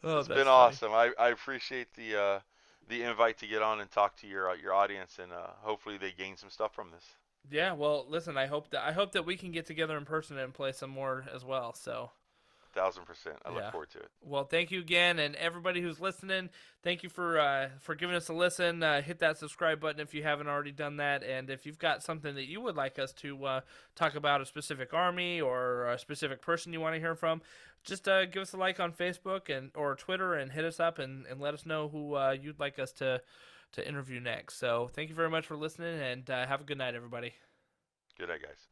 Oh, it's been awesome. I appreciate the invite to get on and talk to your audience, and hopefully they gain some stuff from this. Yeah. Well, listen. I hope that we can get together in person and play some more as well. So. 1000%. I look forward to it. Well, thank you again, and everybody who's listening, thank you for giving us a listen. Hit that subscribe button if you haven't already done that, and if you've got something that you would like us to talk about, a specific army or a specific person you want to hear from, just give us a like on Facebook or Twitter, and hit us up and let us know who you'd like us to interview next. So thank you very much for listening, and have a good night, everybody. Good night, guys.